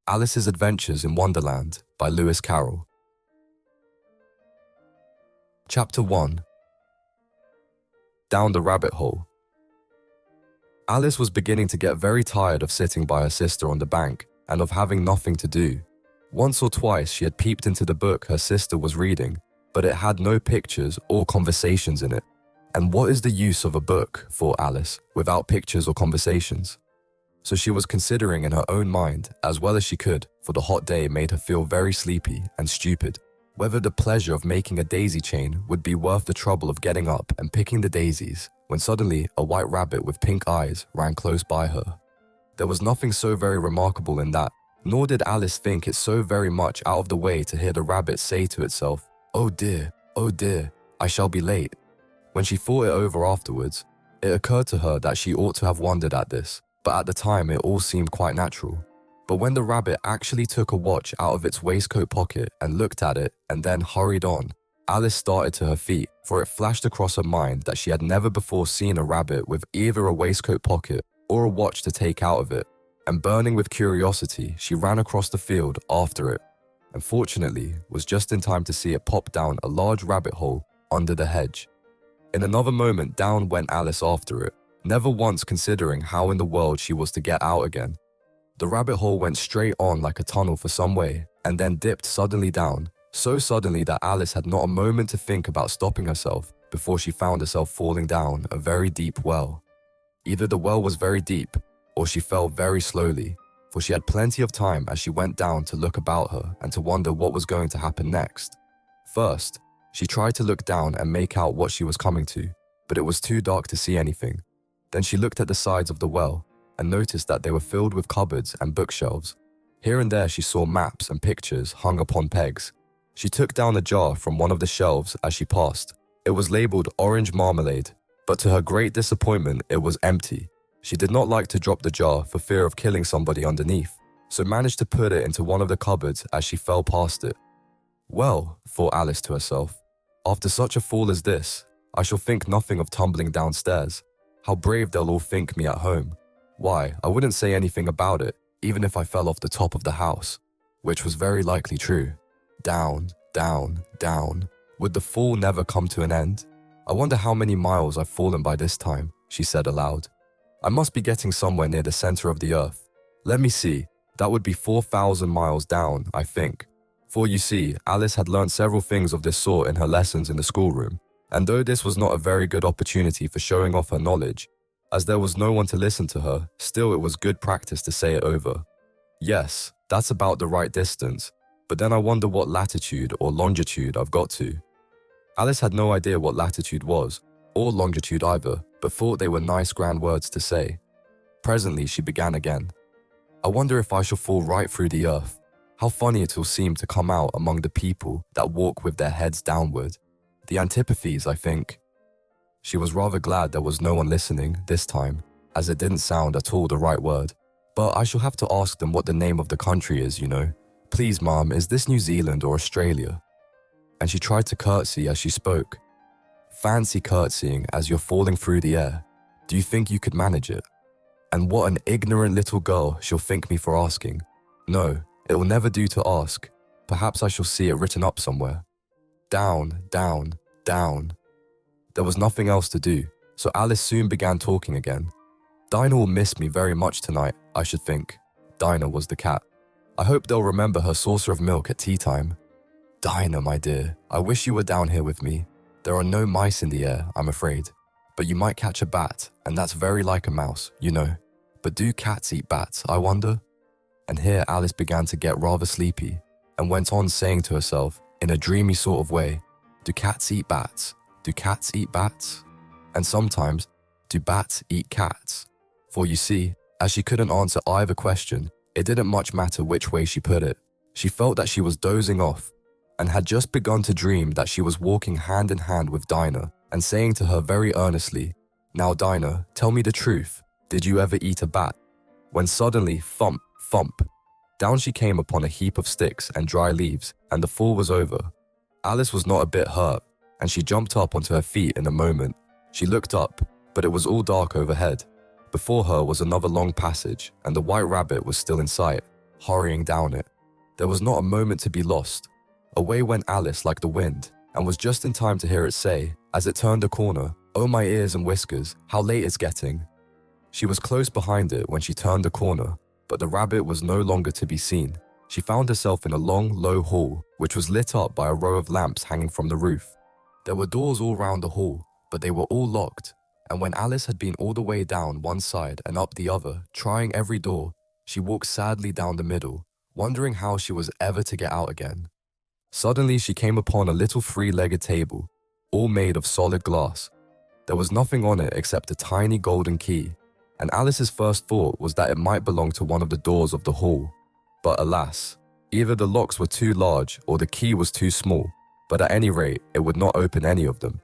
Alice's Adventures in Wonderland by Lewis Carroll. Chapter 1. Down the Rabbit Hole. Alice was beginning to get very tired of sitting by her sister on the bank and of having nothing to do. Once or twice she had peeped into the book her sister was reading, but it had no pictures or conversations in it. And what is the use of a book, thought Alice, without pictures or conversations? So she was considering in her own mind, as well as she could, for the hot day made her feel very sleepy and stupid, whether the pleasure of making a daisy chain would be worth the trouble of getting up and picking the daisies, when suddenly a white rabbit with pink eyes ran close by her. There was nothing so very remarkable in that, nor did Alice think it so very much out of the way to hear the rabbit say to itself, oh dear, I shall be late." When she thought it over afterwards, it occurred to her that she ought to have wondered at this, but at the time it all seemed quite natural. But when the rabbit actually took a watch out of its waistcoat pocket and looked at it and then hurried on, Alice started to her feet, for it flashed across her mind that she had never before seen a rabbit with either a waistcoat pocket or a watch to take out of it, and burning with curiosity, she ran across the field after it, and fortunately was just in time to see it pop down a large rabbit hole under the hedge. In another moment down went Alice after it, never once considering how in the world she was to get out again. The rabbit hole went straight on like a tunnel for some way, and then dipped suddenly down, so suddenly that Alice had not a moment to think about stopping herself before she found herself falling down a very deep well. Either the well was very deep, or she fell very slowly, for she had plenty of time as she went down to look about her and to wonder what was going to happen next. First, she tried to look down and make out what she was coming to, but it was too dark to see anything. Then she looked at the sides of the well and noticed that they were filled with cupboards and bookshelves. Here and there she saw maps and pictures hung upon pegs. She took down a jar from one of the shelves as she passed. It was labeled orange marmalade, but to her great disappointment it was empty. She did not like to drop the jar for fear of killing somebody underneath, so managed to put it into one of the cupboards as she fell past it. Well, thought Alice to herself, after such a fall as this, I shall think nothing of tumbling downstairs. How brave they'll all think me at home. Why, I wouldn't say anything about it, even if I fell off the top of the house, which was very likely true. Down, down, down. Would the fall never come to an end? I wonder how many miles I've fallen by this time, she said aloud. I must be getting somewhere near the center of the earth. Let me see, that would be 4,000 miles down, I think. For you see, Alice had learned several things of this sort in her lessons in the schoolroom, and though this was not a very good opportunity for showing off her knowledge, as there was no one to listen to her, still it was good practice to say it over. Yes, that's about the right distance, but then I wonder what latitude or longitude I've got to. Alice had no idea what latitude was, or longitude either, but thought they were nice grand words to say. Presently she began again. I wonder if I shall fall right through the earth. How funny it will seem to come out among the people that walk with their heads downward. The antipathies, I think. She was rather glad there was no one listening this time, as it didn't sound at all the right word. But I shall have to ask them what the name of the country is, you know. Please, Mum, is this New Zealand or Australia? And she tried to curtsy as she spoke. Fancy curtsying as you're falling through the air. Do you think you could manage it? And what an ignorant little girl she'll think me for asking. No, it will never do to ask. Perhaps I shall see it written up somewhere. Down, down, down. There was nothing else to do, so Alice soon began talking again. Dinah will miss me very much tonight, I should think. Dinah was the cat. I hope they'll remember her saucer of milk at tea time. Dinah, my dear, I wish you were down here with me. There are no mice in the air, I'm afraid. But you might catch a bat, and that's very like a mouse, you know. But do cats eat bats, I wonder? And here Alice began to get rather sleepy, and went on saying to herself, in a dreamy sort of way, do cats eat bats? Do cats eat bats? And sometimes, do bats eat cats? For you see, as she couldn't answer either question, it didn't much matter which way she put it. She felt that she was dozing off, and had just begun to dream that she was walking hand in hand with Dinah, and saying to her very earnestly, now Dinah, tell me the truth, did you ever eat a bat? When suddenly, thump, thump, down she came upon a heap of sticks and dry leaves, and the fall was over. Alice was not a bit hurt, and she jumped up onto her feet in a moment. She looked up, but it was all dark overhead. Before her was another long passage, and the white rabbit was still in sight. hurrying down it. There was not a moment to be lost. Away went Alice like the wind, and was just in time to hear it say, as it turned a corner, "Oh my ears and whiskers, how late it's getting." She was close behind it when she turned the corner, but the rabbit was no longer to be seen. She found herself in a long, low hall, which was lit up by a row of lamps hanging from the roof. There were doors all round the hall, but they were all locked, and when Alice had been all the way down one side and up the other, trying every door, she walked sadly down the middle, wondering how she was ever to get out again. Suddenly she came upon a little three-legged table, all made of solid glass. There was nothing on it except a tiny golden key, and Alice's first thought was that it might belong to one of the doors of the hall. But alas, either the locks were too large or the key was too small, but at any rate, it would not open any of them.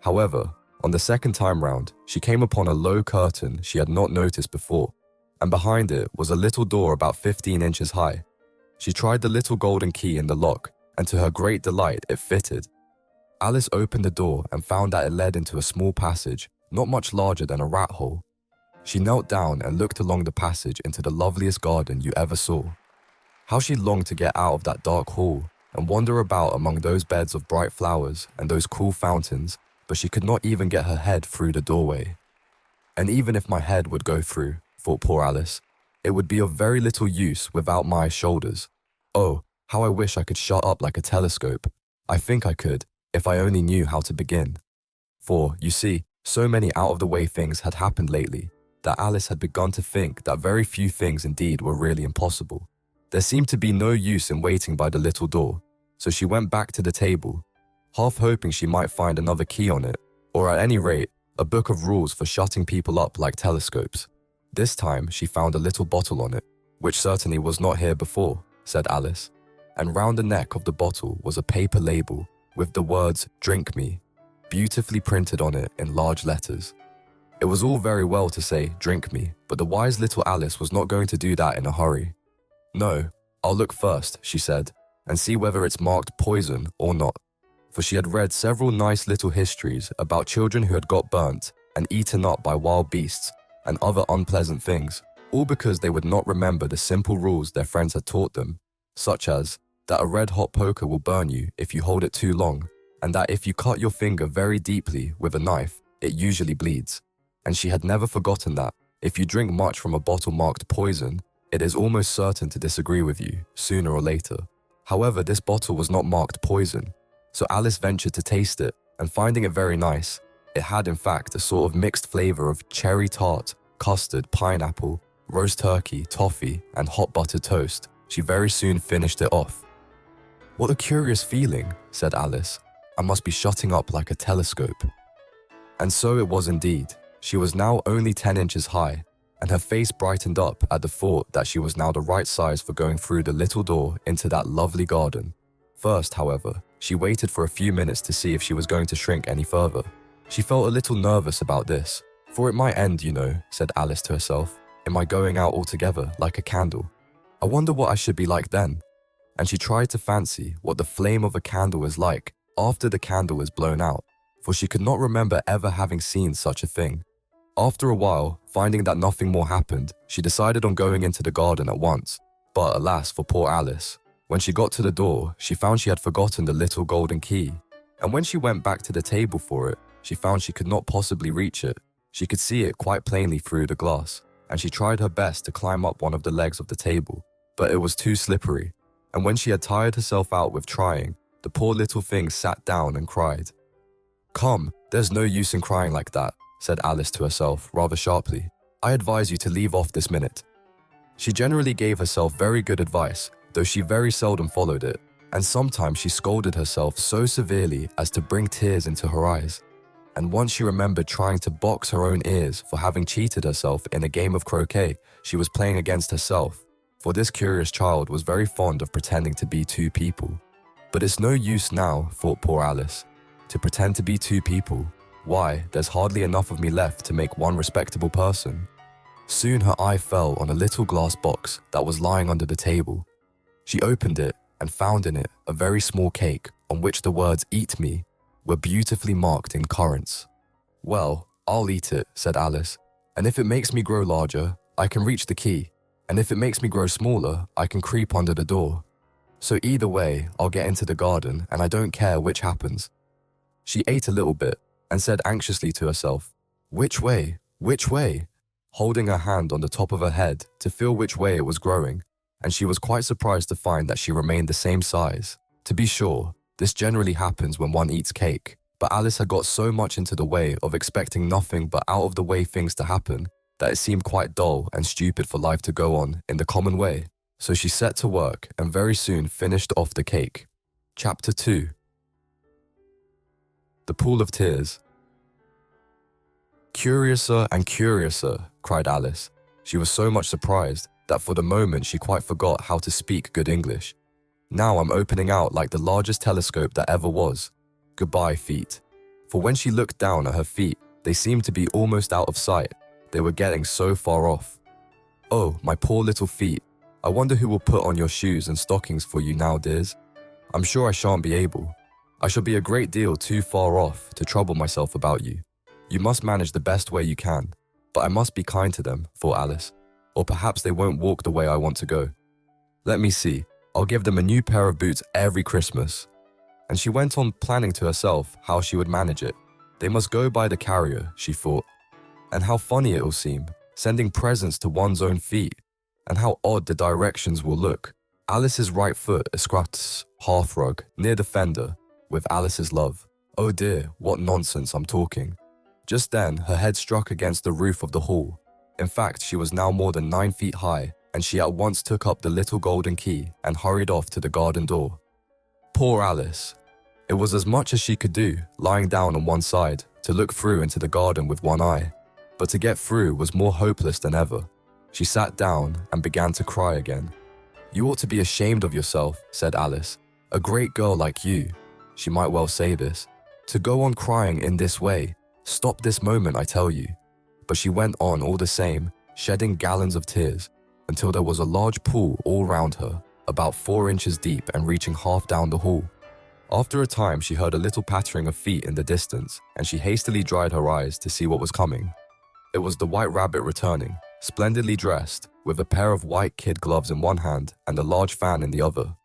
However, on the second time round, she came upon a low curtain she had not noticed before, and behind it was a little door about 15 inches high. She tried the little golden key in the lock, and to her great delight, it fitted. Alice opened the door and found that it led into a small passage, not much larger than a rat hole. She knelt down and looked along the passage into the loveliest garden you ever saw. How she longed to get out of that dark hall and wander about among those beds of bright flowers and those cool fountains, but she could not even get her head through the doorway. And even if my head would go through, thought poor Alice, it would be of very little use without my shoulders. Oh, how I wish I could shut up like a telescope. I think I could, if I only knew how to begin. For, you see, so many out-of-the-way things had happened lately that Alice had begun to think that very few things indeed were really impossible. There seemed to be no use in waiting by the little door, so she went back to the table, half hoping she might find another key on it, or at any rate, a book of rules for shutting people up like telescopes. This time she found a little bottle on it, which certainly was not here before, said Alice, and round the neck of the bottle was a paper label with the words "Drink me" beautifully printed on it in large letters. It was all very well to say "drink me," but the wise little Alice was not going to do that in a hurry. "No, I'll look first," she said, "and see whether it's marked poison or not." For she had read several nice little histories about children who had got burnt and eaten up by wild beasts and other unpleasant things, all because they would not remember the simple rules their friends had taught them, such as that a red-hot poker will burn you if you hold it too long, and that if you cut your finger very deeply with a knife, it usually bleeds. And she had never forgotten that, if you drink much from a bottle marked poison, it is almost certain to disagree with you, sooner or later. However, this bottle was not marked poison, so Alice ventured to taste it, and finding it very nice, it had in fact a sort of mixed flavour of cherry tart, custard, pineapple, roast turkey, toffee, and hot buttered toast. She very soon finished it off. "What a curious feeling," said Alice. "I must be shutting up like a telescope." And so it was indeed. She was now only 10 inches high, and her face brightened up at the thought that she was now the right size for going through the little door into that lovely garden. First, however, she waited for a few minutes to see if she was going to shrink any further. She felt a little nervous about this, for it might end, you know, said Alice to herself, in my going out altogether like a candle. I wonder what I should be like then. And she tried to fancy what the flame of a candle is like after the candle is blown out, for she could not remember ever having seen such a thing. After a while, finding that nothing more happened, she decided on going into the garden at once. But alas for poor Alice, when she got to the door, she found she had forgotten the little golden key. And when she went back to the table for it, she found she could not possibly reach it. She could see it quite plainly through the glass, and she tried her best to climb up one of the legs of the table, but it was too slippery. And when she had tired herself out with trying, the poor little thing sat down and cried. "Come, there's no use in crying like that," said Alice to herself rather sharply. "I advise you to leave off this minute." She generally gave herself very good advice, though she very seldom followed it, and sometimes she scolded herself so severely as to bring tears into her eyes. And once she remembered trying to box her own ears for having cheated herself in a game of croquet she was playing against herself, for this curious child was very fond of pretending to be two people. But it's no use now, thought poor Alice, to pretend to be two people. Why, there's hardly enough of me left to make one respectable person. Soon her eye fell on a little glass box that was lying under the table. She opened it and found in it a very small cake on which the words "Eat me" were beautifully marked in currants. "Well, I'll eat it," said Alice, "and if it makes me grow larger, I can reach the key. And if it makes me grow smaller, I can creep under the door. So either way, I'll get into the garden and I don't care which happens." She ate a little bit and said anxiously to herself, "Which way? Which way?" holding her hand on the top of her head to feel which way it was growing, and she was quite surprised to find that she remained the same size. To be sure, this generally happens when one eats cake, but Alice had got so much into the way of expecting nothing but out-of-the-way things to happen that it seemed quite dull and stupid for life to go on in the common way. So she set to work and very soon finished off the cake. Chapter 2. The Pool of Tears. "Curiouser and curiouser," cried Alice. She was so much surprised that for the moment she quite forgot how to speak good English. "Now I'm opening out like the largest telescope that ever was. Goodbye, feet." For when she looked down at her feet, they seemed to be almost out of sight. They were getting so far off. "Oh, my poor little feet. I wonder who will put on your shoes and stockings for you now, dears. I'm sure I shan't be able. I shall be a great deal too far off to trouble myself about you. You must manage the best way you can, but I must be kind to them," thought Alice, "or perhaps they won't walk the way I want to go. Let me see, I'll give them a new pair of boots every Christmas." And she went on planning to herself how she would manage it. They must go by the carrier, she thought. And how funny it will seem, sending presents to one's own feet, and how odd the directions will look. Alice's right foot escraps hearthrug near the fender, with Alice's love. Oh dear, what nonsense I'm talking. Just then, her head struck against the roof of the hall. In fact, she was now more than 9 feet high, and she at once took up the little golden key and hurried off to the garden door. Poor Alice. It was as much as she could do, lying down on one side, to look through into the garden with one eye. But to get through was more hopeless than ever. She sat down and began to cry again. "You ought to be ashamed of yourself," said Alice. "A great girl like you," she might well say this, "to go on crying in this way. Stop this moment, I tell you." But she went on all the same, shedding gallons of tears, until there was a large pool all round her, about 4 inches deep and reaching half down the hall. After a time, she heard a little pattering of feet in the distance, and she hastily dried her eyes to see what was coming. It was the White Rabbit returning, splendidly dressed, with a pair of white kid gloves in one hand and a large fan in the other.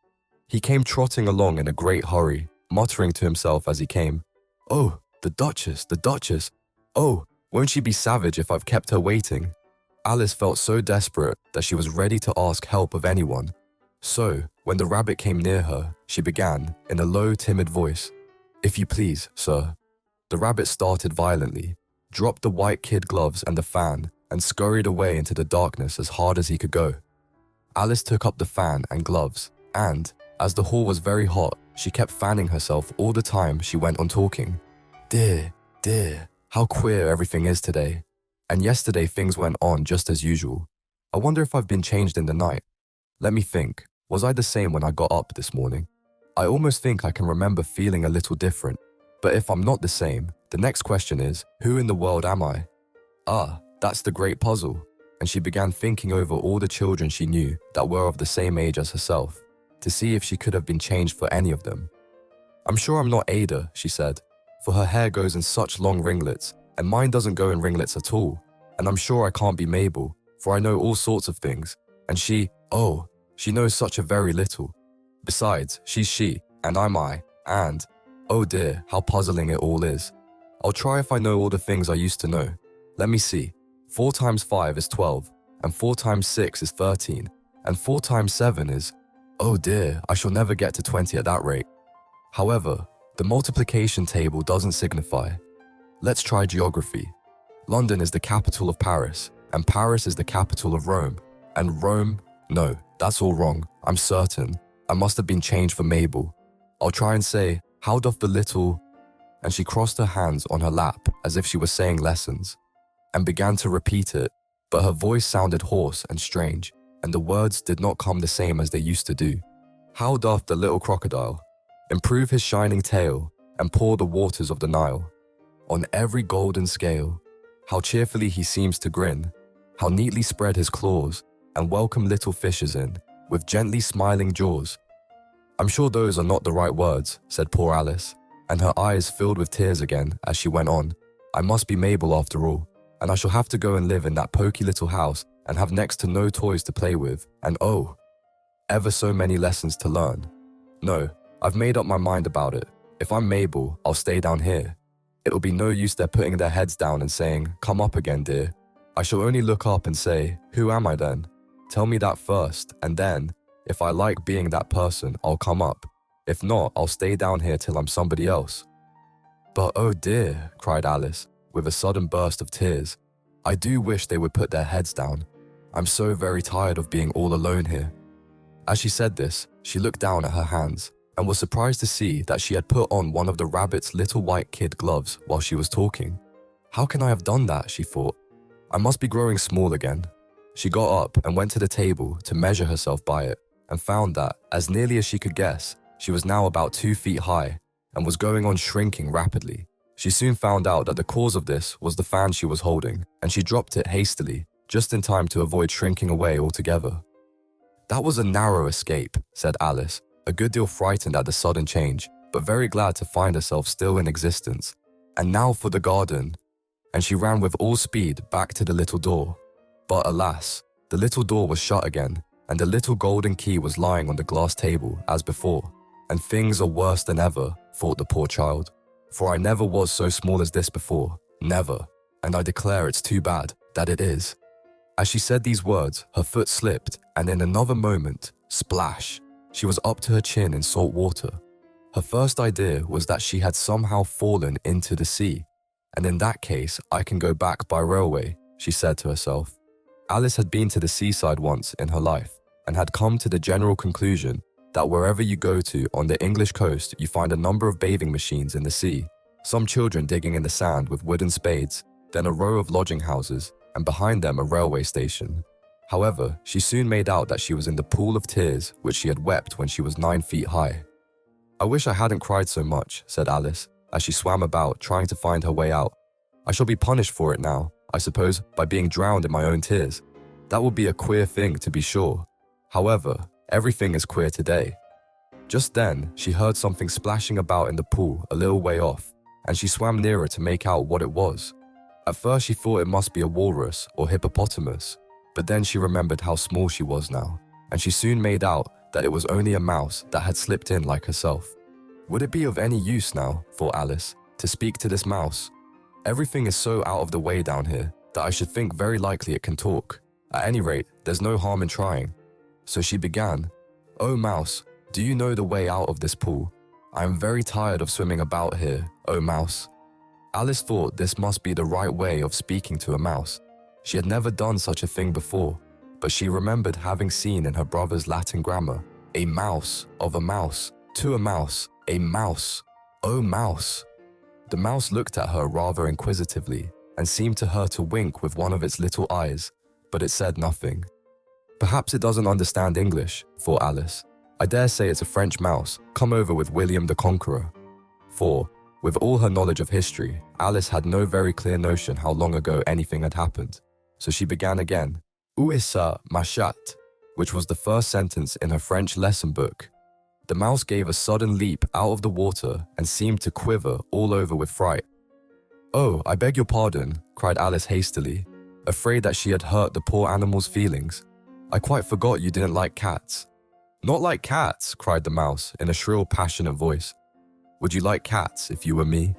He came trotting along in a great hurry, muttering to himself as he came, "Oh, the Duchess, the Duchess! Oh, won't she be savage if I've kept her waiting?" Alice felt so desperate that she was ready to ask help of anyone. So, when the rabbit came near her, she began, in a low, timid voice, "If you please, sir." The rabbit started violently, dropped the white kid gloves and the fan, and scurried away into the darkness as hard as he could go. Alice took up the fan and gloves, and, as the hall was very hot, she kept fanning herself all the time she went on talking. "Dear, dear, how queer everything is today. And yesterday things went on just as usual. I wonder if I've been changed in the night. Let me think, was I the same when I got up this morning? I almost think I can remember feeling a little different. But if I'm not the same, the next question is, who in the world am I? Ah, that's the great puzzle." And she began thinking over all the children she knew that were of the same age as herself, to see if she could have been changed for any of them. "I'm sure I'm not Ada," she said, "for her hair goes in such long ringlets, and mine doesn't go in ringlets at all. And I'm sure I can't be Mabel, for I know all sorts of things, and she knows such a very little. Besides, she's she, and I'm I, and, oh dear, how puzzling it all is. I'll try if I know all the things I used to know. Let me see, 4 times 5 is 12, and 4 times 6 is 13, and 4 times 7 is, oh dear, I shall never get to 20 at that rate. However, the multiplication table doesn't signify. Let's try geography. London is the capital of Paris, and Paris is the capital of Rome, and Rome, no, that's all wrong, I'm certain. I must have been changed for Mabel. I'll try and say, how doth the little..." And she crossed her hands on her lap as if she was saying lessons, and began to repeat it, but her voice sounded hoarse and strange, and the words did not come the same as they used to do. "How doth the little crocodile improve his shining tail and pour the waters of the Nile? On every golden scale, how cheerfully he seems to grin, how neatly spread his claws, and welcome little fishes in, with gently smiling jaws." "I'm sure those are not the right words," said poor Alice, and her eyes filled with tears again as she went on. "I must be Mabel after all, and I shall have to go and live in that poky little house and have next to no toys to play with, and oh, ever so many lessons to learn. No, I've made up my mind about it. If I'm Mabel, I'll stay down here. It'll be no use their putting their heads down and saying, "Come up again, dear." I shall only look up and say, "Who am I then? Tell me that first, and then, if I like being that person, I'll come up. If not, I'll stay down here till I'm somebody else." "But oh dear," cried Alice, with a sudden burst of tears. "I do wish they would put their heads down. I'm so very tired of being all alone here." As she said this, she looked down at her hands and was surprised to see that she had put on one of the rabbit's little white kid gloves while she was talking. "How can I have done that?" she thought. "I must be growing small again." She got up and went to the table to measure herself by it and found that, as nearly as she could guess, she was now about 2 feet high and was going on shrinking rapidly. She soon found out that the cause of this was the fan she was holding, and she dropped it hastily, just in time to avoid shrinking away altogether. "That was a narrow escape," said Alice, a good deal frightened at the sudden change, but very glad to find herself still in existence. "And now for the garden." And she ran with all speed back to the little door. But alas, the little door was shut again, and the little golden key was lying on the glass table as before. And things are worse than ever, thought the poor child. For I never was so small as this before, never, and I declare it's too bad that it is. As she said these words, her foot slipped, and in another moment, splash, she was up to her chin in salt water. Her first idea was that she had somehow fallen into the sea, and in that case, I can go back by railway, she said to herself. Alice had been to the seaside once in her life, and had come to the general conclusion that wherever you go to on the English coast, you find a number of bathing machines in the sea, some children digging in the sand with wooden spades, then a row of lodging houses, and behind them a railway station. However, she soon made out that she was in the pool of tears which she had wept when she was 9 feet high. "I wish I hadn't cried so much," said Alice, as she swam about trying to find her way out. "I shall be punished for it now, I suppose, by being drowned in my own tears. That would be a queer thing, to be sure. However, everything is queer today." Just then, she heard something splashing about in the pool a little way off, and she swam nearer to make out what it was. At first she thought it must be a walrus or hippopotamus, but then she remembered how small she was now, and she soon made out that it was only a mouse that had slipped in like herself. Would it be of any use now, thought Alice, to speak to this mouse? Everything is so out of the way down here that I should think very likely it can talk. At any rate, there's no harm in trying. So she began, "Oh mouse, do you know the way out of this pool? I am very tired of swimming about here, oh mouse." Alice thought this must be the right way of speaking to a mouse. She had never done such a thing before, but she remembered having seen in her brother's Latin grammar, "A mouse of a mouse, to a mouse, a mouse, oh mouse." The mouse looked at her rather inquisitively and seemed to her to wink with one of its little eyes, but it said nothing. "Perhaps it doesn't understand English," thought Alice. "I dare say it's a French mouse, come over with William the Conqueror." For, with all her knowledge of history, Alice had no very clear notion how long ago anything had happened. So she began again, "Où est ça, ma chatte?" which was the first sentence in her French lesson book. The mouse gave a sudden leap out of the water and seemed to quiver all over with fright. "Oh, I beg your pardon," cried Alice hastily, afraid that she had hurt the poor animal's feelings. "I quite forgot you didn't like cats." "Not like cats," cried the mouse in a shrill, passionate voice. "Would you like cats if you were me?"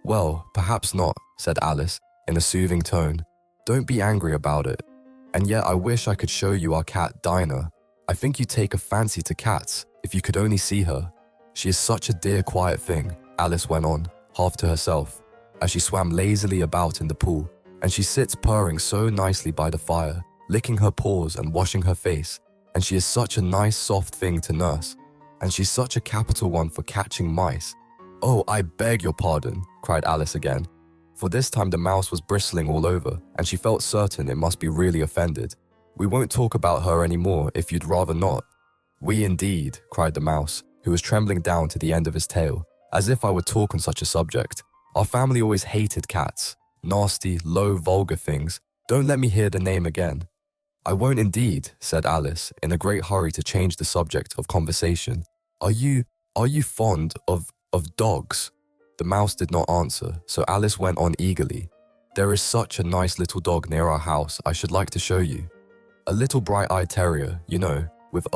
"Well, perhaps not," said Alice in a soothing tone. "Don't be angry about it. And yet I wish I could show you our cat, Dinah. I think you'd take a fancy to cats if you could only see her. She is such a dear, quiet thing," Alice went on, half to herself, as she swam lazily about in the pool, "and she sits purring so nicely by the fire, licking her paws and washing her face, and she is such a nice, soft thing to nurse, and she's such a capital one for catching mice." "Oh, I beg your pardon," cried Alice again, for this time the mouse was bristling all over, and she felt certain it must be really offended. "We won't talk about her anymore if you'd rather not." "We indeed," cried the mouse, who was trembling down to the end of his tail, "as if I would talk on such a subject. Our family always hated cats. Nasty, low, vulgar things. Don't let me hear the name again." "I won't indeed," said Alice, in a great hurry to change the subject of conversation. Are you fond of dogs?" The mouse did not answer, so Alice went on eagerly. There is such a nice little dog near our house I should like to show you. A little bright-eyed terrier, you know, with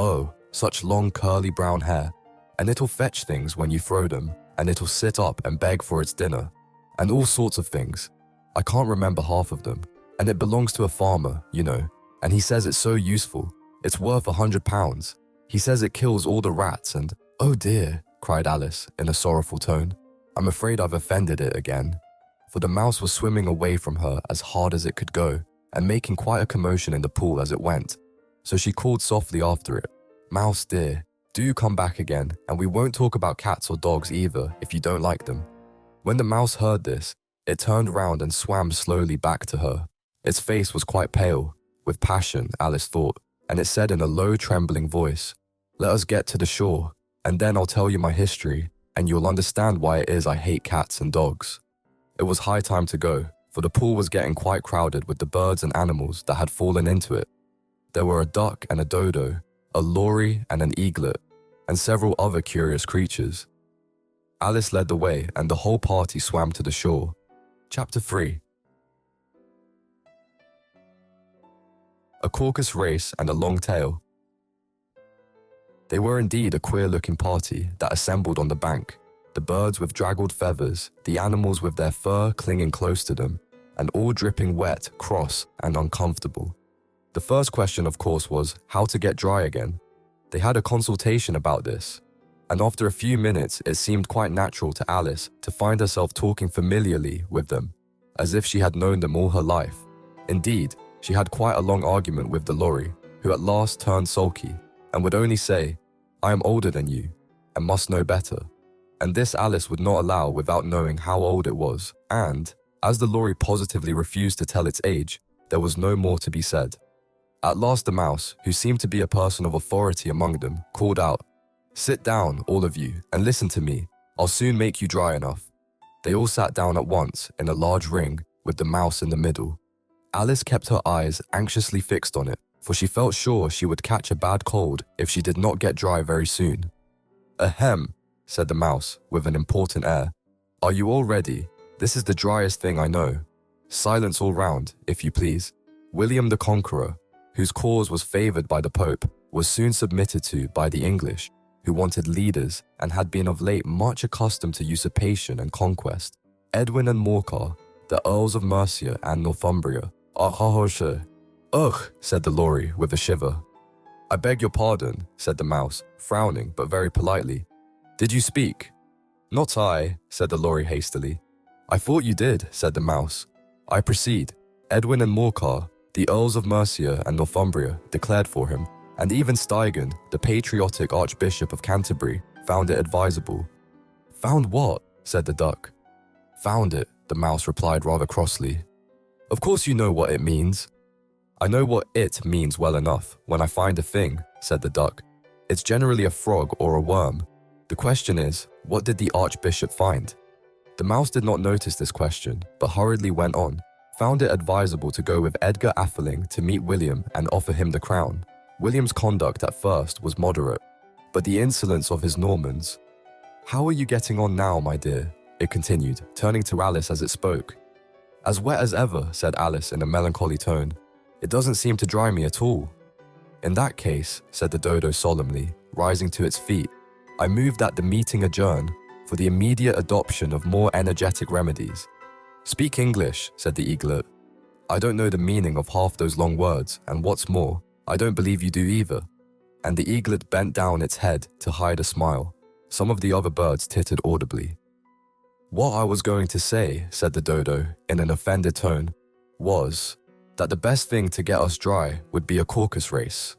such long curly brown hair. And it'll fetch things when you throw them, and it'll sit up and beg for its dinner. And all sorts of things. I can't remember half of them. And it belongs to a farmer, you know, and he says it's so useful. It's worth £100. He says it kills all the rats and— "Oh dear," cried Alice in a sorrowful tone. "I'm afraid I've offended it again." For the mouse was swimming away from her as hard as it could go, and making quite a commotion in the pool as it went. So she called softly after it, "Mouse dear, do come back again, and we won't talk about cats or dogs either if you don't like them." When the mouse heard this, it turned round and swam slowly back to her. Its face was quite pale, with passion, Alice thought, and it said in a low, trembling voice, "Let us get to the shore, and then I'll tell you my history, and you'll understand why it is I hate cats and dogs." It was high time to go, for the pool was getting quite crowded with the birds and animals that had fallen into it. There were a duck and a dodo, a lory and an eaglet, and several other curious creatures. Alice led the way, and the whole party swam to the shore. Chapter 3. A Caucus Race and a Long Tail. They were indeed a queer-looking party that assembled on the bank, the birds with draggled feathers, the animals with their fur clinging close to them, and all dripping wet, cross, and uncomfortable. The first question, of course, was how to get dry again. They had a consultation about this, and after a few minutes it seemed quite natural to Alice to find herself talking familiarly with them, as if she had known them all her life. Indeed, she had quite a long argument with the lorry, who at last turned sulky, and would only say, "I am older than you, and must know better." And this Alice would not allow without knowing how old it was, and, as the lorry positively refused to tell its age, there was no more to be said. At last the mouse, who seemed to be a person of authority among them, called out, "Sit down, all of you, and listen to me. I'll soon make you dry enough." They all sat down at once in a large ring, with the mouse in the middle. Alice kept her eyes anxiously fixed on it, for she felt sure she would catch a bad cold if she did not get dry very soon. "Ahem," said the mouse with an important air. "Are you all ready? This is the driest thing I know. Silence all round, if you please." William the Conqueror, whose cause was favoured by the Pope, was soon submitted to by the English, who wanted leaders and had been of late much accustomed to usurpation and conquest. Edwin and Morcar, the Earls of Mercia and Northumbria. "Ugh," said the lorry with a shiver. "I beg your pardon," said the mouse, frowning but very politely. "Did you speak?" "Not I," said the lorry hastily. "I thought you did," said the mouse. "I proceed. Edwin and Morcar, the Earls of Mercia and Northumbria, declared for him, and even Steigen, the patriotic Archbishop of Canterbury, found it advisable." "Found what?" said the duck. "Found it," the mouse replied rather crossly. "Of course you know what it means." "I know what it means well enough when I find a thing," said the duck. "It's generally a frog or a worm. The question is, what did the Archbishop find?" The mouse did not notice this question, but hurriedly went on. "Found it advisable to go with Edgar Atheling to meet William and offer him the crown. William's conduct at first was moderate, but the insolence of his Normans—" "How are you getting on now, my dear?" it continued, turning to Alice as it spoke. "As wet as ever," said Alice in a melancholy tone. "It doesn't seem to dry me at all." "In that case," said the dodo solemnly, rising to its feet, "I move that the meeting adjourn for the immediate adoption of more energetic remedies." "Speak English," said the eaglet. "I don't know the meaning of half those long words, and what's more, I don't believe you do either." And the eaglet bent down its head to hide a smile. Some of the other birds tittered audibly. "What I was going to say," said the dodo in an offended tone, "was that the best thing to get us dry would be a caucus race."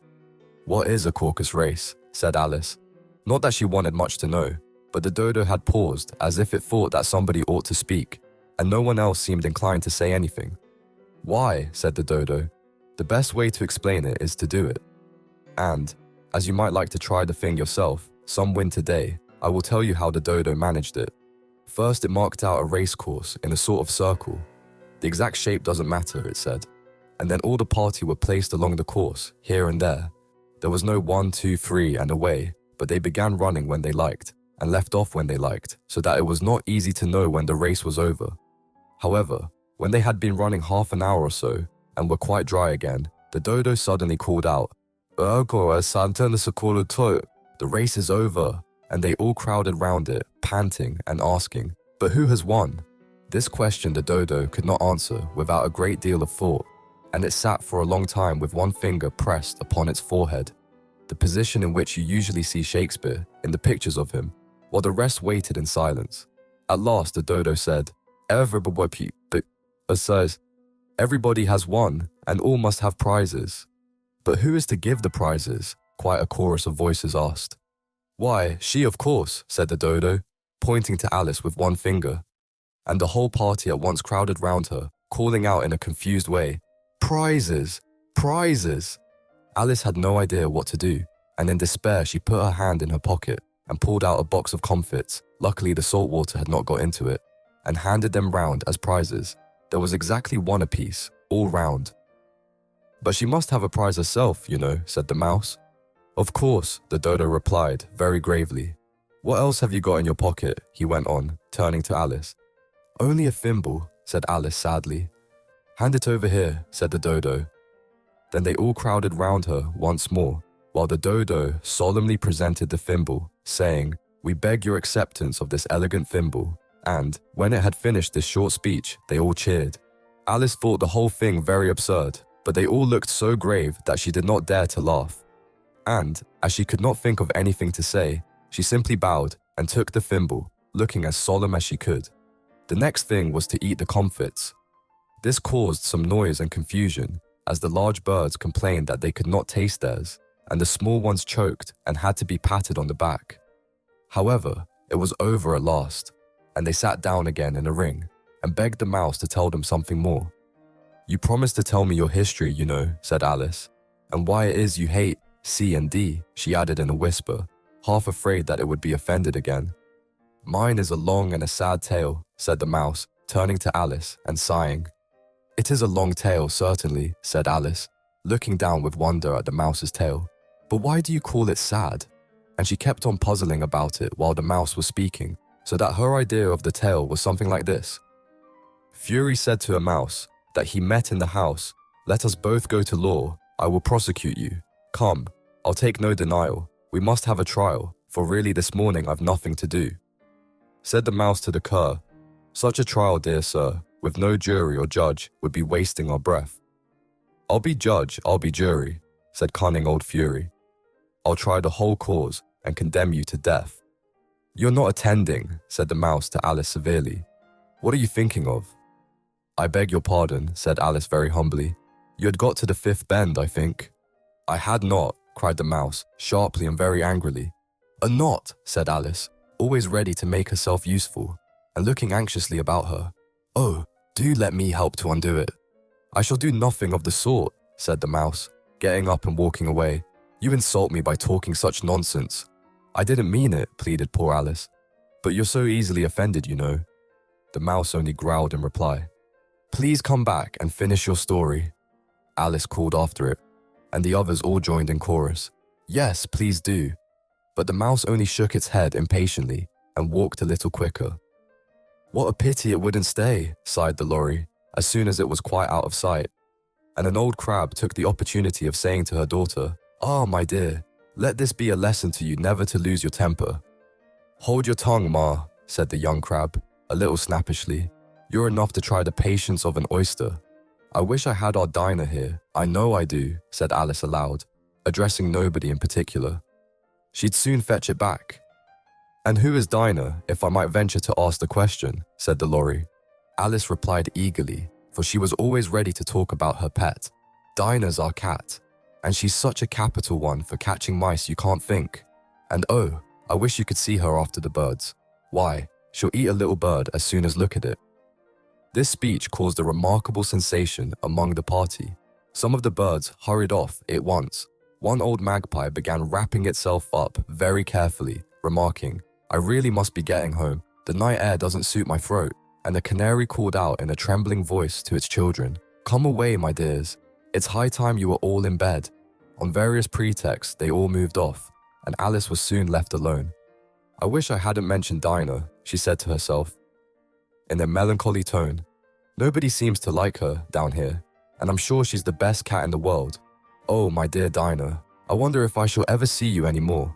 "What is a caucus race?" said Alice. Not that she wanted much to know, but the dodo had paused as if it thought that somebody ought to speak, and no one else seemed inclined to say anything. "Why," said the dodo, "the best way to explain it is to do it. And, as you might like to try the thing yourself some winter day, I will tell you how the dodo managed it. First, it marked out a race course in a sort of circle. The exact shape doesn't matter, it said. And then all the party were placed along the course, here and there. There was no 1, 2, 3 and away, but they began running when they liked, and left off when they liked, so that it was not easy to know when the race was over. However, When they had been running half an hour or so and were quite dry again, the dodo suddenly called out, "The race is over," and they all crowded round it, panting and asking, "But who has won?" This question the dodo could not answer without a great deal of thought, and it sat for a long time with one finger pressed upon its forehead, the position in which you usually see Shakespeare in the pictures of him, while the rest waited in silence. At last the dodo said, "Everybody has won, and all must have prizes." "But who is to give the prizes?" quite a chorus of voices asked. "Why, she of course," said the dodo, pointing to Alice with one finger. And the whole party at once crowded round her, calling out in a confused way, "Prizes! Prizes!" Alice had no idea what to do, and in despair she put her hand in her pocket and pulled out a box of comfits, luckily the salt water had not got into it, and handed them round as prizes. There was exactly one apiece, all round. "But she must have a prize herself, you know," said the mouse. "Of course," the dodo replied, very gravely. "What else have you got in your pocket?" he went on, turning to Alice. "Only a thimble," said Alice sadly. "Hand it over here," said the dodo. Then they all crowded round her once more, while the dodo solemnly presented the thimble, saying, "We beg your acceptance of this elegant thimble." And, when it had finished this short speech, they all cheered. Alice thought the whole thing very absurd, but they all looked so grave that she did not dare to laugh. And, as she could not think of anything to say, she simply bowed and took the thimble, looking as solemn as she could. The next thing was to eat the comfits. This caused some noise and confusion, as the large birds complained that they could not taste theirs, and the small ones choked and had to be patted on the back. However, it was over at last, and they sat down again in a ring and begged the mouse to tell them something more. "You promised to tell me your history, you know," said Alice, "and why it is you hate C and D," she added in a whisper, half afraid that it would be offended again. "Mine is a long and a sad tale," said the mouse, turning to Alice and sighing. "It is a long tale, certainly," said Alice, looking down with wonder at the mouse's tail. "But why do you call it sad?" And she kept on puzzling about it while the mouse was speaking, so that her idea of the tale was something like this. "Fury said to a mouse that he met in the house, 'Let us both go to law, I will prosecute you. Come, I'll take no denial, we must have a trial, for really this morning I've nothing to do.' Said the mouse to the cur, 'Such a trial, dear sir, with no jury or judge, would be wasting our breath.' 'I'll be judge, I'll be jury,' said cunning old Fury. 'I'll try the whole cause and condemn you to death.' 'You're not attending,' said the mouse to Alice severely. 'What are you thinking of?' 'I beg your pardon,' said Alice very humbly. 'You had got to the fifth bend, I think.' 'I had not,' cried the mouse, sharply and very angrily. 'A knot,' said Alice, always ready to make herself useful, and looking anxiously about her. 'Oh, do let me help to undo it.' 'I shall do nothing of the sort,' said the mouse, getting up and walking away. 'You insult me by talking such nonsense.' 'I didn't mean it,' pleaded poor Alice. 'But you're so easily offended, you know.' The mouse only growled in reply. 'Please come back and finish your story,' Alice called after it, and the others all joined in chorus. 'Yes, please do.' But the mouse only shook its head impatiently and walked a little quicker. 'What a pity it wouldn't stay,' sighed the lorry, as soon as it was quite out of sight. And an old crab took the opportunity of saying to her daughter, 'Ah, my dear, let this be a lesson to you never to lose your temper.' 'Hold your tongue, Ma,' said the young crab, a little snappishly. 'You're enough to try the patience of an oyster.' 'I wish I had our Dinah here, I know I do,' said Alice aloud, addressing nobody in particular. 'She'd soon fetch it back.' 'And who is Dinah, if I might venture to ask the question?' said the lorry. Alice replied eagerly, for she was always ready to talk about her pet. 'Dinah's our cat, and she's such a capital one for catching mice you can't think. And oh, I wish you could see her after the birds. Why, she'll eat a little bird as soon as look at it.' This speech caused a remarkable sensation among the party. Some of the birds hurried off at once. One old magpie began wrapping itself up very carefully, remarking, 'I really must be getting home. The night air doesn't suit my throat.' And the canary called out in a trembling voice to its children, 'Come away, my dears. It's high time you were all in bed.' On various pretexts, they all moved off, and Alice was soon left alone. 'I wish I hadn't mentioned Dinah,' she said to herself. In a melancholy tone, Nobody seems to like her down here, and I'm sure she's the best cat in the world. Oh, my dear Dinah, I wonder if I shall ever see you anymore."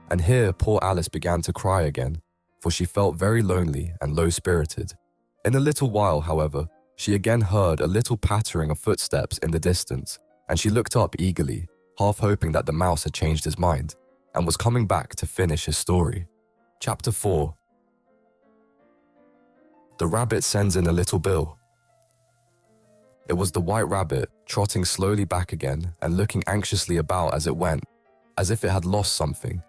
And here poor Alice began to cry again, for she felt very lonely and low-spirited. In a little while, however, she again heard a little pattering of footsteps in the distance, and she looked up eagerly, half hoping that the mouse had changed his mind and was coming back to finish his story. Chapter 4. The Rabbit Sends in a Little Bill. It was the White Rabbit, trotting slowly back again and looking anxiously about as it went, as if it had lost something,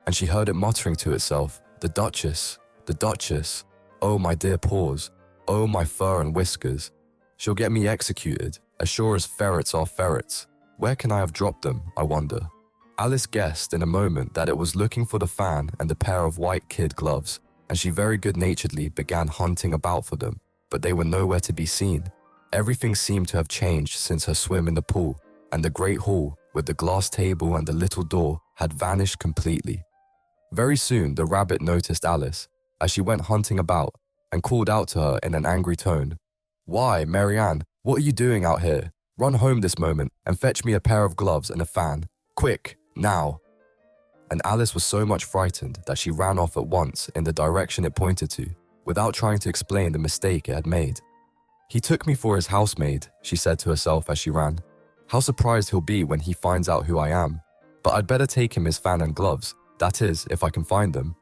and she heard it muttering to itself, the Duchess, oh my dear paws, oh my fur and whiskers. She'll get me executed, as sure as ferrets are ferrets. Where can I have dropped them, I wonder?" Alice guessed in a moment that it was looking for the fan and a pair of white kid gloves, and she very good-naturedly began hunting about for them, but they were nowhere to be seen. Everything seemed to have changed since her swim in the pool, and the great hall, with the glass table and the little door, had vanished completely. Very soon the rabbit noticed Alice, as she went hunting about, and called out to her in an angry tone, "Why, Mary Ann, what are you doing out here? Run home this moment and fetch me a pair of gloves and a fan. Quick, now!" And Alice was so much frightened that she ran off at once in the direction it pointed to, without trying to explain the mistake it had made. "He took me for his housemaid," she said to herself as she ran. "How surprised he'll be when he finds out who I am. But I'd better take him his fan and gloves, that is, if I can find them."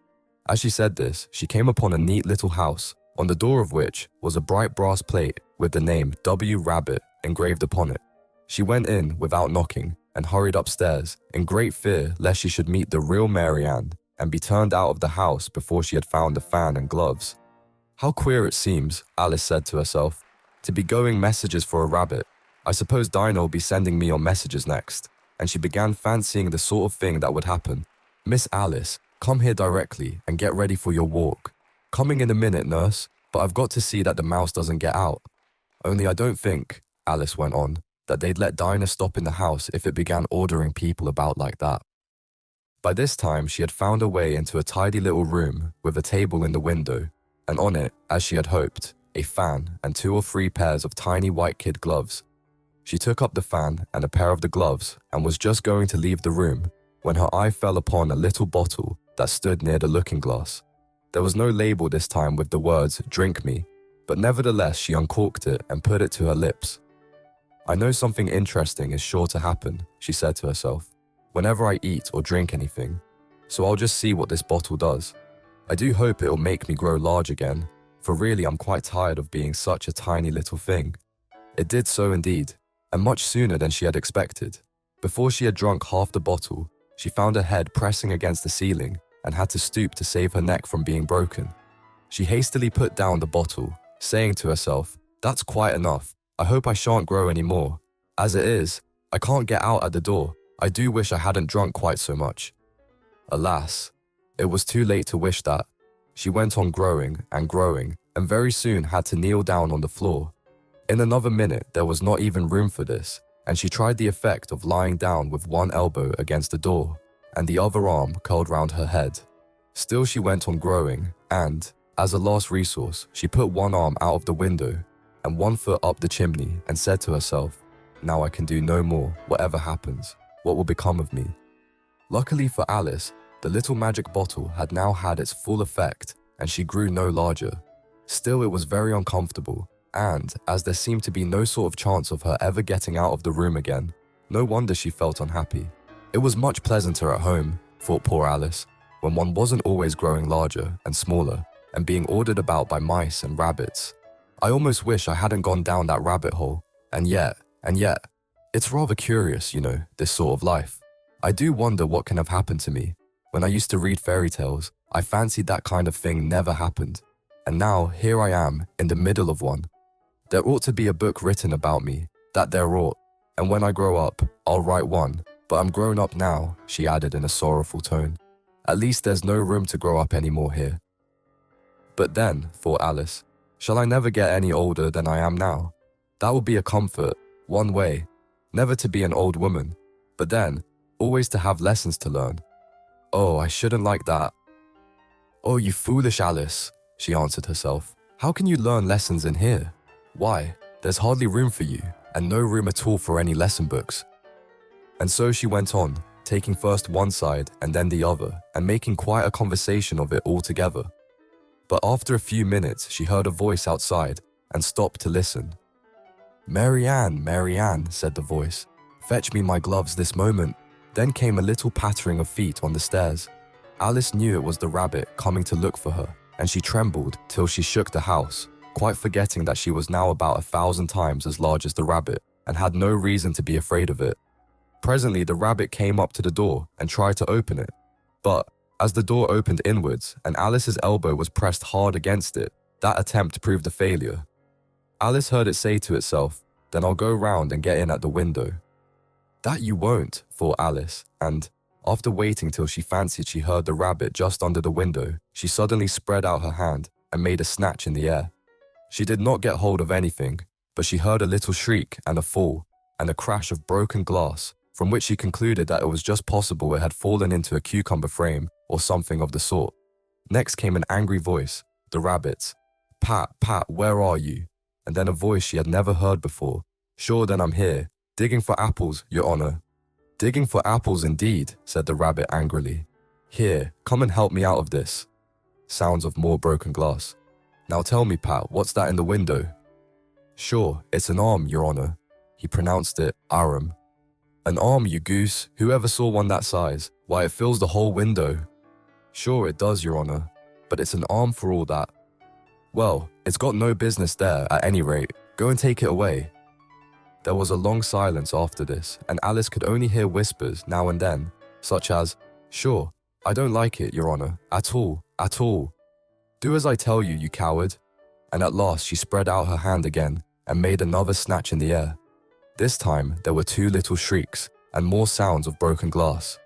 As she said this, she came upon a neat little house, on the door of which was a bright brass plate with the name W. Rabbit engraved upon it. She went in without knocking and hurried upstairs, in great fear lest she should meet the real Mary Ann and be turned out of the house before she had found the fan and gloves. "How queer it seems," Alice said to herself, "to be going messages for a rabbit. I suppose Dinah will be sending me on messages next." And she began fancying the sort of thing that would happen. "Miss Alice, come here directly and get ready for your walk." "Coming in a minute, nurse, but I've got to see that the mouse doesn't get out." "Only I don't think," Alice went on, "that they'd let Dinah stop in the house if it began ordering people about like that." By this time, she had found her way into a tidy little room with a table in the window, and on it, as she had hoped, a fan and 2 or 3 pairs of tiny white kid gloves. She took up the fan and a pair of the gloves and was just going to leave the room when her eye fell upon a little bottle that stood near the looking glass. There was no label this time with the words, "Drink me," but nevertheless she uncorked it and put it to her lips. "I know something interesting is sure to happen," she said to herself, "whenever I eat or drink anything, so I'll just see what this bottle does. I do hope it'll make me grow large again, for really I'm quite tired of being such a tiny little thing." It did so indeed, and much sooner than she had expected. Before she had drunk half the bottle, she found her head pressing against the ceiling and had to stoop to save her neck from being broken. She hastily put down the bottle, saying to herself, "That's quite enough. I hope I shan't grow any more. As it is, I can't get out at the door. I do wish I hadn't drunk quite so much." Alas, it was too late to wish that. She went on growing, and very soon had to kneel down on the floor. In another minute, there was not even room for this, and she tried the effect of lying down with one elbow against the door, and the other arm curled round her head. Still she went on growing, and, as a last resource, she put one arm out of the window and one foot up the chimney and said to herself, "Now I can do no more, whatever happens. What will become of me?" Luckily for Alice, the little magic bottle had now had its full effect, and she grew no larger. Still, it was very uncomfortable, and, as there seemed to be no sort of chance of her ever getting out of the room again, no wonder she felt unhappy. It was much pleasanter at home, thought poor Alice, when one wasn't always growing larger and smaller, and being ordered about by mice and rabbits. I almost wish I hadn't gone down that rabbit hole, and yet, it's rather curious, you know, this sort of life. I do wonder what can have happened to me. When I used to read fairy tales, I fancied that kind of thing never happened. And now, here I am, in the middle of one. There ought to be a book written about me, that there ought, and when I grow up, I'll write one, but I'm grown up now, she added in a sorrowful tone. At least there's no room to grow up anymore here. But then, thought Alice, shall I never get any older than I am now? That would be a comfort, one way, never to be an old woman, but then, always to have lessons to learn. Oh, I shouldn't like that. "Oh, you foolish Alice," she answered herself. "How can you learn lessons in here? Why? There's hardly room for you, and no room at all for any lesson books." And so she went on, taking first one side and then the other, and making quite a conversation of it all together. But after a few minutes, she heard a voice outside and stopped to listen. Mary Ann, said the voice. "Fetch me my gloves this moment." Then came a little pattering of feet on the stairs. Alice knew it was the rabbit coming to look for her, and she trembled till she shook the house, quite forgetting that she was now about 1,000 times as large as the rabbit, and had no reason to be afraid of it. Presently the rabbit came up to the door and tried to open it. But as the door opened inwards and Alice's elbow was pressed hard against it, that attempt proved a failure. Alice heard it say to itself, "Then I'll go round and get in at the window." "That you won't," thought Alice, and, after waiting till she fancied she heard the rabbit just under the window, she suddenly spread out her hand and made a snatch in the air. She did not get hold of anything, but she heard a little shriek and a fall, and a crash of broken glass, from which she concluded that it was just possible it had fallen into a cucumber frame or something of the sort. Next came an angry voice, the rabbit's. "Pat, Pat, where are you?" And then a voice she had never heard before. "Sure, then I'm here, digging for apples, Your Honor." "Digging for apples indeed," said the rabbit angrily. "Here, come and help me out of this." Sounds of more broken glass. "Now tell me, Pat, what's that in the window?" "Sure, it's an arm, Your Honor." He pronounced it arum. "An arm, you goose. Whoever saw one that size? Why, it fills the whole window." "Sure it does, Your Honor, but it's an arm for all that." "Well, it's got no business there, at any rate. Go and take it away." There was a long silence after this, and Alice could only hear whispers now and then, such as, "Sure, I don't like it, Your Honor, at all, at all." "Do as I tell you, you coward." And at last she spread out her hand again and made another snatch in the air. This time there were 2 little shrieks and more sounds of broken glass.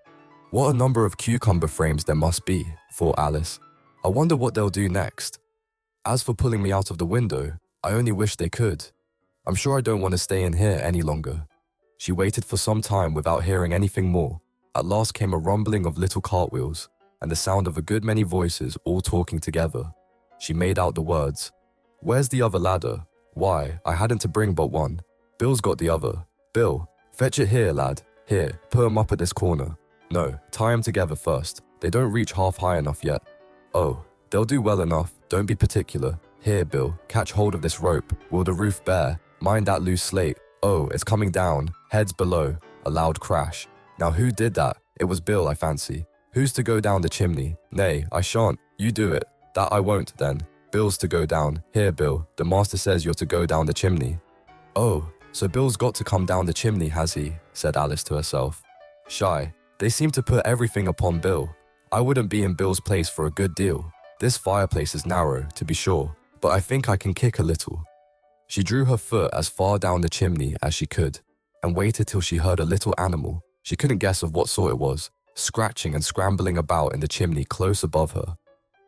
"What a number of cucumber frames there must be," thought Alice. "I wonder what they'll do next. As for pulling me out of the window, I only wish they could. I'm sure I don't want to stay in here any longer." She waited for some time without hearing anything more. At last came a rumbling of little cartwheels and the sound of a good many voices all talking together. She made out the words, "Where's the other ladder? Why, I hadn't to bring but one. Bill's got the other. Bill, fetch it here, lad. Here, put 'em up at this corner. No, tie 'em together first. They don't reach half high enough yet. Oh, they'll do well enough. Don't be particular. Here, Bill, catch hold of this rope. Will the roof bear? Mind that loose slate. Oh, it's coming down. Heads below." A loud crash. "Now who did that? It was Bill, I fancy. Who's to go down the chimney? Nay, I shan't. You do it." "That I won't, then. Bill's to go down. Here, Bill, the master says you're to go down the chimney." "Oh, so Bill's got to come down the chimney, has he?" said Alice to herself. "Shy, they seem to put everything upon Bill. I wouldn't be in Bill's place for a good deal. This fireplace is narrow, to be sure, but I think I can kick a little." She drew her foot as far down the chimney as she could, and waited till she heard a little animal, she couldn't guess of what sort it was, scratching and scrambling about in the chimney close above her.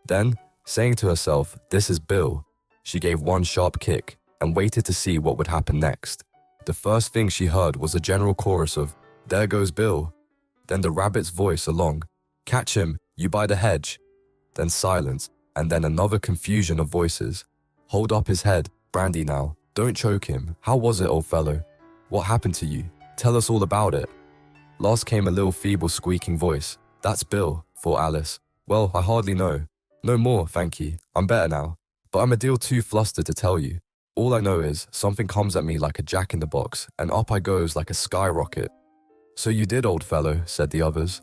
Then, saying to herself, "This is Bill," she gave one sharp kick and waited to see what would happen next. The first thing she heard was a general chorus of, "There goes Bill." Then the rabbit's voice along, "Catch him, you by the hedge." Then silence, and then another confusion of voices. "Hold up his head, Brandy now. Don't choke him. How was it, old fellow? What happened to you? Tell us all about it." Last came a little feeble squeaking voice. "That's Bill," thought Alice. "Well, I hardly know. No more, thank ye. I'm better now. But I'm a deal too flustered to tell you. All I know is something comes at me like a jack-in-the-box, and up I goes like a skyrocket." "So you did, old fellow," said the others.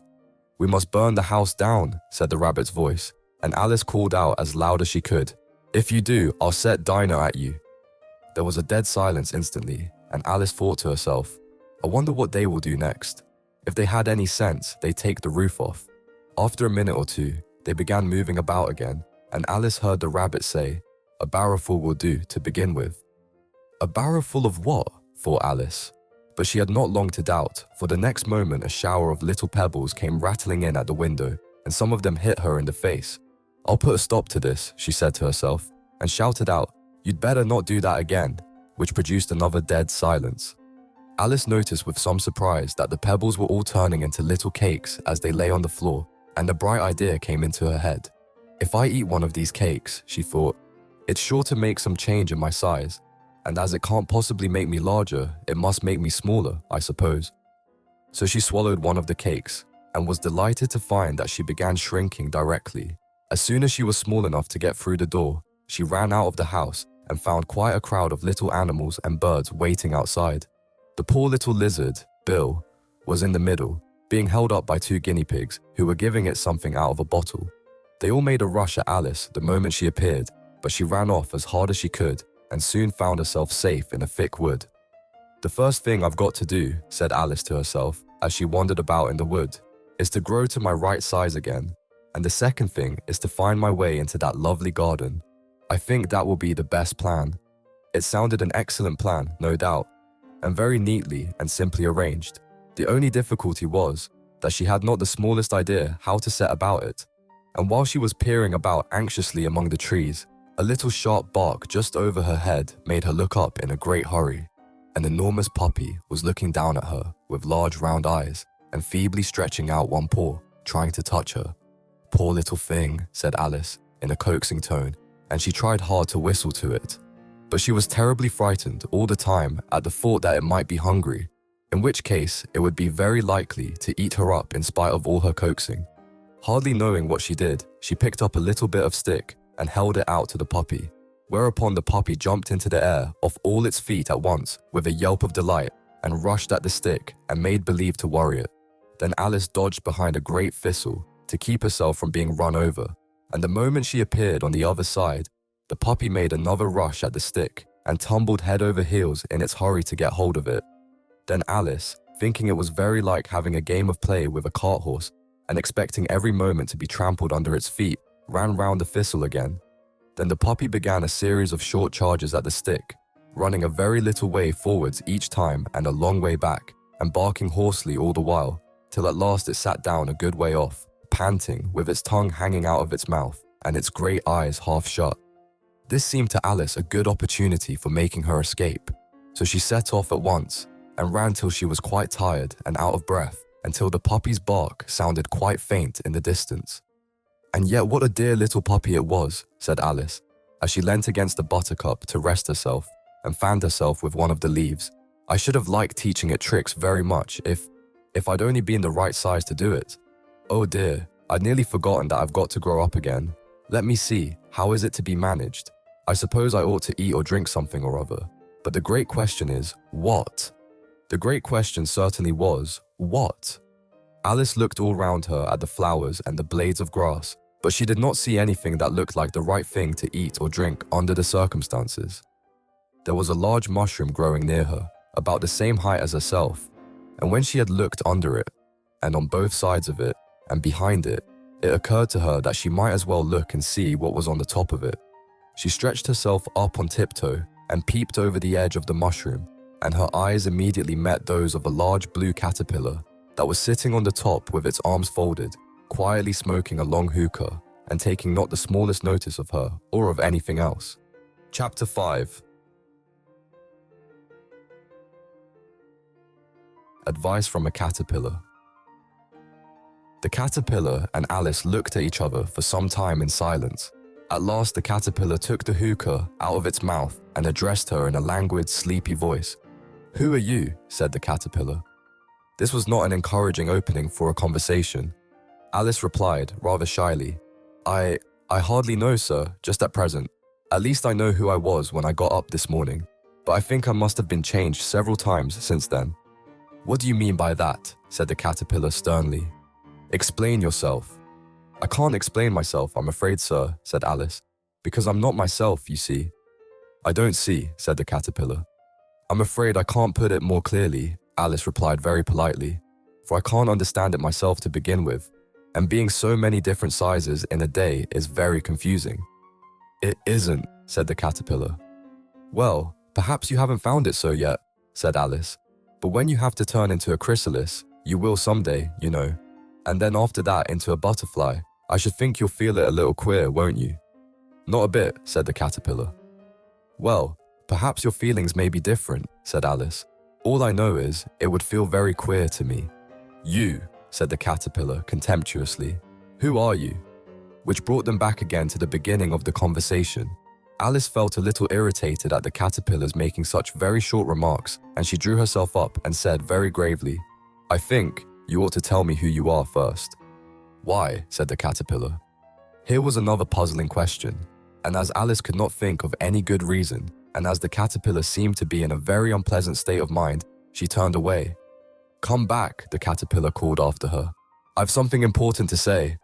"We must burn the house down," said the rabbit's voice, and Alice called out as loud as she could, "If you do, I'll set Dinah at you." There was a dead silence instantly, and Alice thought to herself, "I wonder what they will do next. If they had any sense, they'd take the roof off." After a minute or two, they began moving about again, and Alice heard the rabbit say, "A barrowful will do to begin with." A barrowful of what? thought Alice. But she had not long to doubt, for the next moment a shower of little pebbles came rattling in at the window, and some of them hit her in the face. "I'll put a stop to this," she said to herself, and shouted out, "You'd better not do that again," which produced another dead silence. Alice noticed with some surprise that the pebbles were all turning into little cakes as they lay on the floor, and a bright idea came into her head. "If I eat one of these cakes," she thought, "it's sure to make some change in my size. and as it can't possibly make me larger, it must make me smaller, I suppose. So she swallowed one of the cakes, and was delighted to find that she began shrinking directly. As soon as she was small enough to get through the door, she ran out of the house and found quite a crowd of little animals and birds waiting outside. The poor little lizard, Bill, was in the middle, being held up by 2 guinea pigs who were giving it something out of a bottle. They all made a rush at Alice the moment she appeared, but she ran off as hard as she could and soon found herself safe in a thick wood. "The first thing I've got to do," said Alice to herself as she wandered about in the wood, "is to grow to my right size again, and the second thing is to find my way into that lovely garden. I think that will be the best plan." It sounded an excellent plan, no doubt, and very neatly and simply arranged. The only difficulty was that she had not the smallest idea how to set about it. And while she was peering about anxiously among the trees, a little sharp bark just over her head made her look up in a great hurry. An enormous puppy was looking down at her with large round eyes and feebly stretching out one paw, trying to touch her. "Poor little thing," said Alice in a coaxing tone, and she tried hard to whistle to it. But she was terribly frightened all the time at the thought that it might be hungry, in which case it would be very likely to eat her up in spite of all her coaxing. Hardly knowing what she did, she picked up a little bit of stick and held it out to the puppy, whereupon the puppy jumped into the air off all its feet at once with a yelp of delight and rushed at the stick and made believe to worry it. Then Alice dodged behind a great thistle to keep herself from being run over, and the moment she appeared on the other side, the puppy made another rush at the stick and tumbled head over heels in its hurry to get hold of it. Then Alice, thinking it was very like having a game of play with a cart horse and expecting every moment to be trampled under its feet, ran round the thistle again. Then the puppy began a series of short charges at the stick, running a very little way forwards each time and a long way back, and barking hoarsely all the while, till at last it sat down a good way off, panting, with its tongue hanging out of its mouth and its great eyes half shut. This seemed to Alice a good opportunity for making her escape, so she set off at once and ran till she was quite tired and out of breath, until the puppy's bark sounded quite faint in the distance. "And yet what a dear little puppy it was," said Alice, as she leant against the buttercup to rest herself and fanned herself with one of the leaves. "I should have liked teaching it tricks very much if I'd only been the right size to do it. Oh dear, I'd nearly forgotten that I've got to grow up again. Let me see, how is it to be managed? I suppose I ought to eat or drink something or other. But the great question is, what?" The great question certainly was, what? Alice looked all round her at the flowers and the blades of grass, but she did not see anything that looked like the right thing to eat or drink under the circumstances. There was a large mushroom growing near her, about the same height as herself, and when she had looked under it, and on both sides of it, and behind it, it occurred to her that she might as well look and see what was on the top of it. She stretched herself up on tiptoe and peeped over the edge of the mushroom, and her eyes immediately met those of a large blue caterpillar that was sitting on the top with its arms folded, quietly smoking a long hookah and taking not the smallest notice of her or of anything else. Chapter 5. Advice from a Caterpillar. The caterpillar and Alice looked at each other for some time in silence. At last the caterpillar took the hookah out of its mouth and addressed her in a languid, sleepy voice. "Who are you?" said the caterpillar. This was not an encouraging opening for a conversation. Alice replied, rather shyly, I hardly know, sir, just at present. At least I know who I was when I got up this morning, but I think I must have been changed several times since then." "What do you mean by that?" said the caterpillar sternly. "Explain yourself." "I can't explain myself, I'm afraid, sir," said Alice, "because I'm not myself, you see." "I don't see," said the caterpillar. "I'm afraid I can't put it more clearly," Alice replied very politely, "for I can't understand it myself to begin with, and being so many different sizes in a day is very confusing." "It isn't," said the caterpillar. "Well, perhaps you haven't found it so yet," said Alice, "but when you have to turn into a chrysalis, you will someday, you know, and then after that into a butterfly, I should think you'll feel it a little queer, won't you?" "Not a bit," said the caterpillar. "Well, perhaps your feelings may be different," said Alice. "All I know is, it would feel very queer to me." "You," said the caterpillar contemptuously. "Who are you?" Which brought them back again to the beginning of the conversation. Alice felt a little irritated at the caterpillars making such very short remarks, and she drew herself up and said very gravely, "I think you ought to tell me who you are first." "Why?" said the caterpillar. Here was another puzzling question, and as Alice could not think of any good reason, and as the caterpillar seemed to be in a very unpleasant state of mind, she turned away. "Come back," the caterpillar called after her. "I've something important to say."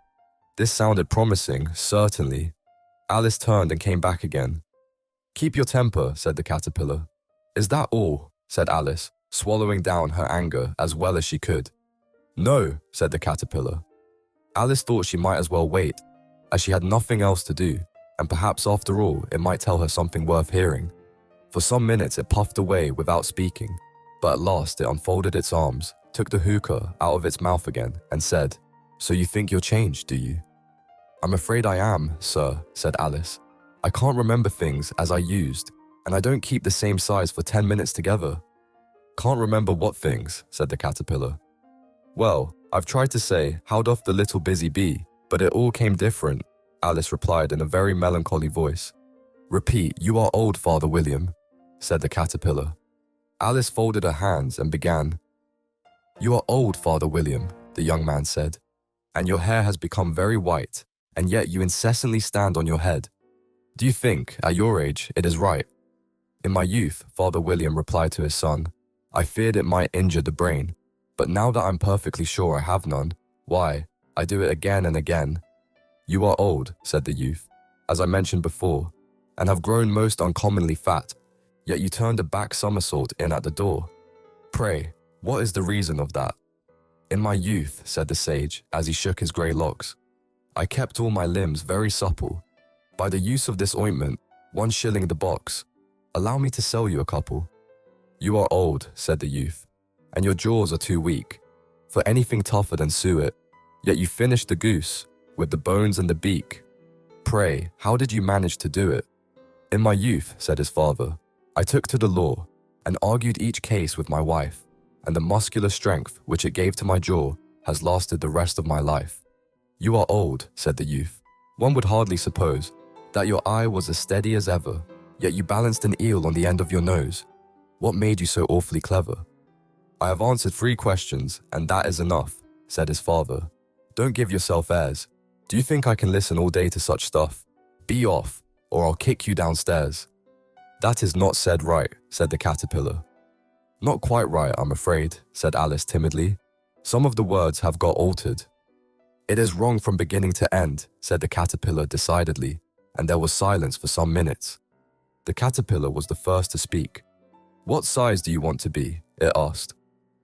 This sounded promising, certainly. Alice turned and came back again. "Keep your temper," said the caterpillar. "Is that all?" said Alice, swallowing down her anger as well as she could. "No," said the caterpillar. Alice thought she might as well wait, as she had nothing else to do, and perhaps after all it might tell her something worth hearing. For some minutes it puffed away without speaking, but at last it unfolded its arms, took the hookah out of its mouth again, and said, "So you think you're changed, do you?" "I'm afraid I am, sir," said Alice. "I can't remember things as I used, and I don't keep the same size for 10 minutes together." "Can't remember what things?" said the caterpillar. "Well, I've tried to say, how doth the little busy bee, but it all came different," Alice replied in a very melancholy voice. "Repeat, you are old, Father William," said the caterpillar. Alice folded her hands and began. "You are old, Father William," the young man said, "and your hair has become very white, and yet you incessantly stand on your head. Do you think, at your age, it is right?" "In my youth," Father William replied to his son, "I feared it might injure the brain, but now that I'm perfectly sure I have none, why, I do it again and again." "You are old," said the youth, "as I mentioned before, and have grown most uncommonly fat, yet you turned a back somersault in at the door. Pray, what is the reason of that?" "In my youth," said the sage, as he shook his grey locks, "I kept all my limbs very supple. By the use of this ointment, 1 shilling the box. Allow me to sell you a couple." "You are old," said the youth, "and your jaws are too weak for anything tougher than suet, yet you finished the goose, with the bones and the beak. Pray, how did you manage to do it?" "In my youth," said his father, "I took to the law, and argued each case with my wife, and the muscular strength which it gave to my jaw has lasted the rest of my life." "You are old," said the youth. "One would hardly suppose that your eye was as steady as ever, yet you balanced an eel on the end of your nose. What made you so awfully clever?" "I have answered 3 questions, and that is enough," said his father. "Don't give yourself airs. Do you think I can listen all day to such stuff? Be off, or I'll kick you downstairs." "That is not said right," said the caterpillar. "Not quite right, I'm afraid," said Alice timidly. "Some of the words have got altered." "It is wrong from beginning to end," said the caterpillar decidedly, and there was silence for some minutes. The caterpillar was the first to speak. "What size do you want to be?" it asked.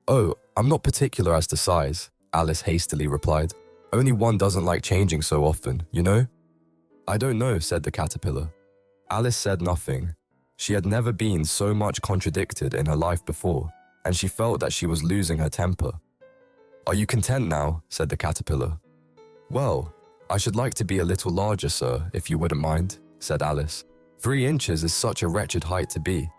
"Oh, I'm not particular as to size," Alice hastily replied. "Only one doesn't like changing so often, you know?" "I don't know," said the caterpillar. Alice said nothing. She had never been so much contradicted in her life before, and she felt that she was losing her temper. "Are you content now?" said the caterpillar. "Well, I should like to be a little larger, sir, if you wouldn't mind," said Alice. 3 inches is such a wretched height to be."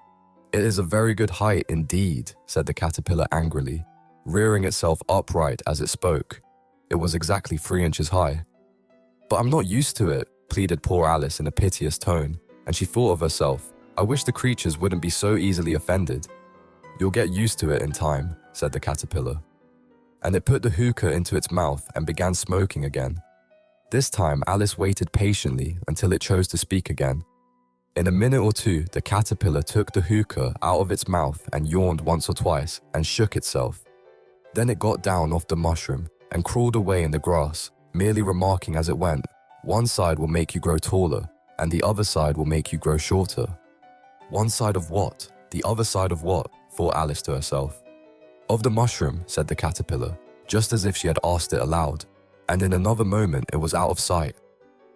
"It is a very good height indeed," said the caterpillar angrily, rearing itself upright as it spoke. It was exactly 3 inches high. "But I'm not used to it," pleaded poor Alice in a piteous tone, and she thought of herself, "I wish the creatures wouldn't be so easily offended." "You'll get used to it in time," said the caterpillar. And it put the hookah into its mouth and began smoking again. This time Alice waited patiently until it chose to speak again. In a minute or two, the caterpillar took the hookah out of its mouth and yawned once or twice and shook itself. Then it got down off the mushroom and crawled away in the grass, merely remarking as it went, "One side will make you grow taller, and the other side will make you grow shorter." "One side of what? The other side of what?" thought Alice to herself. "Of the mushroom," said the caterpillar, just as if she had asked it aloud, and in another moment it was out of sight.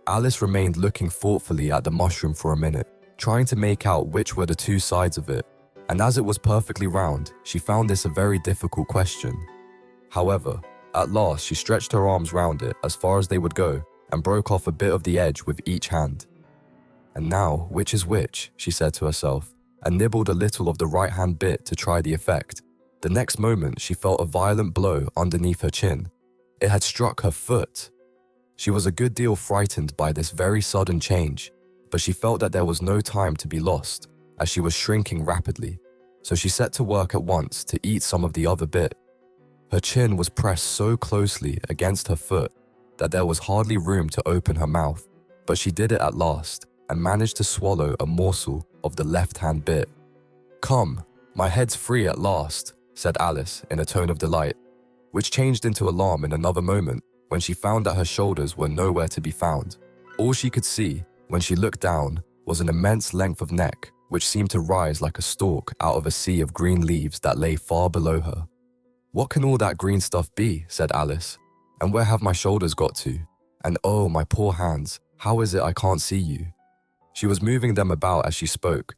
Alice remained looking thoughtfully at the mushroom for a minute, trying to make out which were the 2 sides of it, and as it was perfectly round, she found this a very difficult question. However, at last she stretched her arms round it as far as they would go, and broke off a bit of the edge with each hand. "And now, which is which?" she said to herself, and nibbled a little of the right-hand bit to try the effect. The next moment she felt a violent blow underneath her chin. It had struck her foot. She was a good deal frightened by this very sudden change, but she felt that there was no time to be lost, as she was shrinking rapidly, so she set to work at once to eat some of the other bit. Her chin was pressed so closely against her foot that there was hardly room to open her mouth, but she did it at last and managed to swallow a morsel of the left-hand bit. "Come, my head's free at last," said Alice in a tone of delight, which changed into alarm in another moment when she found that her shoulders were nowhere to be found. All she could see when she looked down was an immense length of neck which seemed to rise like a stalk out of a sea of green leaves that lay far below her. "What can all that green stuff be?" said Alice. "And where have my shoulders got to? And oh, my poor hands, how is it I can't see you?" She was moving them about as she spoke,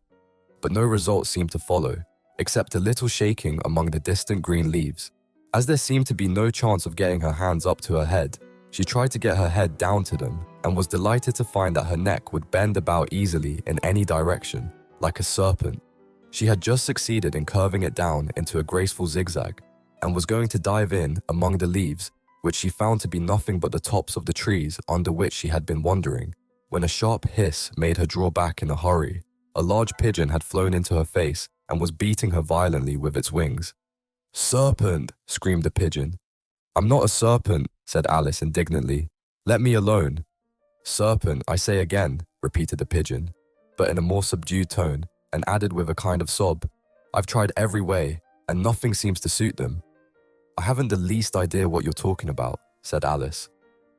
but no result seemed to follow, except a little shaking among the distant green leaves. As there seemed to be no chance of getting her hands up to her head, she tried to get her head down to them and was delighted to find that her neck would bend about easily in any direction, like a serpent. She had just succeeded in curving it down into a graceful zigzag and was going to dive in among the leaves, which she found to be nothing but the tops of the trees under which she had been wandering, when a sharp hiss made her draw back in a hurry. A large pigeon had flown into her face and was beating her violently with its wings. "Serpent!" screamed the pigeon. "I'm not a serpent," said Alice indignantly. "Let me alone." "Serpent, I say again," repeated the pigeon, but in a more subdued tone, and added with a kind of sob, "I've tried every way, and nothing seems to suit them." "I haven't the least idea what you're talking about," said Alice.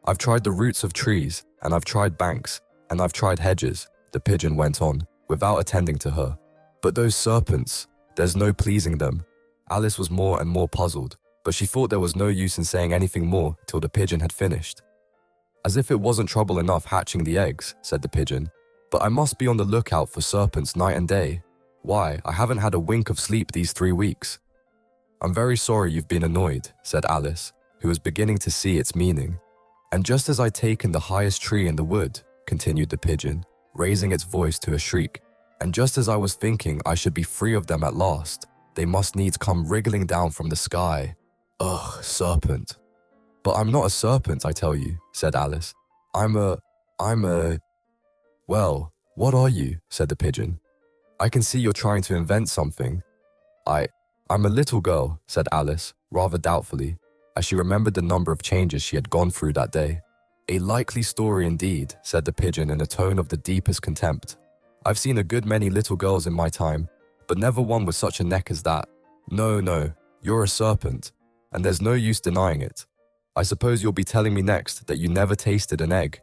"I've tried the roots of trees, and I've tried banks, and I've tried hedges," the pigeon went on, without attending to her. "But those serpents, there's no pleasing them." Alice was more and more puzzled, but she thought there was no use in saying anything more till the pigeon had finished. "As if it wasn't trouble enough hatching the eggs," said the pigeon, "but I must be on the lookout for serpents night and day. Why, I haven't had a wink of sleep these 3 weeks." "I'm very sorry you've been annoyed," said Alice, who was beginning to see its meaning. "And just as I'd taken the highest tree in the wood," continued the pigeon, raising its voice to a shriek, "and just as I was thinking I should be free of them at last, they must needs come wriggling down from the sky. Ugh, serpent." "But I'm not a serpent, I tell you," said Alice. I'm a... "Well, what are you?" said the pigeon. "I can see you're trying to invent something." I'm a little girl," said Alice, rather doubtfully, as she remembered the number of changes she had gone through that day. "A likely story indeed," said the pigeon in a tone of the deepest contempt. "I've seen a good many little girls in my time, but never one with such a neck as that. No, you're a serpent, and there's no use denying it. I suppose you'll be telling me next that you never tasted an egg."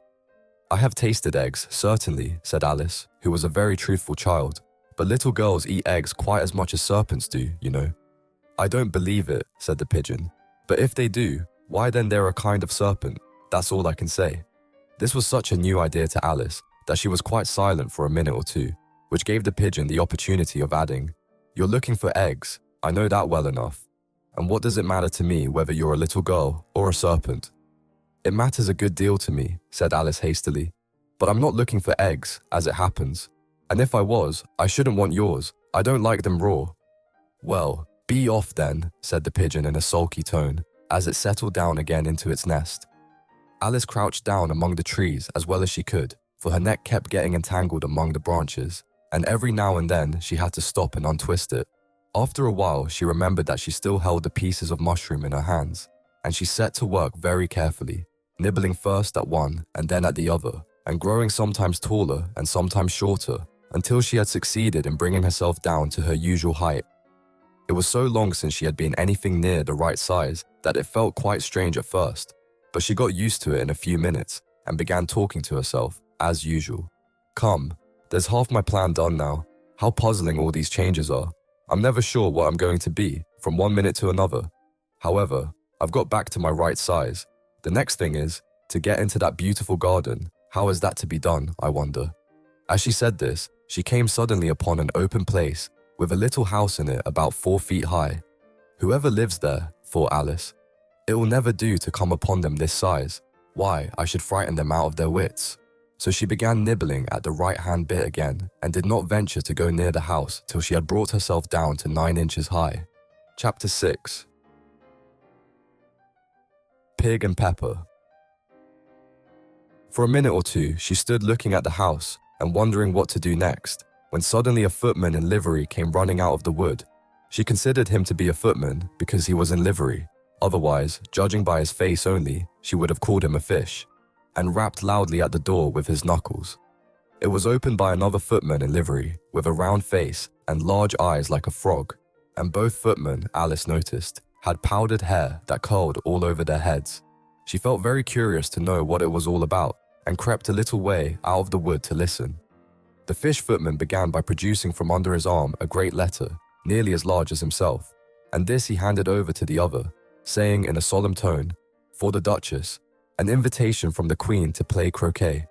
"I have tasted eggs, certainly," said Alice, who was a very truthful child, "but little girls eat eggs quite as much as serpents do, you know." "I don't believe it," said the pigeon, "but if they do, why then they're a kind of serpent, that's all I can say." This was such a new idea to Alice that she was quite silent for a minute or two, which gave the pigeon the opportunity of adding, "You're looking for eggs, I know that well enough. And what does it matter to me whether you're a little girl or a serpent?" "It matters a good deal to me," said Alice hastily, "but I'm not looking for eggs, as it happens. And if I was, I shouldn't want yours. I don't like them raw." "Well, be off then," said the pigeon in a sulky tone, as it settled down again into its nest. Alice crouched down among the trees as well as she could, for her neck kept getting entangled among the branches, and every now and then she had to stop and untwist it. After a while, she remembered that she still held the pieces of mushroom in her hands, and she set to work very carefully, nibbling first at one and then at the other, and growing sometimes taller and sometimes shorter, until she had succeeded in bringing herself down to her usual height. It was so long since she had been anything near the right size that it felt quite strange at first, but she got used to it in a few minutes and began talking to herself, as usual. "Come, there's half my plan done now. How puzzling all these changes are. I'm never sure what I'm going to be from one minute to another. However, I've got back to my right size. The next thing is to get into that beautiful garden. How is that to be done, I wonder?" As she said this, she came suddenly upon an open place with a little house in it about 4 feet high. "Whoever lives there," thought Alice, "it will never do to come upon them this size. Why, I should frighten them out of their wits." So she began nibbling at the right-hand bit again and did not venture to go near the house till she had brought herself down to 9 inches high. Chapter 6. Pig and Pepper. For a minute or two, she stood looking at the house and wondering what to do next, when suddenly a footman in livery came running out of the wood. She considered him to be a footman because he was in livery. Otherwise, judging by his face only, she would have called him a fish, and rapped loudly at the door with his knuckles. It was opened by another footman in livery, with a round face and large eyes like a frog, and both footmen, Alice noticed, had powdered hair that curled all over their heads. She felt very curious to know what it was all about, and crept a little way out of the wood to listen. The fish footman began by producing from under his arm a great letter, nearly as large as himself, and this he handed over to the other, saying in a solemn tone, "For the Duchess, an invitation from the Queen to play croquet."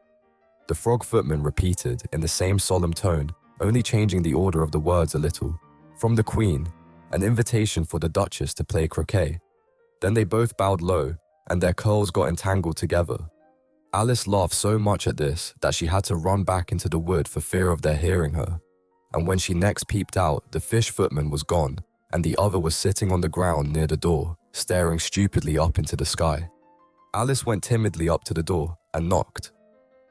The frog footman repeated in the same solemn tone, only changing the order of the words a little, "From the Queen, an invitation for the Duchess to play croquet." Then they both bowed low, and their curls got entangled together. Alice laughed so much at this that she had to run back into the wood for fear of their hearing her. And when she next peeped out, the fish footman was gone, and the other was sitting on the ground near the door, staring stupidly up into the sky. Alice went timidly up to the door and knocked.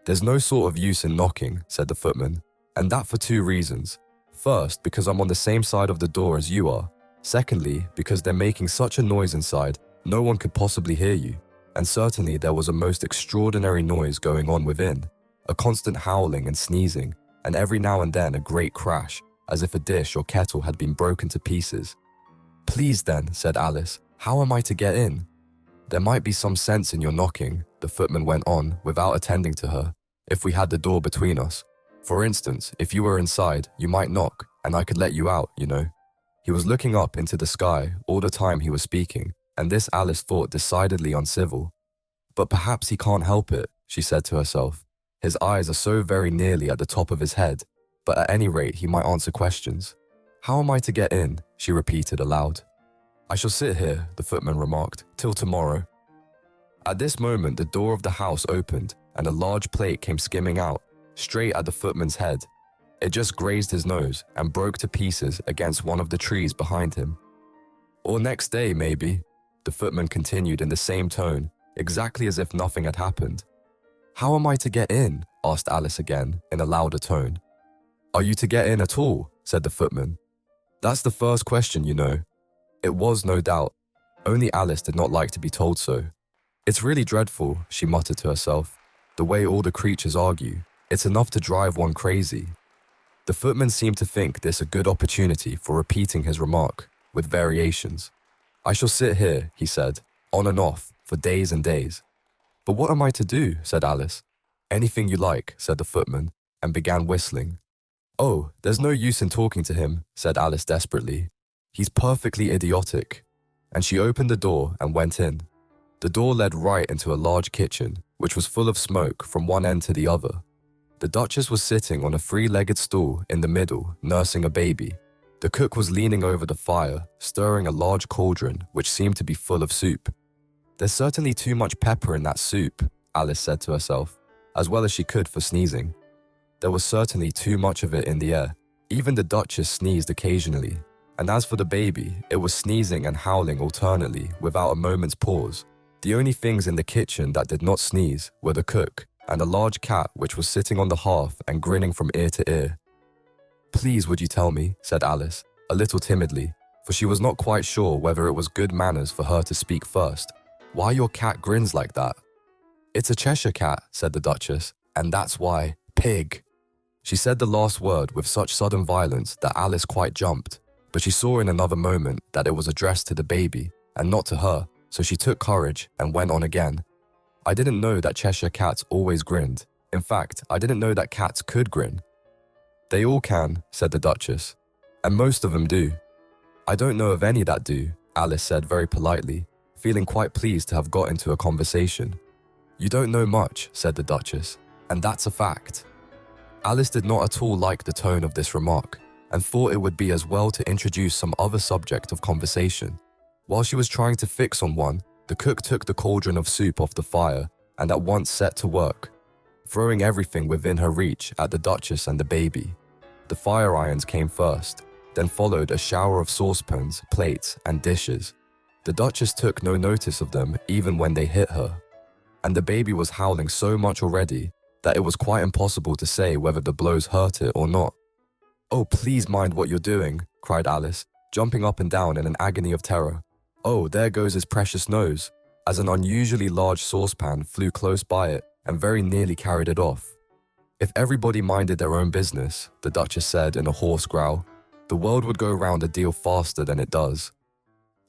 "There's no sort of use in knocking," said the footman, "and that for 2 reasons. First, because I'm on the same side of the door as you are. Secondly, because they're making such a noise inside, no one could possibly hear you. And certainly there was a most extraordinary noise going on within, a constant howling and sneezing, and every now and then a great crash, as if a dish or kettle had been broken to pieces." "Please then," said Alice, "how am I to get in?" "There might be some sense in your knocking," the footman went on, without attending to her, "if we had the door between us. For instance, if you were inside, you might knock, and I could let you out, you know." He was looking up into the sky all the time he was speaking, and this Alice thought decidedly uncivil. "But perhaps he can't help it," she said to herself. "His eyes are so very nearly at the top of his head, but at any rate he might answer questions. How am I to get in?" she repeated aloud. "I shall sit here," the footman remarked, "till tomorrow." At this moment the door of the house opened, and a large plate came skimming out, straight at the footman's head. It just grazed his nose and broke to pieces against one of the trees behind him. "Or next day, maybe," the footman continued in the same tone, exactly as if nothing had happened. "How am I to get in?" asked Alice again, in a louder tone. "Are you to get in at all?" said the footman. "That's the first question, you know." It was, no doubt. Only Alice did not like to be told so. "It's really dreadful," she muttered to herself, "the way all the creatures argue. It's enough to drive one crazy." The footman seemed to think this a good opportunity for repeating his remark, with variations. "I shall sit here," he said, "on and off, for days and days." "But what am I to do?" said Alice. "Anything you like," said the footman, and began whistling. "Oh, there's no use in talking to him," said Alice desperately. "He's perfectly idiotic." And she opened the door and went in. The door led right into a large kitchen, which was full of smoke from one end to the other. The Duchess was sitting on a 3-legged stool in the middle, nursing a baby. The cook was leaning over the fire, stirring a large cauldron which seemed to be full of soup. "There's certainly too much pepper in that soup," Alice said to herself, as well as she could for sneezing. There was certainly too much of it in the air. Even the Duchess sneezed occasionally, and as for the baby, it was sneezing and howling alternately without a moment's pause. The only things in the kitchen that did not sneeze were the cook and a large cat which was sitting on the hearth and grinning from ear to ear. "Please, would you tell me," said Alice, a little timidly, for she was not quite sure whether it was good manners for her to speak first, "why your cat grins like that?" "It's a Cheshire Cat," said the Duchess, "and that's why, pig." She said the last word with such sudden violence that Alice quite jumped, but she saw in another moment that it was addressed to the baby and not to her, so she took courage and went on again. "I didn't know that Cheshire Cats always grinned. In fact, I didn't know that cats could grin." "They all can," said the Duchess, "and most of them do." "I don't know of any that do," Alice said very politely, feeling quite pleased to have got into a conversation. "You don't know much," said the Duchess, "and that's a fact." Alice did not at all like the tone of this remark, and thought it would be as well to introduce some other subject of conversation. While she was trying to fix on one, the cook took the cauldron of soup off the fire and at once set to work, throwing everything within her reach at the Duchess and the baby. The fire irons came first, then followed a shower of saucepans, plates, and dishes. The Duchess took no notice of them even when they hit her, and the baby was howling so much already that it was quite impossible to say whether the blows hurt it or not. "Oh, please mind what you're doing," cried Alice, jumping up and down in an agony of terror. "Oh, there goes his precious nose," as an unusually large saucepan flew close by it and very nearly carried it off. "If everybody minded their own business," the Duchess said in a hoarse growl, "the world would go round a deal faster than it does."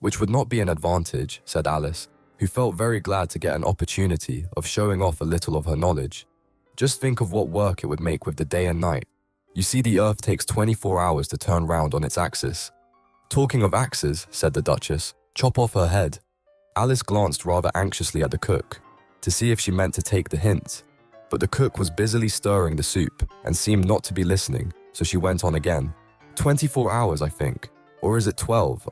"Which would not be an advantage," said Alice, who felt very glad to get an opportunity of showing off a little of her knowledge. "Just think of what work it would make with the day and night. You see, the Earth takes 24 hours to turn round on its axis." "Talking of axes," said the Duchess, "chop off her head." Alice glanced rather anxiously at the cook, to see if she meant to take the hint, but the cook was busily stirring the soup and seemed not to be listening, so she went on again. 24 hours, I think. Or is it 12?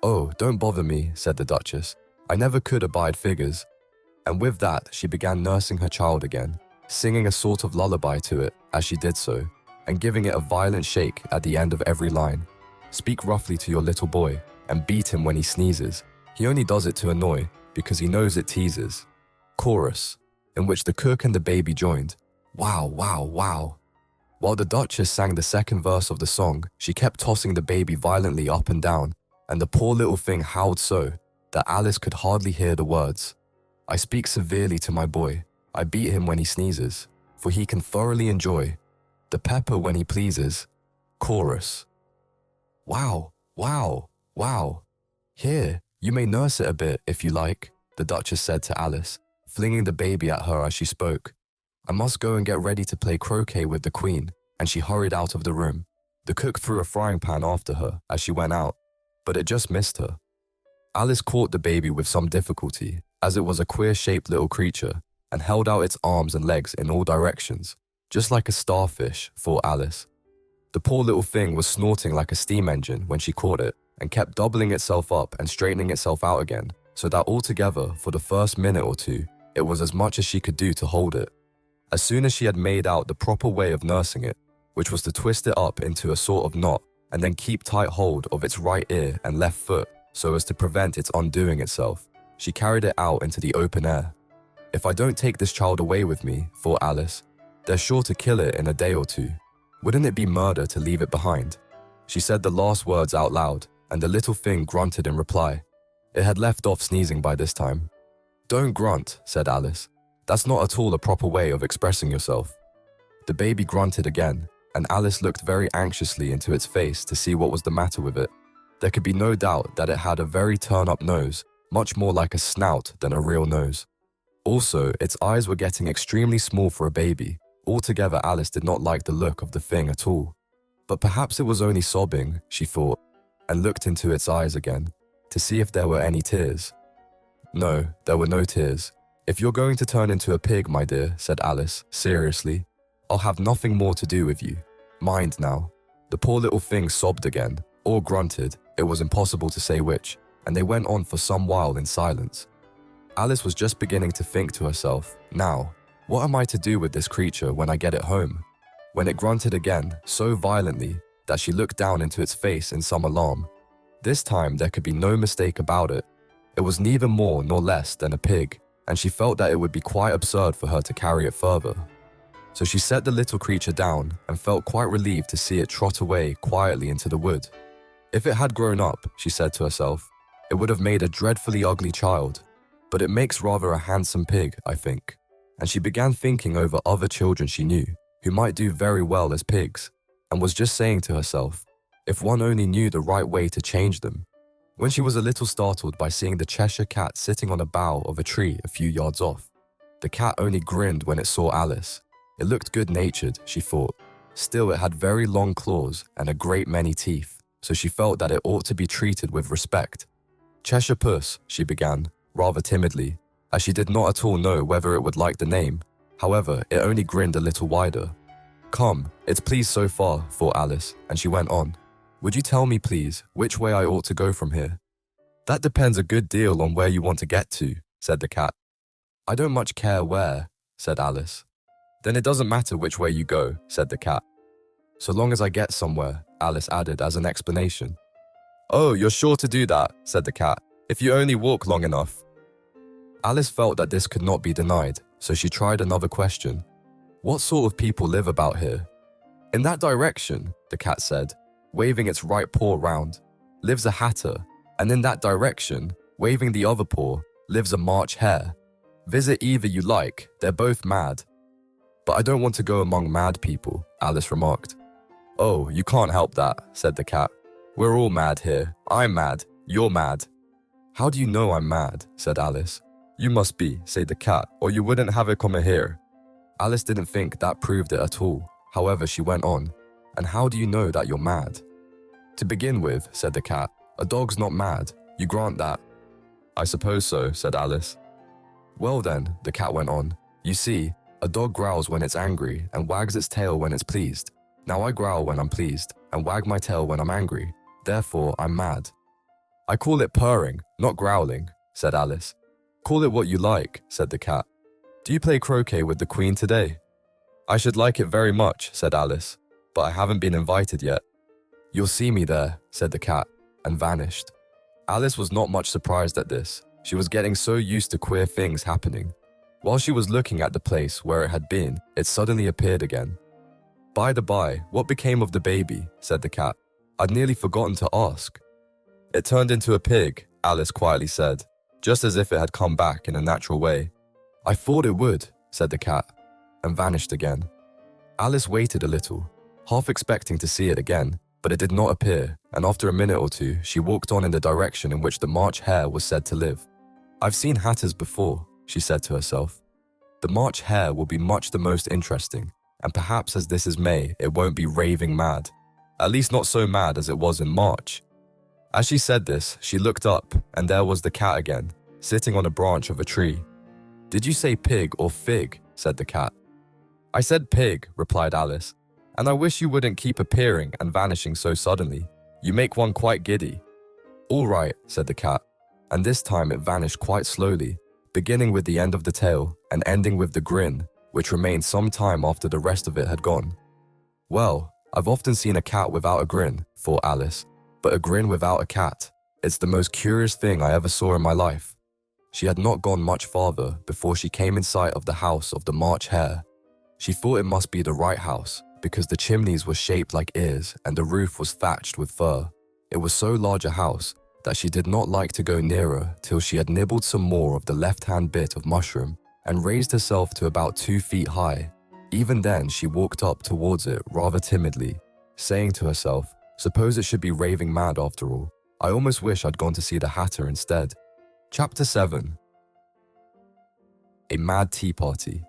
Oh, don't bother me," said the Duchess. "I never could abide figures." And with that, she began nursing her child again, singing a sort of lullaby to it as she did so, and giving it a violent shake at the end of every line. "Speak roughly to your little boy, and beat him when he sneezes. He only does it to annoy, because he knows it teases." Chorus, in which the cook and the baby joined. Wow, wow, wow. While the Duchess sang the second verse of the song, she kept tossing the baby violently up and down, and the poor little thing howled so that Alice could hardly hear the words. "I speak severely to my boy. I beat him when he sneezes, for he can thoroughly enjoy the pepper when he pleases." Chorus. Wow, wow, wow. "Here, you may nurse it a bit, if you like," the Duchess said to Alice, flinging the baby at her as she spoke. "I must go and get ready to play croquet with the Queen," and she hurried out of the room. The cook threw a frying pan after her as she went out, but it just missed her. Alice caught the baby with some difficulty, as it was a queer-shaped little creature, and held out its arms and legs in all directions, just like a starfish, thought Alice. The poor little thing was snorting like a steam engine when she caught it, and kept doubling itself up and straightening itself out again, so that altogether, for the first minute or two, it was as much as she could do to hold it. As soon as she had made out the proper way of nursing it, which was to twist it up into a sort of knot, and then keep tight hold of its right ear and left foot so as to prevent its undoing itself, she carried it out into the open air. "If I don't take this child away with me," thought Alice, "they're sure to kill it in a day or two. Wouldn't it be murder to leave it behind?" She said the last words out loud, and the little thing grunted in reply. It had left off sneezing by this time. "Don't grunt," said Alice. "That's not at all a proper way of expressing yourself." The baby grunted again, and Alice looked very anxiously into its face to see what was the matter with it. There could be no doubt that it had a very turn-up nose, much more like a snout than a real nose. Also, its eyes were getting extremely small for a baby. Altogether, Alice did not like the look of the thing at all. But perhaps it was only sobbing, she thought, and looked into its eyes again, to see if there were any tears. No, there were no tears. "If you're going to turn into a pig, my dear," said Alice, seriously, "I'll have nothing more to do with you. Mind now." The poor little thing sobbed again, or grunted, it was impossible to say which, and they went on for some while in silence. Alice was just beginning to think to herself, "Now, what am I to do with this creature when I get it home?" when it grunted again, so violently that she looked down into its face in some alarm. This time there could be no mistake about it. It was neither more nor less than a pig, and she felt that it would be quite absurd for her to carry it further. So she set the little creature down and felt quite relieved to see it trot away quietly into the wood. If it had grown up, she said to herself, it would have made a dreadfully ugly child, but it makes rather a handsome pig, I think. And she began thinking over other children she knew, who might do very well as pigs, and was just saying to herself, if one only knew the right way to change them. When she was a little startled by seeing the Cheshire Cat sitting on a bough of a tree a few yards off. The cat only grinned when it saw Alice. It looked good-natured, she thought. Still, it had very long claws and a great many teeth, so she felt that it ought to be treated with respect. "Cheshire Puss," she began, rather timidly, as she did not at all know whether it would like the name. However, it only grinned a little wider. "Come, it's pleased so far," thought Alice, and she went on. "Would you tell me, please, which way I ought to go from here?" "That depends a good deal on where you want to get to," said the cat. "I don't much care where," said Alice. "Then it doesn't matter which way you go," said the cat. "So long as I get somewhere," Alice added as an explanation. "Oh, you're sure to do that," said the cat, "if you only walk long enough." Alice felt that this could not be denied, so she tried another question. What sort of people live about here? In that direction, the cat said, waving its right paw round, lives a hatter, and in that direction, waving the other paw, lives a March hare. Visit either you like, they're both mad. But I don't want to go among mad people, Alice remarked. Oh, you can't help that, said the cat. We're all mad here. I'm mad. You're mad. How do you know I'm mad? Said Alice. You must be, said the cat, or you wouldn't have it come here. Alice didn't think that proved it at all. However, she went on. And how do you know that you're mad? To begin with, said the cat, a dog's not mad. You grant that? I suppose so, said Alice. Well then, the cat went on. You see, a dog growls when it's angry and wags its tail when it's pleased. Now I growl when I'm pleased and wag my tail when I'm angry. Therefore, I'm mad. I call it purring, not growling, said Alice. Call it what you like, said the cat. Do you play croquet with the Queen today? I should like it very much, said Alice, but I haven't been invited yet. You'll see me there, said the cat, and vanished. Alice was not much surprised at this. She was getting so used to queer things happening. While she was looking at the place where it had been, it suddenly appeared again. By the by, what became of the baby? Said the cat. I'd nearly forgotten to ask. It turned into a pig, Alice quietly said, just as if it had come back in a natural way. I thought it would, said the cat, and vanished again. Alice waited a little, half expecting to see it again, but it did not appear, and after a minute or two, she walked on in the direction in which the March hare was said to live. I've seen hatters before, she said to herself. The March hare will be much the most interesting, and perhaps as this is May, it won't be raving mad. At least not so mad as it was in March. As she said this, she looked up, and there was the cat again, sitting on a branch of a tree. Did you say pig or fig? Said the cat. I said pig, replied Alice, and I wish you wouldn't keep appearing and vanishing so suddenly. You make one quite giddy. All right, said the cat, and this time it vanished quite slowly, beginning with the end of the tail and ending with the grin, which remained some time after the rest of it had gone. Well, I've often seen a cat without a grin, thought Alice, but a grin without a cat. It's the most curious thing I ever saw in my life. She had not gone much farther before she came in sight of the house of the March hare. She thought it must be the right house, because the chimneys were shaped like ears and the roof was thatched with fur. It was so large a house that she did not like to go nearer till she had nibbled some more of the left-hand bit of mushroom and raised herself to about 2 feet high. Even then, she walked up towards it rather timidly, saying to herself, suppose it should be raving mad after all. I almost wish I'd gone to see the hatter instead. Chapter 7. A Mad Tea Party.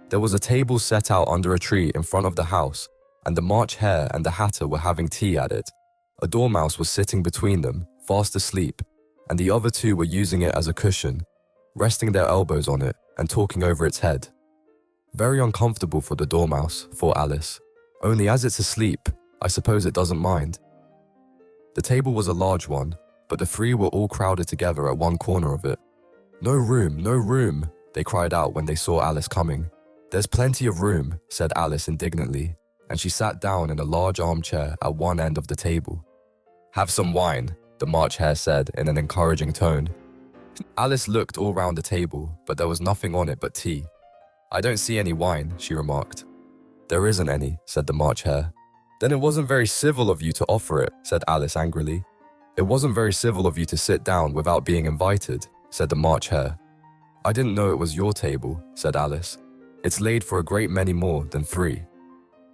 There was a table set out under a tree in front of the house, and the March hare and the hatter were having tea at it. A dormouse was sitting between them, fast asleep, and the other two were using it as a cushion, resting their elbows on it and talking over its head. Very uncomfortable for the dormouse, thought Alice. Only as it's asleep, I suppose it doesn't mind. The table was a large one, but the three were all crowded together at one corner of it. No room, they cried out when they saw Alice coming. There's plenty of room, said Alice indignantly, and she sat down in a large armchair at one end of the table. Have some wine, the March hare said in an encouraging tone. Alice looked all round the table, but there was nothing on it but tea. I don't see any wine, she remarked. There isn't any, said the March hare. Then it wasn't very civil of you to offer it, said Alice angrily. It wasn't very civil of you to sit down without being invited, said the March hare. I didn't know it was your table, said Alice. It's laid for a great many more than 3.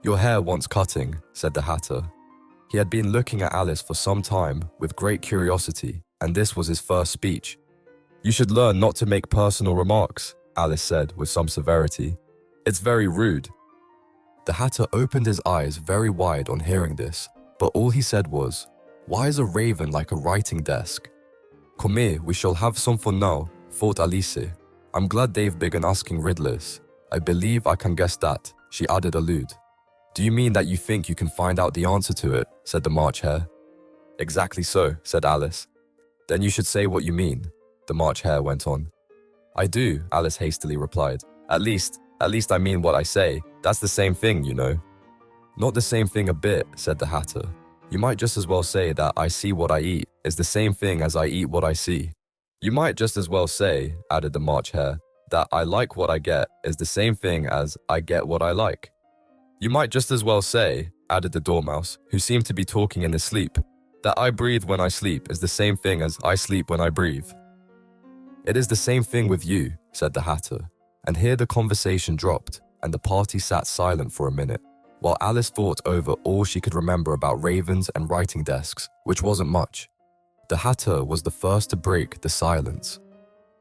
Your hair wants cutting, said the hatter. He had been looking at Alice for some time with great curiosity, and this was his first speech. You should learn not to make personal remarks, Alice said with some severity. It's very rude. The hatter opened his eyes very wide on hearing this, but all he said was, why is a raven like a writing desk? Come here, we shall have some for now, thought Alice. I'm glad they've begun asking riddlers. I believe I can guess that, she added allude. Do you mean that you think you can find out the answer to it, said the March hare. Exactly so, said Alice. Then you should say what you mean, the March hare went on. I do, Alice hastily replied. At least I mean what I say. That's the same thing, you know. Not the same thing a bit, said the hatter. You might just as well say that I see what I eat is the same thing as I eat what I see. You might just as well say, added the March hare, that I like what I get is the same thing as I get what I like. You might just as well say, added the Dormouse, who seemed to be talking in his sleep, that I breathe when I sleep is the same thing as I sleep when I breathe. It is the same thing with you, said the Hatter, and here the conversation dropped, and the party sat silent for a minute, while Alice thought over all she could remember about ravens and writing desks, which wasn't much. The Hatter was the first to break the silence.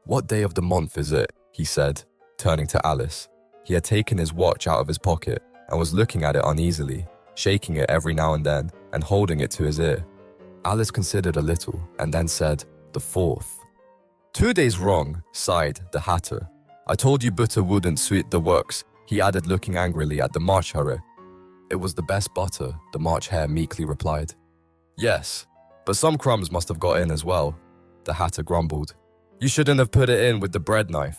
What day of the month is it? He said, turning to Alice. He had taken his watch out of his pocket and was looking at it uneasily, shaking it every now and then and holding it to his ear. Alice considered a little and then said, the 4th. 2 days wrong, sighed the Hatter. I told you butter wouldn't sweet the works, he added, looking angrily at the March Hare. It was the best butter, the March Hare meekly replied. Yes, but some crumbs must have got in as well, the Hatter grumbled. You shouldn't have put it in with the bread knife.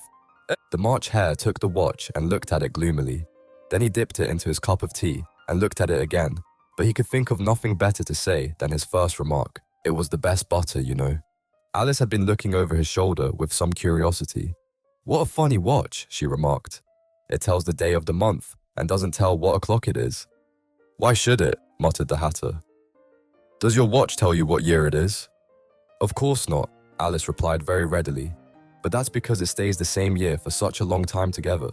The March Hare took the watch and looked at it gloomily. Then he dipped it into his cup of tea and looked at it again, but he could think of nothing better to say than his first remark. It was the best butter, you know. Alice had been looking over his shoulder with some curiosity. What a funny watch, she remarked. It tells the day of the month and doesn't tell what o'clock it is. Why should it? Muttered the Hatter. Does your watch tell you what year it is? Of course not, Alice replied very readily, but that's because it stays the same year for such a long time together.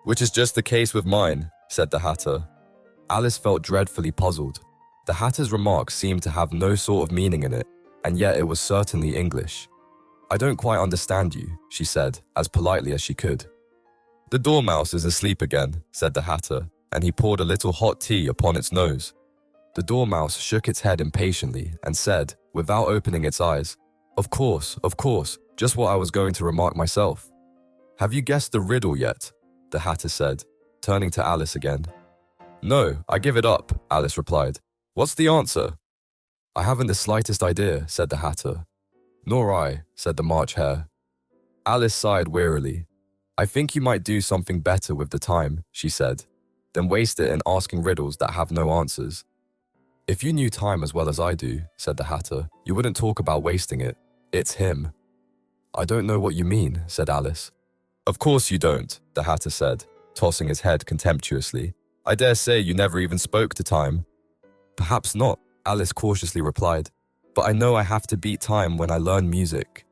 Which is just the case with mine, said the Hatter. Alice felt dreadfully puzzled. The Hatter's remark seemed to have no sort of meaning in it, and yet it was certainly English. I don't quite understand you, she said, as politely as she could. The Dormouse is asleep again, said the Hatter, and he poured a little hot tea upon its nose. The Dormouse shook its head impatiently and said, without opening its eyes, of course, just what I was going to remark myself. Have you guessed the riddle yet? The Hatter said, turning to Alice again. No, I give it up, Alice replied. What's the answer? I haven't the slightest idea, said the Hatter. Nor I, said the March Hare. Alice sighed wearily. I think you might do something better with the time, she said, than waste it in asking riddles that have no answers. If you knew time as well as I do, said the Hatter, you wouldn't talk about wasting it. It's him. I don't know what you mean, said Alice. Of course you don't, the Hatter said, tossing his head contemptuously. I dare say you never even spoke to time. Perhaps not, Alice cautiously replied, but I know I have to beat time when I learn music.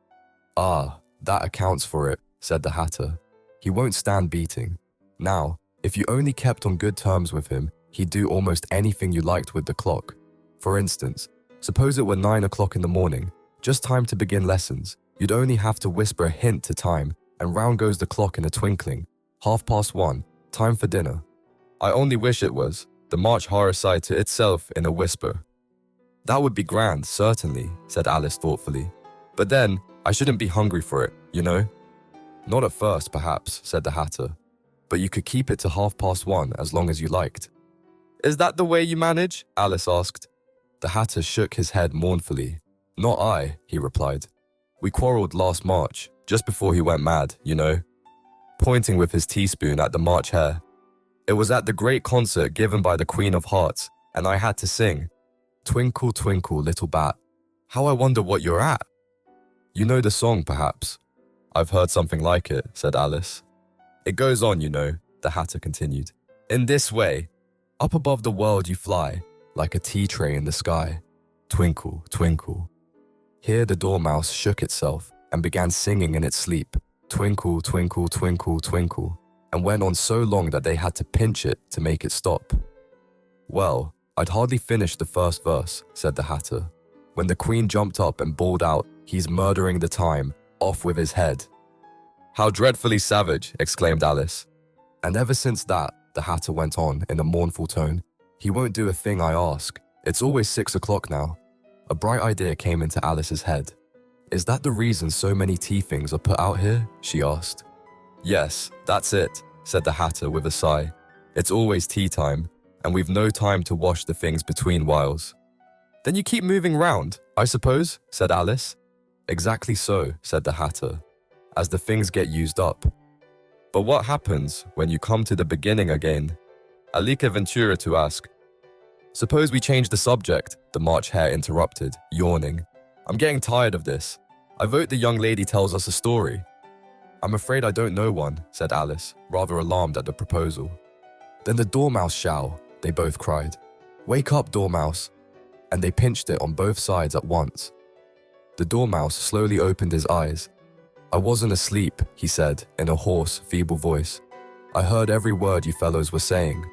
Ah, that accounts for it, said the Hatter. He won't stand beating. Now, if you only kept on good terms with him, he'd do almost anything you liked with the clock. For instance, suppose it were 9 o'clock in the morning, just time to begin lessons. You'd only have to whisper a hint to time, and round goes the clock in a twinkling. 1:30, time for dinner. I only wish it was. The March Hare sighed to itself in a whisper. That would be grand, certainly, said Alice thoughtfully. But then, I shouldn't be hungry for it, you know? Not at first, perhaps, said the Hatter. But you could keep it to 1:30 as long as you liked. Is that the way you manage? Alice asked. The Hatter shook his head mournfully. Not I, he replied. We quarrelled last March, just before he went mad, you know, pointing with his teaspoon at the March Hare. It was at the great concert given by the Queen of Hearts, and I had to sing, Twinkle, twinkle, little bat. How I wonder what you're at. You know the song, perhaps? I've heard something like it, said Alice. It goes on, you know, the Hatter continued. In this way, up above the world you fly, like a tea tray in the sky. Twinkle, twinkle. Here the Dormouse shook itself and began singing in its sleep, Twinkle, twinkle, twinkle, twinkle, and went on so long that they had to pinch it to make it stop. Well, I'd hardly finished the first verse, said the Hatter, when the Queen jumped up and bawled out, He's murdering the time, off with his head. How dreadfully savage, exclaimed Alice. And ever since that, the Hatter went on in a mournful tone, he won't do a thing I ask. It's always 6 o'clock now. A bright idea came into Alice's head. Is that the reason so many tea things are put out here? She asked. Yes, that's it, said the Hatter with a sigh. It's always tea time, and we've no time to wash the things between whiles. Then you keep moving round, I suppose, said Alice. Exactly so, said the Hatter, as the things get used up. But what happens when you come to the beginning again? Alika ventura to ask. Suppose we change the subject, the March Hare interrupted, yawning. I'm getting tired of this. I vote the young lady tells us a story. I'm afraid I don't know one, said Alice, rather alarmed at the proposal. Then the dormouse shall, they both cried. Wake up, dormouse. And they pinched it on both sides at once. The dormouse slowly opened his eyes. I wasn't asleep, he said in a hoarse, feeble voice. I heard every word you fellows were saying.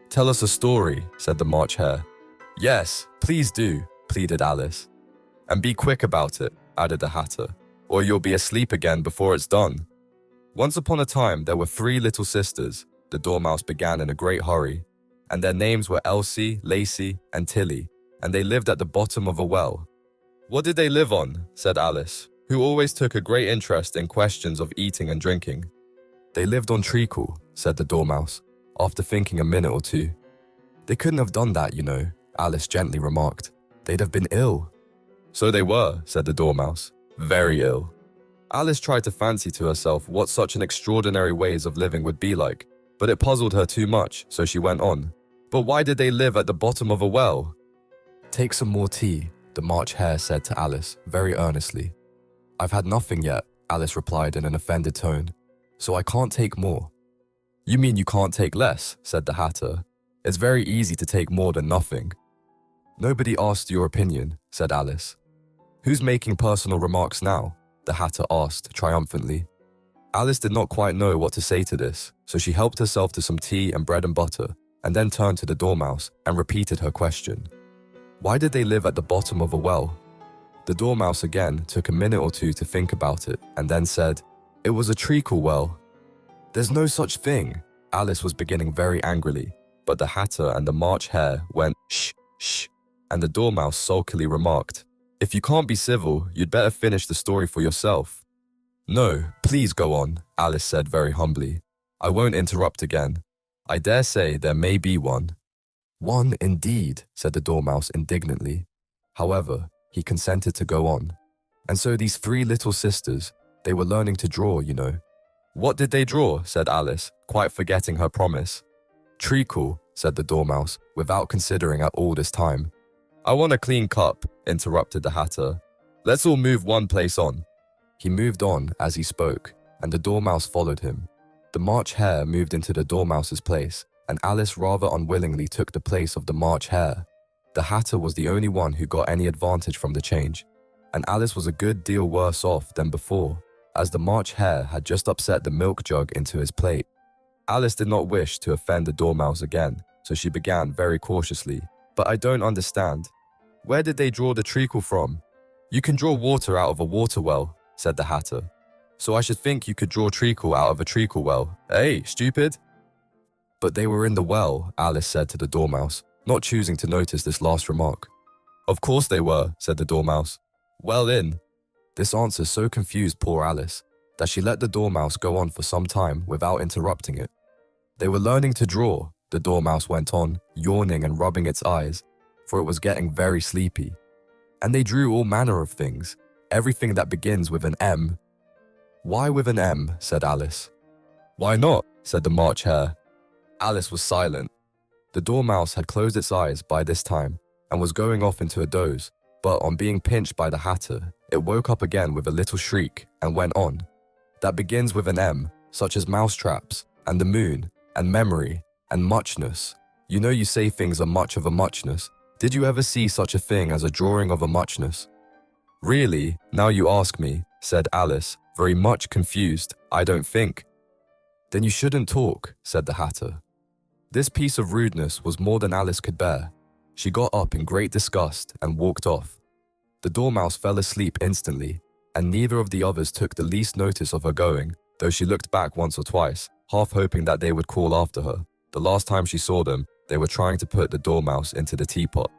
Tell us a story, said the March Hare. Yes, please do, pleaded Alice. And be quick about it, added the Hatter, or you'll be asleep again before it's done. Once upon a time there were 3 little sisters, the Dormouse began in a great hurry, and their names were Elsie, Lacey, and Tilly, and they lived at the bottom of a well. What did they live on? Said Alice, who always took a great interest in questions of eating and drinking. They lived on treacle, said the Dormouse, after thinking a minute or two. They couldn't have done that, you know, Alice gently remarked. They'd have been ill. So they were, said the Dormouse, very ill. Alice tried to fancy to herself what such an extraordinary ways of living would be like, but it puzzled her too much, so she went on. But why did they live at the bottom of a well? Take some more tea, the March Hare said to Alice, very earnestly. I've had nothing yet, Alice replied in an offended tone, so I can't take more. You mean you can't take less, said the Hatter. It's very easy to take more than nothing. Nobody asked your opinion, said Alice. Who's making personal remarks now? The Hatter asked triumphantly. Alice did not quite know what to say to this, so she helped herself to some tea and bread and butter, and then turned to the Dormouse and repeated her question. Why did they live at the bottom of a well? The Dormouse again took a minute or two to think about it, and then said, It was a treacle well. There's no such thing, Alice was beginning very angrily, but the Hatter and the March Hare went, Shh, shh, and the Dormouse sulkily remarked, If you can't be civil, you'd better finish the story for yourself. No, please go on, Alice said very humbly. I won't interrupt again. I dare say there may be one. One indeed, said the Dormouse indignantly. However, he consented to go on. And so these 3 little sisters, they were learning to draw, you know. What did they draw? Said Alice, quite forgetting her promise. Treacle, said the Dormouse, without considering at all this time. I want a clean cup, interrupted the Hatter. Let's all move one place on. He moved on as he spoke, and the Dormouse followed him. The March Hare moved into the Dormouse's place, and Alice rather unwillingly took the place of the March Hare. The Hatter was the only one who got any advantage from the change, and Alice was a good deal worse off than before, as the March Hare had just upset the milk jug into his plate. Alice did not wish to offend the Dormouse again, so she began very cautiously. But I don't understand. Where did they draw the treacle from? You can draw water out of a water well, said the Hatter. So I should think you could draw treacle out of a treacle well. Hey, stupid! But they were in the well, Alice said to the Dormouse, not choosing to notice this last remark. Of course they were, said the Dormouse. Well in. This answer so confused poor Alice that she let the Dormouse go on for some time without interrupting it. They were learning to draw, the Dormouse went on, yawning and rubbing its eyes, for it was getting very sleepy. And they drew all manner of things, everything that begins with an M. Why with an M? Said Alice. Why not? Said the March Hare. Alice was silent. The Dormouse had closed its eyes by this time and was going off into a doze, but on being pinched by the Hatter, it woke up again with a little shriek and went on. That begins with an M, such as mousetraps, and the moon, and memory, and muchness. You know you say things are much of a muchness. Did you ever see such a thing as a drawing of a muchness? Really, now you ask me, said Alice, very much confused. I don't think. Then you shouldn't talk, said the Hatter. This piece of rudeness was more than Alice could bear. She got up in great disgust and walked off. The Dormouse fell asleep instantly, and neither of the others took the least notice of her going, though she looked back once or twice, half hoping that they would call after her. The last time she saw them, they were trying to put the Dormouse into the teapot.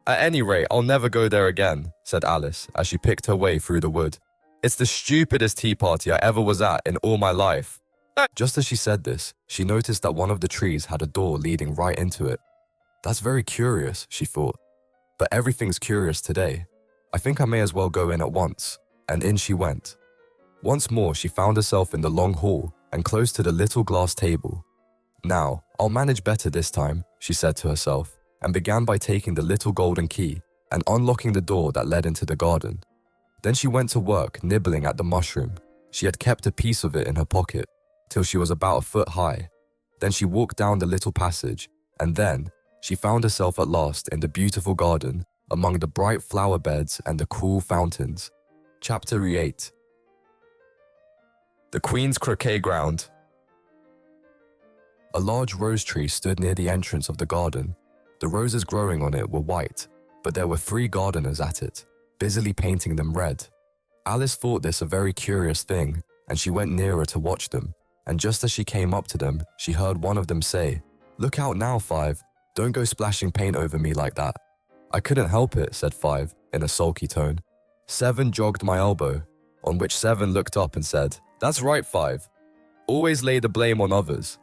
At any rate, I'll never go there again, said Alice as she picked her way through the wood. It's the stupidest tea party I ever was at in all my life. Just as she said this, she noticed that one of the trees had a door leading right into it. That's very curious, she thought. But everything's curious today. I think I may as well go in at once. And in she went. Once more she found herself in the long hall and close to the little glass table. Now, I'll manage better this time, she said to herself, and began by taking the little golden key and unlocking the door that led into the garden. Then she went to work nibbling at the mushroom, She had kept a piece of it in her pocket till she was about a foot high. Then she walked down the little passage, and then she found herself at last in the beautiful garden among the bright flower beds and the cool fountains. Chapter 8. The Queen's Croquet Ground. A large rose tree stood near the entrance of the garden. The roses growing on it were white, but there were 3 gardeners at it, busily painting them red. Alice thought this a very curious thing, and she went nearer to watch them, and just as she came up to them, she heard one of them say, "Look out now, 5. Don't go splashing paint over me like that." "I couldn't help it," said 5, in a sulky tone. 7 jogged my elbow, on which 7 looked up and said, "That's right, 5. Always lay the blame on others."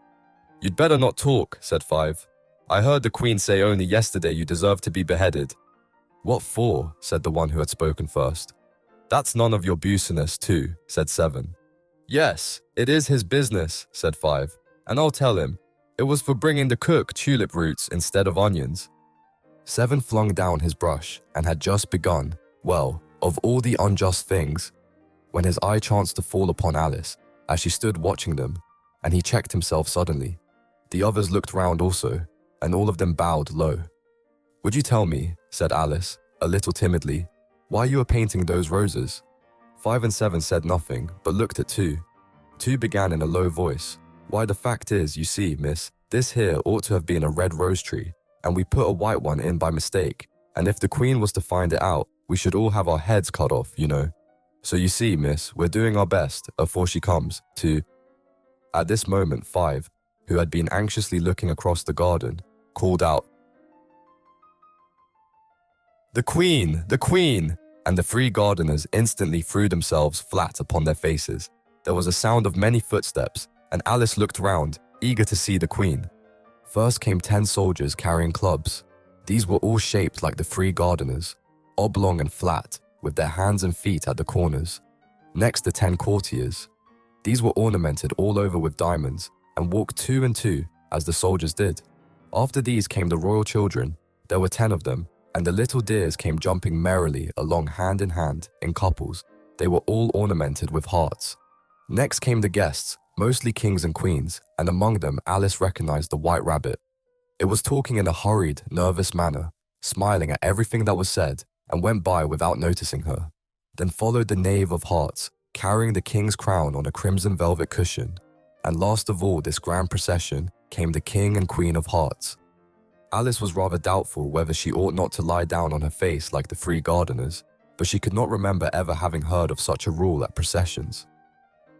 "You'd better not talk," said 5. "I heard the Queen say only yesterday you deserve to be beheaded." "What for?" said the one who had spoken first. "That's none of your business too," said 7. "Yes, it is his business," said 5, "and I'll tell him. It was for bringing the cook tulip roots instead of onions." 7 flung down his brush and had just begun, well, of all the unjust things, when his eye chanced to fall upon Alice as she stood watching them, and he checked himself suddenly. The others looked round also, and all of them bowed low. "Would you tell me," said Alice, a little timidly, "why you were painting those roses?" 5 and 7 said nothing, but looked at 2. 2 began in a low voice, "Why, the fact is, you see, miss, this here ought to have been a red rose tree, and we put a white one in by mistake, and if the Queen was to find it out, we should all have our heads cut off, you know. So you see, miss, we're doing our best, afore she comes, to—" At this moment 5, who had been anxiously looking across the garden, called out, "The Queen! The Queen!" and the 3 gardeners instantly threw themselves flat upon their faces. There was a sound of many footsteps, and Alice looked round, eager to see the Queen. First came 10 soldiers carrying clubs. These were all shaped like the 3 gardeners, oblong and flat, with their hands and feet at the corners. Next the 10 courtiers. These were ornamented all over with diamonds, and walked 2 and 2, as the soldiers did. After these came the royal children. There were 10 of them, and the little dears came jumping merrily along hand in hand, in couples. They were all ornamented with hearts. Next came the guests, mostly kings and queens, and among them Alice recognized the white rabbit. It was talking in a hurried, nervous manner, smiling at everything that was said, and went by without noticing her. Then followed the knave of hearts, carrying the king's crown on a crimson velvet cushion. And last of all this grand procession came the king and queen of hearts. Alice was rather doubtful whether she ought not to lie down on her face like the 3 gardeners, but she could not remember ever having heard of such a rule at processions.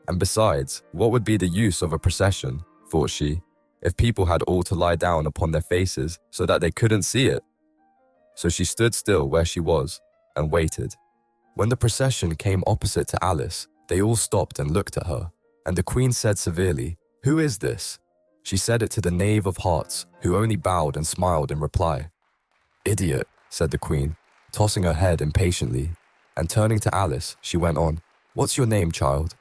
And besides, what would be the use of a procession, thought she, if people had all to lie down upon their faces so that they couldn't see it? So she stood still where she was and waited. When the procession came opposite to Alice, they all stopped and looked at her, and the Queen said severely, "Who is this?" She said it to the knave of hearts, who only bowed and smiled in reply. "Idiot," said the Queen, tossing her head impatiently, and turning to Alice, she went on, "What's your name, child?"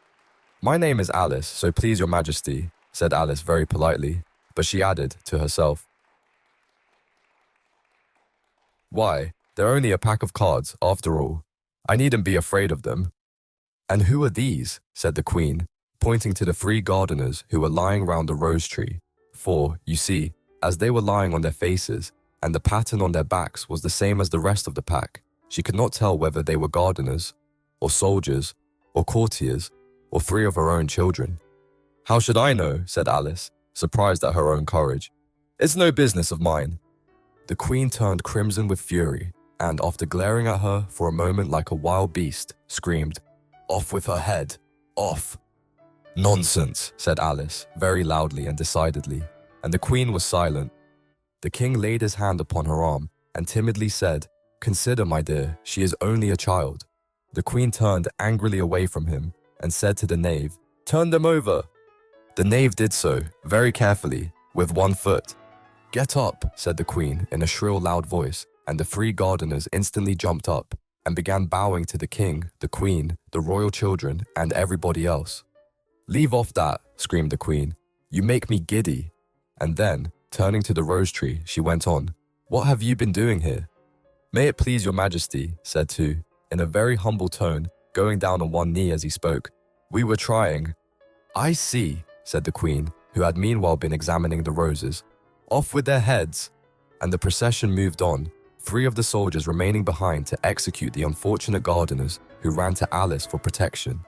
"My name is Alice, so please your majesty," said Alice very politely, but she added to herself, "Why, they're only a pack of cards, after all. I needn't be afraid of them." "And who are these?" said the Queen, pointing to the 3 gardeners who were lying round the rose tree. For, you see, as they were lying on their faces, and the pattern on their backs was the same as the rest of the pack, she could not tell whether they were gardeners, or soldiers, or courtiers, or 3 of her own children. "How should I know?" said Alice, surprised at her own courage. "It's no business of mine." The Queen turned crimson with fury, and after glaring at her for a moment like a wild beast, screamed, "Off with her head! Off!" "Nonsense," said Alice, very loudly and decidedly, and the Queen was silent. The King laid his hand upon her arm and timidly said, "Consider, my dear, she is only a child." The Queen turned angrily away from him and said to the knave, "Turn them over." The knave did so, very carefully, with 1 foot. "Get up," said the Queen in a shrill, loud voice, and the 3 gardeners instantly jumped up and began bowing to the King, the Queen, the royal children, and everybody else. "Leave off that," screamed the Queen. "You make me giddy." And then, turning to the rose tree, she went on, "What have you been doing here?" "May it please your majesty," said 2, in a very humble tone, going down on one knee as he spoke. We were trying. I see, said the queen, who had meanwhile been examining the roses. Off with their heads. And the procession moved on, 3 of the soldiers remaining behind to execute the unfortunate gardeners who ran to Alice for protection.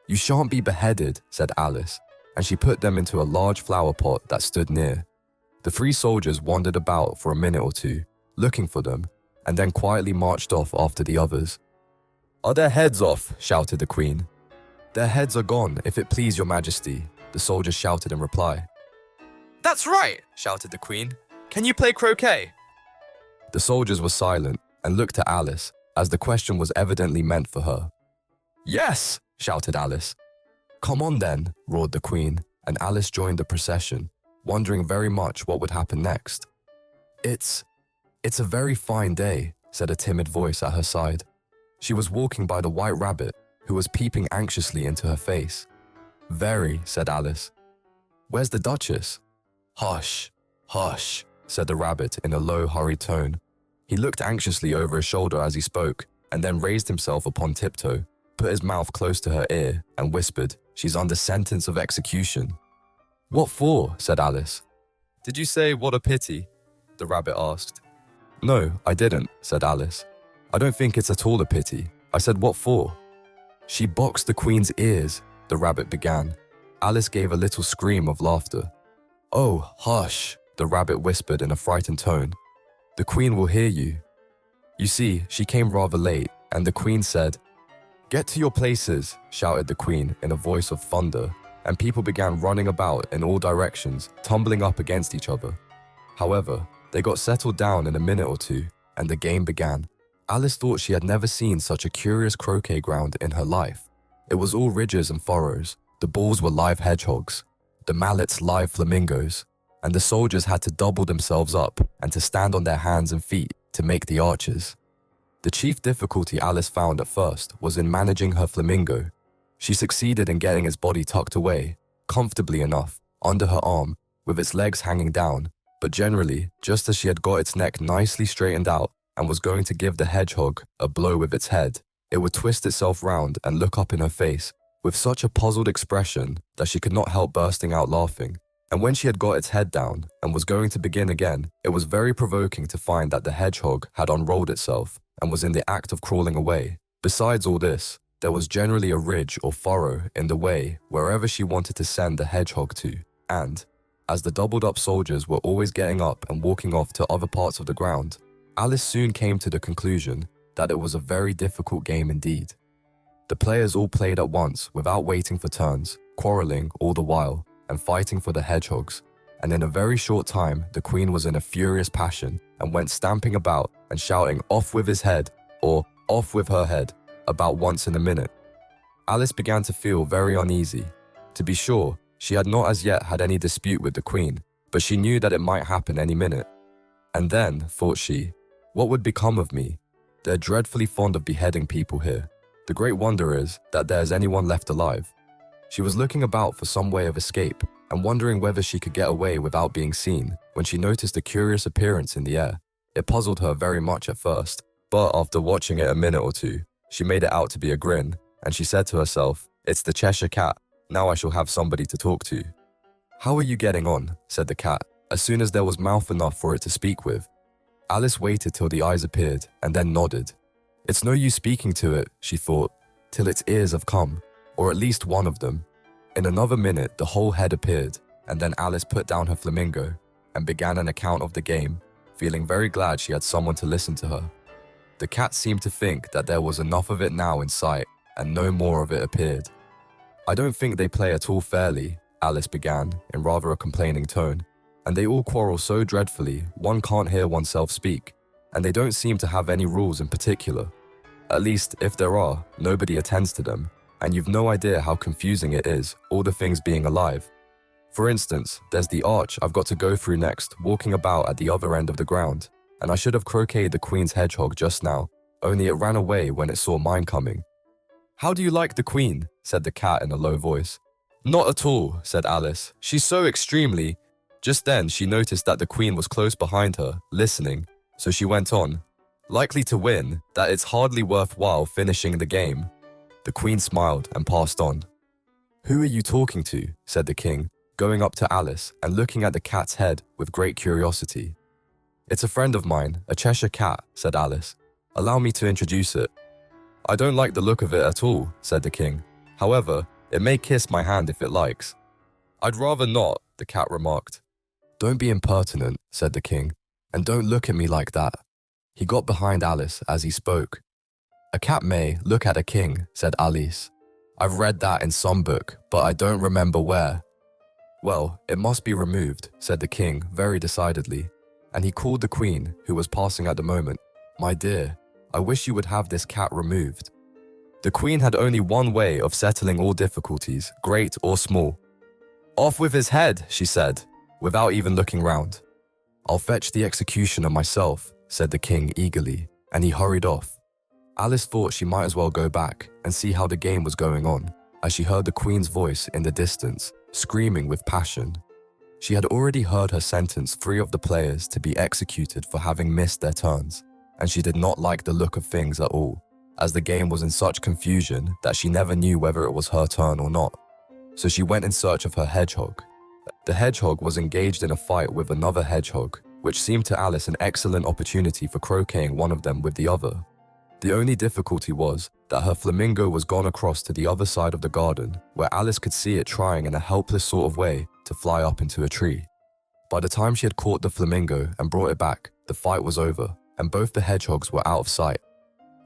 You shan't be beheaded, said Alice, and she put them into a large flower pot that stood near. The 3 soldiers wandered about for a minute or two, looking for them, and then quietly marched off after the others. Are their heads off? Shouted the queen. Their heads are gone, if it please your majesty, the soldiers shouted in reply. That's right, shouted the queen. Can you play croquet? The soldiers were silent and looked at Alice, as the question was evidently meant for her. Yes, shouted Alice. Come on then, roared the queen, and Alice joined the procession, wondering very much what would happen next. It's a very fine day, said a timid voice at her side. She was walking by the white rabbit, who was peeping anxiously into her face. Very, said Alice. Where's the Duchess? Hush, hush, said the rabbit in a low, hurried tone. He looked anxiously over his shoulder as he spoke, and then raised himself upon tiptoe, put his mouth close to her ear, and whispered, She's under sentence of execution. What for? Said Alice. Did you say, what a pity? The rabbit asked. No, I didn't, said Alice. I don't think it's at all a pity. I said, what for? She boxed the queen's ears, the rabbit began. Alice gave a little scream of laughter. Oh, hush, the rabbit whispered in a frightened tone. The queen will hear you. You see, she came rather late, and the queen said, Get to your places, shouted the queen in a voice of thunder, and people began running about in all directions, tumbling up against each other. However, they got settled down in a minute or two, and the game began. Alice thought she had never seen such a curious croquet ground in her life. It was all ridges and furrows, the balls were live hedgehogs, the mallets live flamingos, and the soldiers had to double themselves up and to stand on their hands and feet to make the arches. The chief difficulty Alice found at first was in managing her flamingo. She succeeded in getting its body tucked away, comfortably enough, under her arm, with its legs hanging down, but generally, just as she had got its neck nicely straightened out and was going to give the hedgehog a blow with its head, it would twist itself round and look up in her face with such a puzzled expression that she could not help bursting out laughing. And when she had got its head down and was going to begin again, it was very provoking to find that the hedgehog had unrolled itself and was in the act of crawling away. Besides all this, there was generally a ridge or furrow in the way wherever she wanted to send the hedgehog to, and, as the doubled-up soldiers were always getting up and walking off to other parts of the ground, Alice soon came to the conclusion that it was a very difficult game indeed. The players all played at once without waiting for turns, quarrelling all the while, and fighting for the hedgehogs, and in a very short time the queen was in a furious passion and went stamping about and shouting off with his head or off with her head about once in a minute. Alice began to feel very uneasy. To be sure, she had not as yet had any dispute with the queen, but she knew that it might happen any minute. And then, thought she, what would become of me? They're dreadfully fond of beheading people here. The great wonder is that there's anyone left alive. She was looking about for some way of escape and wondering whether she could get away without being seen when she noticed a curious appearance in the air. It puzzled her very much at first, but after watching it a minute or two, she made it out to be a grin, and she said to herself, It's the Cheshire Cat. Now I shall have somebody to talk to. How are you getting on? Said the cat, as soon as there was mouth enough for it to speak with. Alice waited till the eyes appeared and then nodded. It's no use speaking to it, she thought, till its ears have come, or at least one of them. In another minute, the whole head appeared, and then Alice put down her flamingo and began an account of the game, feeling very glad she had someone to listen to her. The cat seemed to think that there was enough of it now in sight, and no more of it appeared. I don't think they play at all fairly, Alice began in rather a complaining tone, and they all quarrel so dreadfully one can't hear oneself speak, and they don't seem to have any rules in particular. At least, if there are, nobody attends to them, and you've no idea how confusing it is, all the things being alive. For instance, there's the arch I've got to go through next, walking about at the other end of the ground, and I should have croqueted the queen's hedgehog just now, only it ran away when it saw mine coming. How do you like the queen? Said the cat in a low voice. Not at all, said Alice. She's so extremely... Just then she noticed that the queen was close behind her, listening, so she went on. Likely to win, that it's hardly worthwhile finishing the game. The queen smiled and passed on. "Who are you talking to?" said the king, going up to Alice and looking at the cat's head with great curiosity. "It's a friend of mine, a Cheshire Cat," said Alice. "Allow me to introduce it." "I don't like the look of it at all," said the king. "However, it may kiss my hand if it likes." "I'd rather not," the cat remarked. "Don't be impertinent," said the king, "and don't look at me like that." He got behind Alice as he spoke. "A cat may look at a king," said Alice. "I've read that in some book, but I don't remember where." "Well, it must be removed," said the king very decidedly, and he called the queen, who was passing at the moment. "My dear, I wish you would have this cat removed." The queen had only one way of settling all difficulties, great or small. "Off with his head," she said, without even looking round. "I'll fetch the executioner myself," said the king eagerly, and he hurried off. Alice thought she might as well go back and see how the game was going on, as she heard the queen's voice in the distance, screaming with passion. She had already heard her sentence 3 of the players to be executed for having missed their turns, and she did not like the look of things at all, as the game was in such confusion that she never knew whether it was her turn or not. So she went in search of her hedgehog. The hedgehog was engaged in a fight with another hedgehog, which seemed to Alice an excellent opportunity for croqueting one of them with the other. The only difficulty was that her flamingo was gone across to the other side of the garden, where Alice could see it trying in a helpless sort of way to fly up into a tree. By the time she had caught the flamingo and brought it back, the fight was over, and both the hedgehogs were out of sight.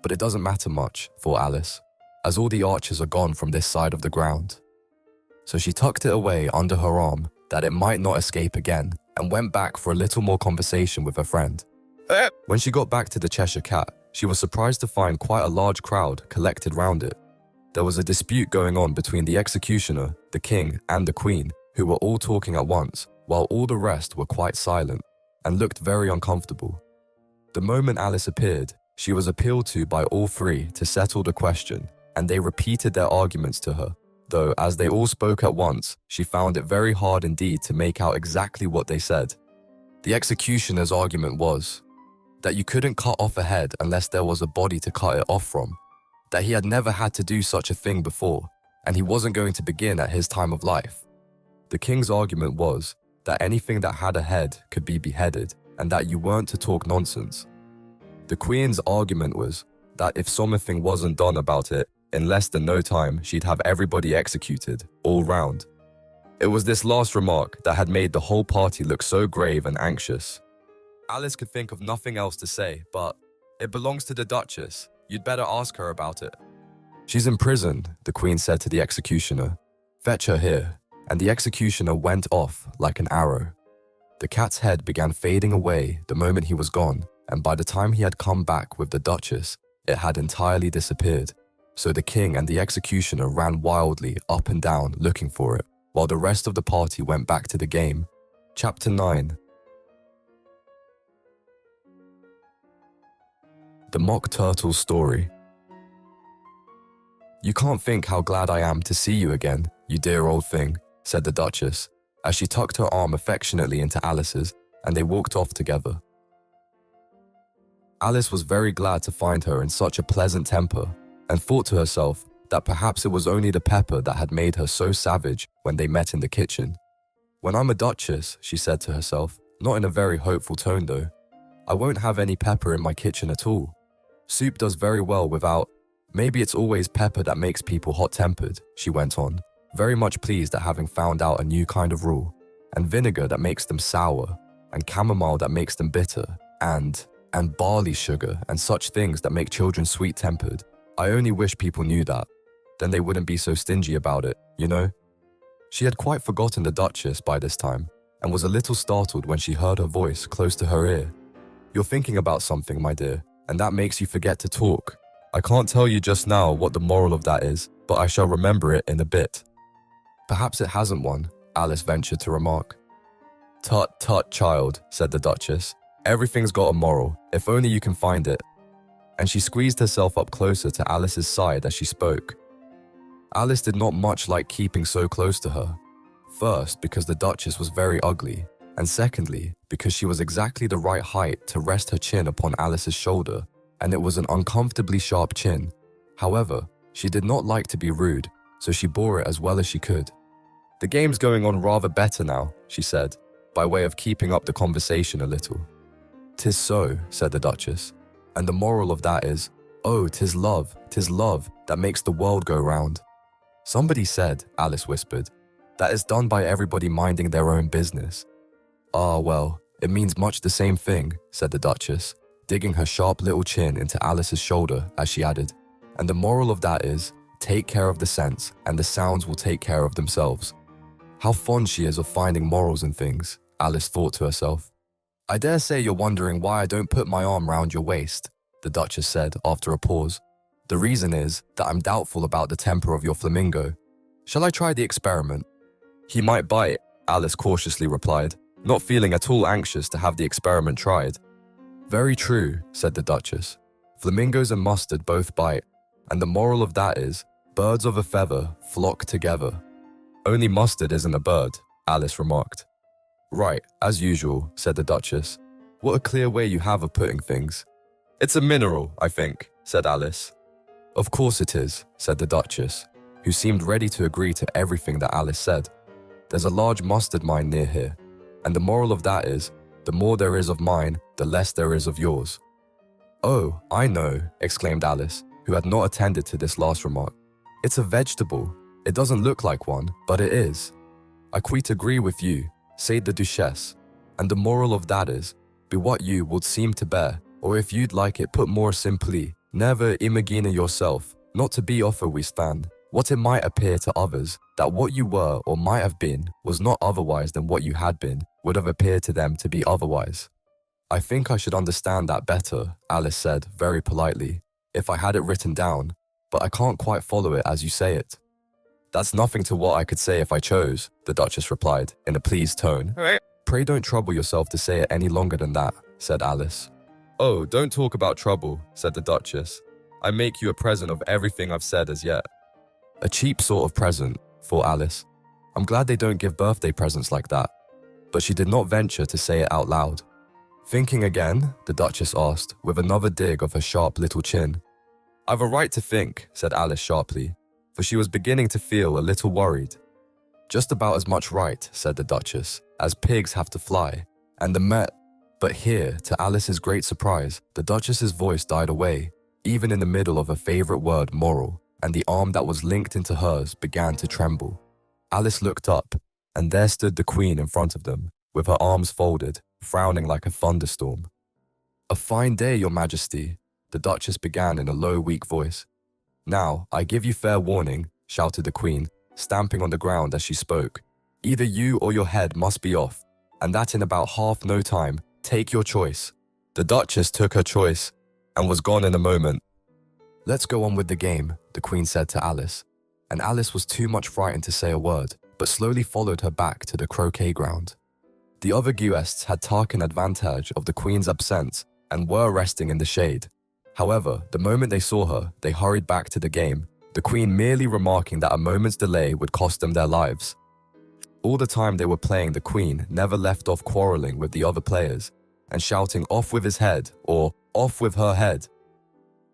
But it doesn't matter much, thought Alice, as all the archers are gone from this side of the ground. So she tucked it away under her arm that it might not escape again, and went back for a little more conversation with her friend. When she got back to the Cheshire Cat, she was surprised to find quite a large crowd collected round it. There was a dispute going on between the executioner, the king, and the queen, who were all talking at once, while all the rest were quite silent, and looked very uncomfortable. The moment Alice appeared, she was appealed to by all 3 to settle the question, and they repeated their arguments to her, though as they all spoke at once, she found it very hard indeed to make out exactly what they said. The executioner's argument was that you couldn't cut off a head unless there was a body to cut it off from, that he had never had to do such a thing before, and he wasn't going to begin at his time of life. The king's argument was that anything that had a head could be beheaded, and that you weren't to talk nonsense. The queen's argument was that if something wasn't done about it, in less than no time she'd have everybody executed, all round. It was this last remark that had made the whole party look so grave and anxious. Alice could think of nothing else to say, but, "It belongs to the Duchess. You'd better ask her about it." "She's in prison," the queen said to the executioner. "Fetch her here." And the executioner went off like an arrow. The cat's head began fading away the moment he was gone, and by the time he had come back with the Duchess, it had entirely disappeared. So the king and the executioner ran wildly up and down looking for it, while the rest of the party went back to the game. Chapter 9. The Mock Turtle's Story. "You can't think how glad I am to see you again, you dear old thing," said the Duchess, as she tucked her arm affectionately into Alice's, and they walked off together. Alice was very glad to find her in such a pleasant temper, and thought to herself that perhaps it was only the pepper that had made her so savage when they met in the kitchen. "When I'm a duchess," she said to herself, not in a very hopeful tone though, "I won't have any pepper in my kitchen at all. Soup does very well without. Maybe it's always pepper that makes people hot-tempered," she went on, very much pleased at having found out a new kind of rule, "and vinegar that makes them sour, and chamomile that makes them bitter, and barley sugar and such things that make children sweet-tempered. I only wish people knew that. Then they wouldn't be so stingy about it, you know?" She had quite forgotten the Duchess by this time, and was a little startled when she heard her voice close to her ear. "You're thinking about something, my dear, and that makes you forget to talk. I can't tell you just now what the moral of that is, but I shall remember it in a bit." "Perhaps it hasn't one," Alice ventured to remark. "Tut, tut, child," said the Duchess. "Everything's got a moral, if only you can find it." And she squeezed herself up closer to Alice's side as she spoke. Alice did not much like keeping so close to her. First, because the Duchess was very ugly, and secondly, because she was exactly the right height to rest her chin upon Alice's shoulder, and it was an uncomfortably sharp chin. However, she did not like to be rude, so she bore it as well as she could. "The game's going on rather better now," she said, by way of keeping up the conversation a little. "'Tis so," said the Duchess, "and the moral of that is, oh, 'tis love that makes the world go round." "Somebody said," Alice whispered, "that it's done by everybody minding their own business." "Ah, well, it means much the same thing," said the Duchess, digging her sharp little chin into Alice's shoulder as she added, "and the moral of that is, take care of the sense and the sounds will take care of themselves." How fond she is of finding morals in things, Alice thought to herself. "I dare say you're wondering why I don't put my arm round your waist," the Duchess said after a pause. "The reason is that I'm doubtful about the temper of your flamingo. Shall I try the experiment?" "He might bite," Alice cautiously replied, not feeling at all anxious to have the experiment tried. "Very true," said the Duchess. "Flamingos and mustard both bite, and the moral of that is, birds of a feather flock together." "Only mustard isn't a bird," Alice remarked. "Right, as usual," said the Duchess. "What a clear way you have of putting things." "It's a mineral, I think," said Alice. "Of course it is," said the Duchess, who seemed ready to agree to everything that Alice said. "There's a large mustard mine near here, and the moral of that is, the more there is of mine, the less there is of yours." "Oh, I know," exclaimed Alice, who had not attended to this last remark. "It's a vegetable. It doesn't look like one, but it is." "I quite agree with you," said the Duchess, "and the moral of that is, be what you would seem to bear, or if you'd like it put more simply, never imagine yourself, not to be offer we stand, what it might appear to others, that what you were or might have been was not otherwise than what you had been, would have appeared to them to be otherwise." "I think I should understand that better," Alice said very politely, "if I had it written down, but I can't quite follow it as you say it." "That's nothing to what I could say if I chose," the Duchess replied, in a pleased tone. "Pray don't trouble yourself to say it any longer than that," said Alice. "Oh, don't talk about trouble," said the Duchess. "I make you a present of everything I've said as yet." "A cheap sort of present," thought Alice. "I'm glad they don't give birthday presents like that." But she did not venture to say it out loud. "Thinking again?" the Duchess asked, with another dig of her sharp little chin. "I've a right to think," said Alice sharply, for she was beginning to feel a little worried. "Just about as much right," said the Duchess, "as pigs have to fly, and the Met—" But here, to Alice's great surprise, the Duchess's voice died away, even in the middle of her favourite word, moral, and the arm that was linked into hers began to tremble. Alice looked up, and there stood the Queen in front of them, with her arms folded, frowning like a thunderstorm. "A fine day, Your Majesty," the Duchess began in a low, weak voice. "Now, I give you fair warning," shouted the Queen, stamping on the ground as she spoke. "Either you or your head must be off, and that in about half no time. Take your choice." The Duchess took her choice, and was gone in a moment. "Let's go on with the game," the Queen said to Alice, and Alice was too much frightened to say a word, but slowly followed her back to the croquet ground. The other guests had taken advantage of the Queen's absence and were resting in the shade. However, the moment they saw her, they hurried back to the game, the Queen merely remarking that a moment's delay would cost them their lives. All the time they were playing, the Queen never left off quarrelling with the other players and shouting "off with his head" or "off with her head."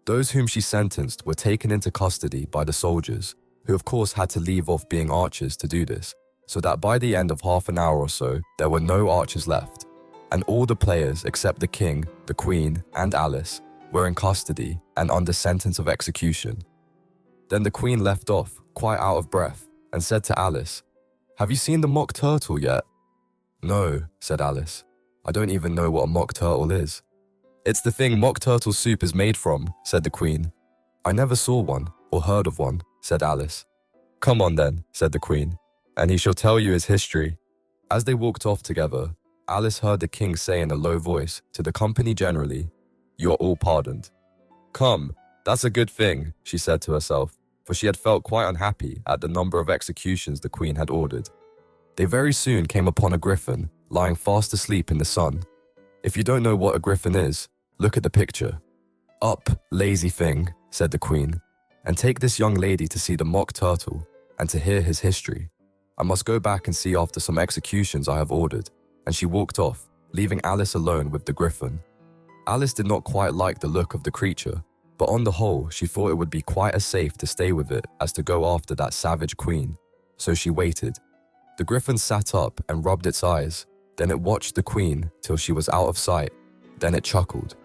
Those whom she sentenced were taken into custody by the soldiers, who of course had to leave off being archers to do this, so that by the end of half an hour or so, there were no archers left, and all the players except the King, the Queen, and Alice were in custody and under sentence of execution. Then the Queen left off, quite out of breath, and said to Alice, "Have you seen the mock turtle yet?" "No," said Alice. "I don't even know what a mock turtle is." "It's the thing mock turtle soup is made from," said the Queen. "I never saw one, or heard of one," said Alice. "Come on then," said the Queen, "and he shall tell you his history." As they walked off together, Alice heard the King say in a low voice to the company generally, "You are all pardoned." "Come, that's a good thing," she said to herself, for she had felt quite unhappy at the number of executions the Queen had ordered. They very soon came upon a griffin, lying fast asleep in the sun. If you don't know what a griffin is, look at the picture. "Up, lazy thing," said the Queen, "and take this young lady to see the mock turtle, and to hear his history. I must go back and see after some executions I have ordered," and she walked off, leaving Alice alone with the griffin. Alice did not quite like the look of the creature, But on the whole, she thought it would be quite as safe to stay with it as to go after that savage queen. So she waited. The griffin sat up and rubbed its eyes. Then it watched the queen till she was out of sight. Then it chuckled.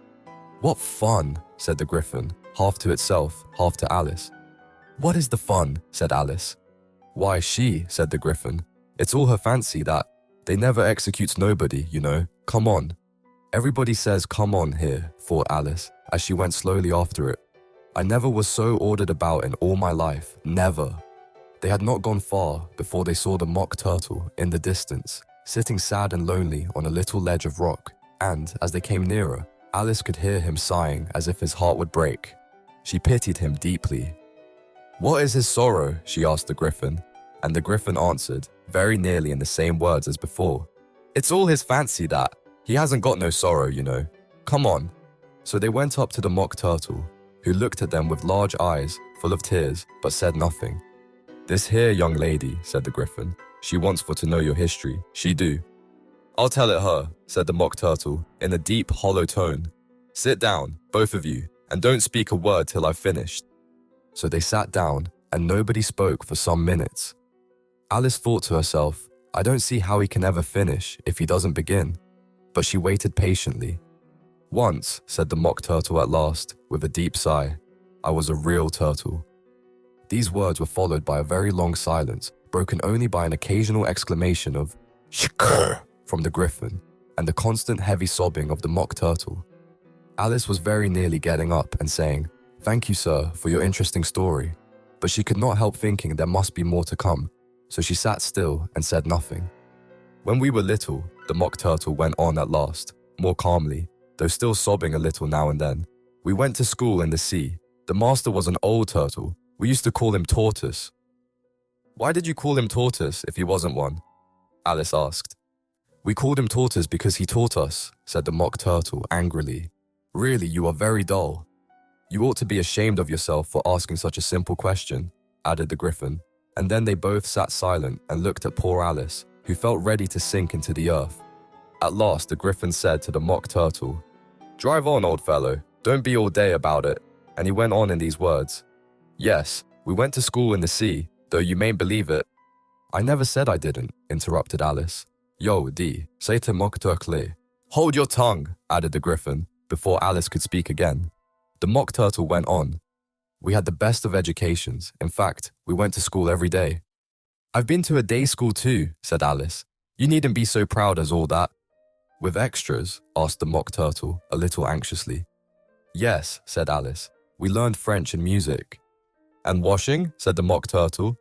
"What fun," said the griffin, half to itself, half to Alice. "What is the fun?" said Alice. "Why, she," said the griffin. "It's all her fancy that. They never executes nobody, you know. Come on." "Everybody says come on here," thought Alice, as she went slowly after it. "I never was so ordered about in all my life, never." They had not gone far before they saw the mock turtle in the distance, sitting sad and lonely on a little ledge of rock, and as they came nearer, Alice could hear him sighing as if his heart would break. She pitied him deeply. "What is his sorrow?" she asked the griffin, and the griffin answered, very nearly in the same words as before. "It's all his fancy that. He hasn't got no sorrow, you know. Come on." So they went up to the mock turtle, who looked at them with large eyes, full of tears, but said nothing. "This here young lady," said the griffin, "she wants for to know your history, she do." "I'll tell it her," said the mock turtle, in a deep, hollow tone. "Sit down, both of you, and don't speak a word till I've finished." So they sat down, and nobody spoke for some minutes. Alice thought to herself, "I don't see how he can ever finish if he doesn't begin." But she waited patiently. "Once," said the mock turtle at last, with a deep sigh, "I was a real turtle." These words were followed by a very long silence, broken only by an occasional exclamation of "Shkrr" from the griffin, and the constant heavy sobbing of the mock turtle. Alice was very nearly getting up and saying, "Thank you, sir, for your interesting story," but she could not help thinking there must be more to come, so she sat still and said nothing. "When we were little," the mock turtle went on at last, more calmly, though still sobbing a little now and then, "we went to school in the sea. The master was an old turtle. We used to call him Tortoise." "Why did you call him Tortoise if he wasn't one?" Alice asked. "We called him Tortoise because he taught us," said the mock turtle angrily. "Really, you are very dull." "You ought to be ashamed of yourself for asking such a simple question," added the griffin, and then they both sat silent and looked at poor Alice, who felt ready to sink into the earth. At last the griffin said to the mock turtle, "Drive on, old fellow, don't be all day about it," and he went on in these words. "Yes, we went to school in the sea, though you mayn't believe it." "I never said I didn't," interrupted Alice. "Yo, di, say to mock turtle." "Hold your tongue," added the griffin, before Alice could speak again. The mock turtle went on. "We had the best of educations. In fact, we went to school every day." "I've been to a day school too," said Alice. "You needn't be so proud as all that." "With extras?" asked the mock turtle, a little anxiously. "Yes," said Alice. "We learned French and music." "And washing?" said the mock turtle.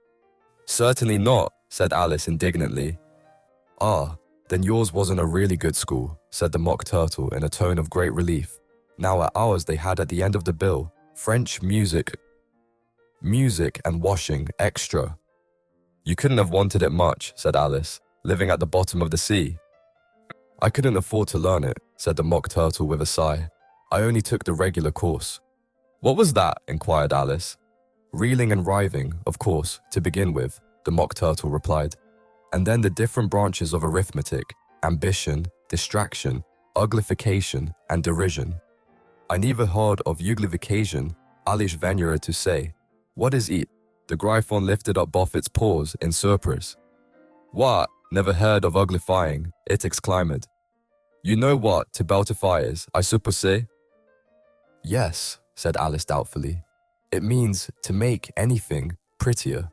"Certainly not," said Alice indignantly. "Ah, then yours wasn't a really good school," said the mock turtle in a tone of great relief. Now at ours they had at the end of the bill, French, music and washing, extra. "You couldn't have wanted it much," said Alice, "living at the bottom of the sea." "I couldn't afford to learn it," said the mock turtle with a sigh. "I only took the regular course." "What was that?" inquired Alice. "Reeling and writhing, of course, to begin with," the mock turtle replied. "And then the different branches of arithmetic, ambition, distraction, uglification, and derision. I never heard of uglification, alish venure to say. What is it?" The Gryphon lifted up both its paws in surprise. "What? Never heard of uglifying," it exclaimed. "You know what to beltify is, I suppose?" "Yes," said Alice doubtfully. "It means to make anything prettier."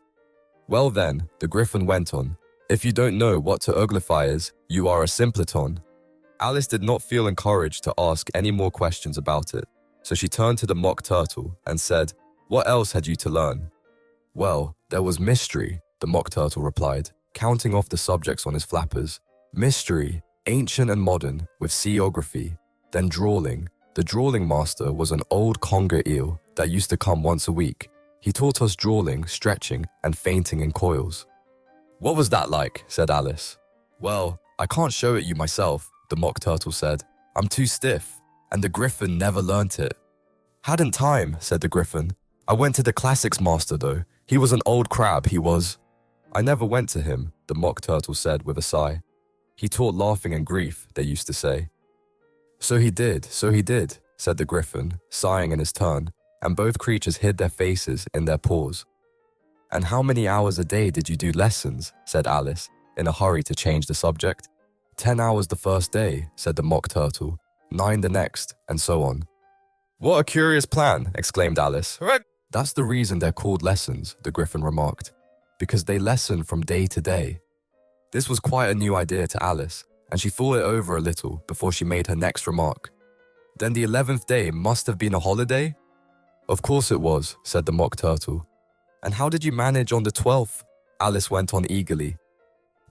"Well then," the griffin went on, "if you don't know what to uglify is, you are a simpleton." Alice did not feel encouraged to ask any more questions about it, so she turned to the mock turtle and said, "What else had you to learn?" "Well, there was mystery," the mock turtle replied, counting off the subjects on his flappers. "Mystery, ancient and modern, with seaography. Then drawling. The drawling master was an old conger eel that used to come once a week. He taught us drawling, stretching, and fainting in coils." "What was that like?" said Alice. "Well, I can't show it you myself," the mock turtle said. "I'm too stiff, and the griffin never learnt it." "Hadn't time," said the griffin. "I went to the classics master though. He was an old crab, he was." "I never went to him," the mock turtle said with a sigh. "He taught laughing and grief, they used to say." So he did, said the griffin, sighing in his turn. and both creatures hid their faces in their paws. "And how many hours a day did you do lessons?" said Alice, in a hurry to change the subject. 10 hours the first day," said the Mock Turtle, 9 the next, and so on. "What a curious plan," exclaimed Alice. "That's the reason they're called lessons," the Griffin remarked, "because they lesson from day to day." This was quite a new idea to Alice, and she thought it over a little before she made her next remark. "Then the 11th day must have been a holiday?" "Of course it was," said the Mock Turtle. "And how did you manage on the 12th? Alice went on eagerly.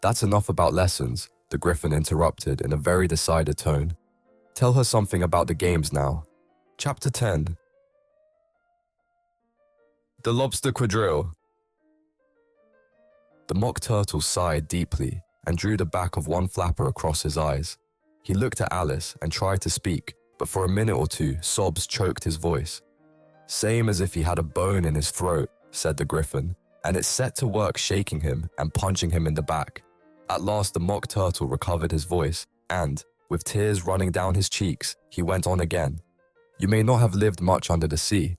"That's enough about lessons," the Griffin interrupted in a very decided tone. "Tell her something about the games now." Chapter 10. The Lobster Quadrille. The Mock Turtle sighed deeply and drew the back of one flapper across his eyes. He looked at Alice and tried to speak, but for a minute or two, sobs choked his voice. "Same as if he had a bone in his throat," said the Griffin, and it set to work shaking him and punching him in the back. At last the Mock Turtle recovered his voice and, with tears running down his cheeks, he went on again. "You may not have lived much under the sea."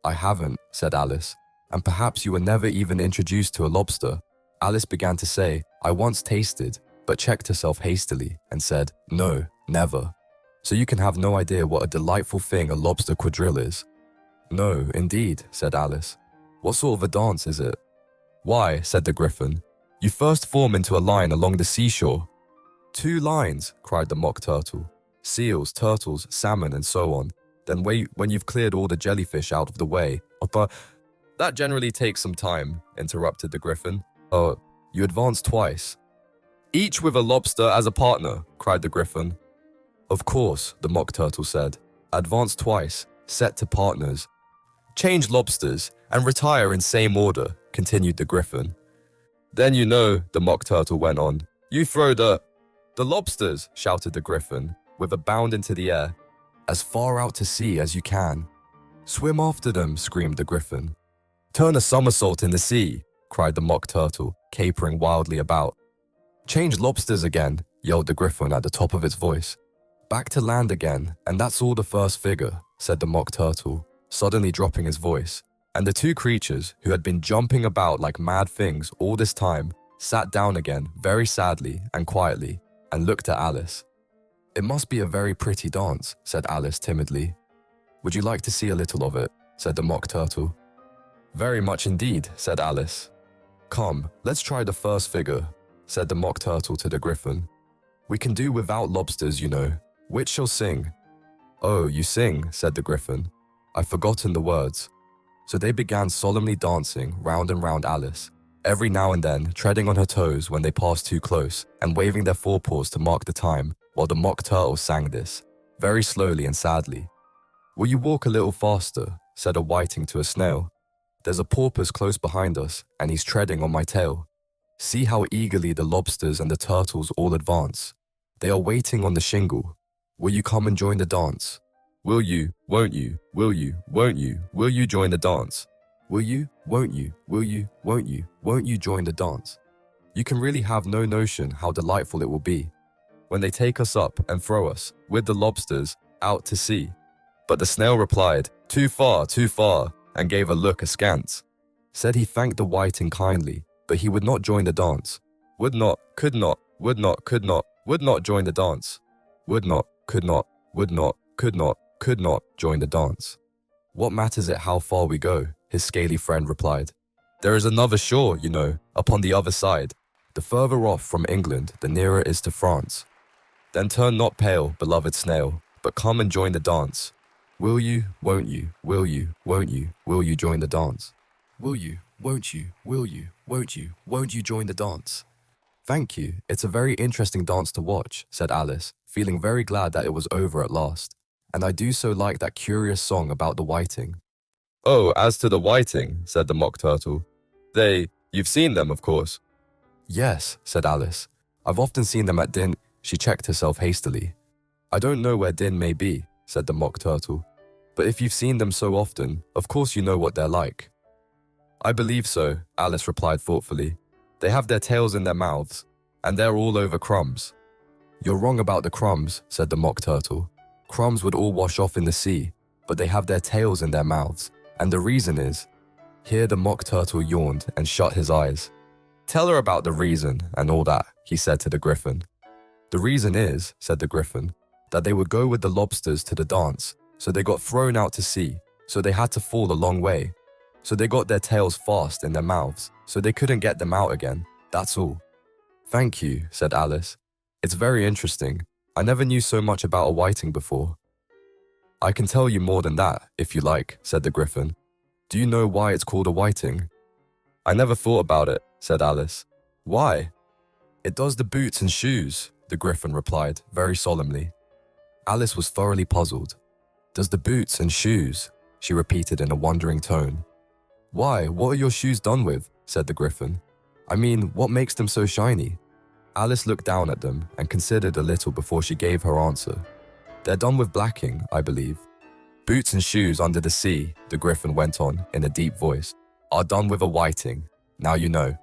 "I haven't," said Alice, "and perhaps you were never even introduced to a lobster." Alice began to say, "I once tasted," but checked herself hastily and said, "No, never." "So you can have no idea what a delightful thing a lobster quadrille is." "No, indeed," said Alice. "What sort of a dance is it?" "Why," said the Griffin, "you first form into a line along the seashore." "2 lines," cried the Mock Turtle. "Seals, turtles, salmon, and so on. Then wait when you've cleared all the jellyfish out of the way." "But that generally takes some time," interrupted the Griffin. "Oh, you advance twice." "Each with a lobster as a partner," cried the Griffin. "Of course," the Mock Turtle said. "Advance twice, set to partners. Change lobsters and retire in same order," continued the Griffin. "Then you know," the Mock Turtle went on, "you throw the lobsters," shouted the Griffin, with a bound into the air, "as far out to sea as you can." "Swim after them," screamed the Griffin. "Turn a somersault in the sea," cried the Mock Turtle, capering wildly about. "Change lobsters again," yelled the Griffin at the top of its voice. "Back to land again, and that's all the first figure," said the Mock Turtle, suddenly dropping his voice. And the 2 creatures, who had been jumping about like mad things all this time, sat down again very sadly and quietly and looked at Alice. "It must be a very pretty dance," said Alice timidly. "Would you like to see a little of it?" said the Mock Turtle. "Very much indeed," said Alice. "Come, let's try the first figure," said the Mock Turtle to the Griffin. "We can do without lobsters, you know. Which shall sing?" "Oh, you sing," said the Griffin. "I've forgotten the words." So they began solemnly dancing round and round Alice, every now and then treading on her toes when they passed too close and waving their forepaws to mark the time, while the Mock Turtle sang this, very slowly and sadly. "Will you walk a little faster?" said a whiting to a snail. "There's a porpoise close behind us, and he's treading on my tail. See how eagerly the lobsters and the turtles all advance. They are waiting on the shingle. Will you come and join the dance? Will you, won't you, will you, won't you join the dance? Will you, won't you, will you, won't you join the dance?" You can really have no notion how delightful it will be when they take us up and throw us, with the lobsters, out to sea. But the snail replied, too far, and gave a look askance. Said he thanked the whiting kindly, but he would not join the dance. Would not, could not, would not, could not, would not join the dance. Would not, could not, would not, could not join the dance. What matters it how far we go? His scaly friend replied. There is another shore, you know, upon the other side. The further off from England, the nearer is to France. Then turn not pale, beloved snail, but come and join the dance. Will you, won't you, will you, will you join the dance? Will you, won't you, will you, won't you join the dance? Thank you, it's a very interesting dance to watch, said Alice, feeling very glad that it was over at last. And I do so like that curious song about the whiting. Oh, as to the whiting, said the Mock Turtle. You've seen them, of course. Yes, said Alice. I've often seen them at Din. She checked herself hastily. I don't know where Din may be, said the Mock Turtle. But if you've seen them so often, of course you know what they're like. I believe so, Alice replied thoughtfully. They have their tails in their mouths, and they're all over crumbs. You're wrong about the crumbs, said the Mock Turtle. Crumbs would all wash off in the sea, but they have their tails in their mouths, and the reason is..." Here the Mock Turtle yawned and shut his eyes. "Tell her about the reason and all that," he said to the Griffin. "The reason is," said the Griffin, "that they would go with the lobsters to the dance, so they got thrown out to sea, so they had to fall a long way. So they got their tails fast in their mouths, so they couldn't get them out again. That's all." "Thank you," said Alice. "It's very interesting. I never knew so much about a whiting before." "I can tell you more than that, if you like," said the Griffin. "Do you know why it's called a whiting?" "I never thought about it," said Alice. "Why?" "It does the boots and shoes," the Griffin replied, very solemnly. Alice was thoroughly puzzled. "Does the boots and shoes?" she repeated in a wondering tone. "Why, what are your shoes done with?" said the Griffin. "I mean, what makes them so shiny?" Alice looked down at them and considered a little before she gave her answer. "They're done with blacking, I believe." "Boots and shoes under the sea," the Griffin went on in a deep voice, "are done with a whiting. Now you know."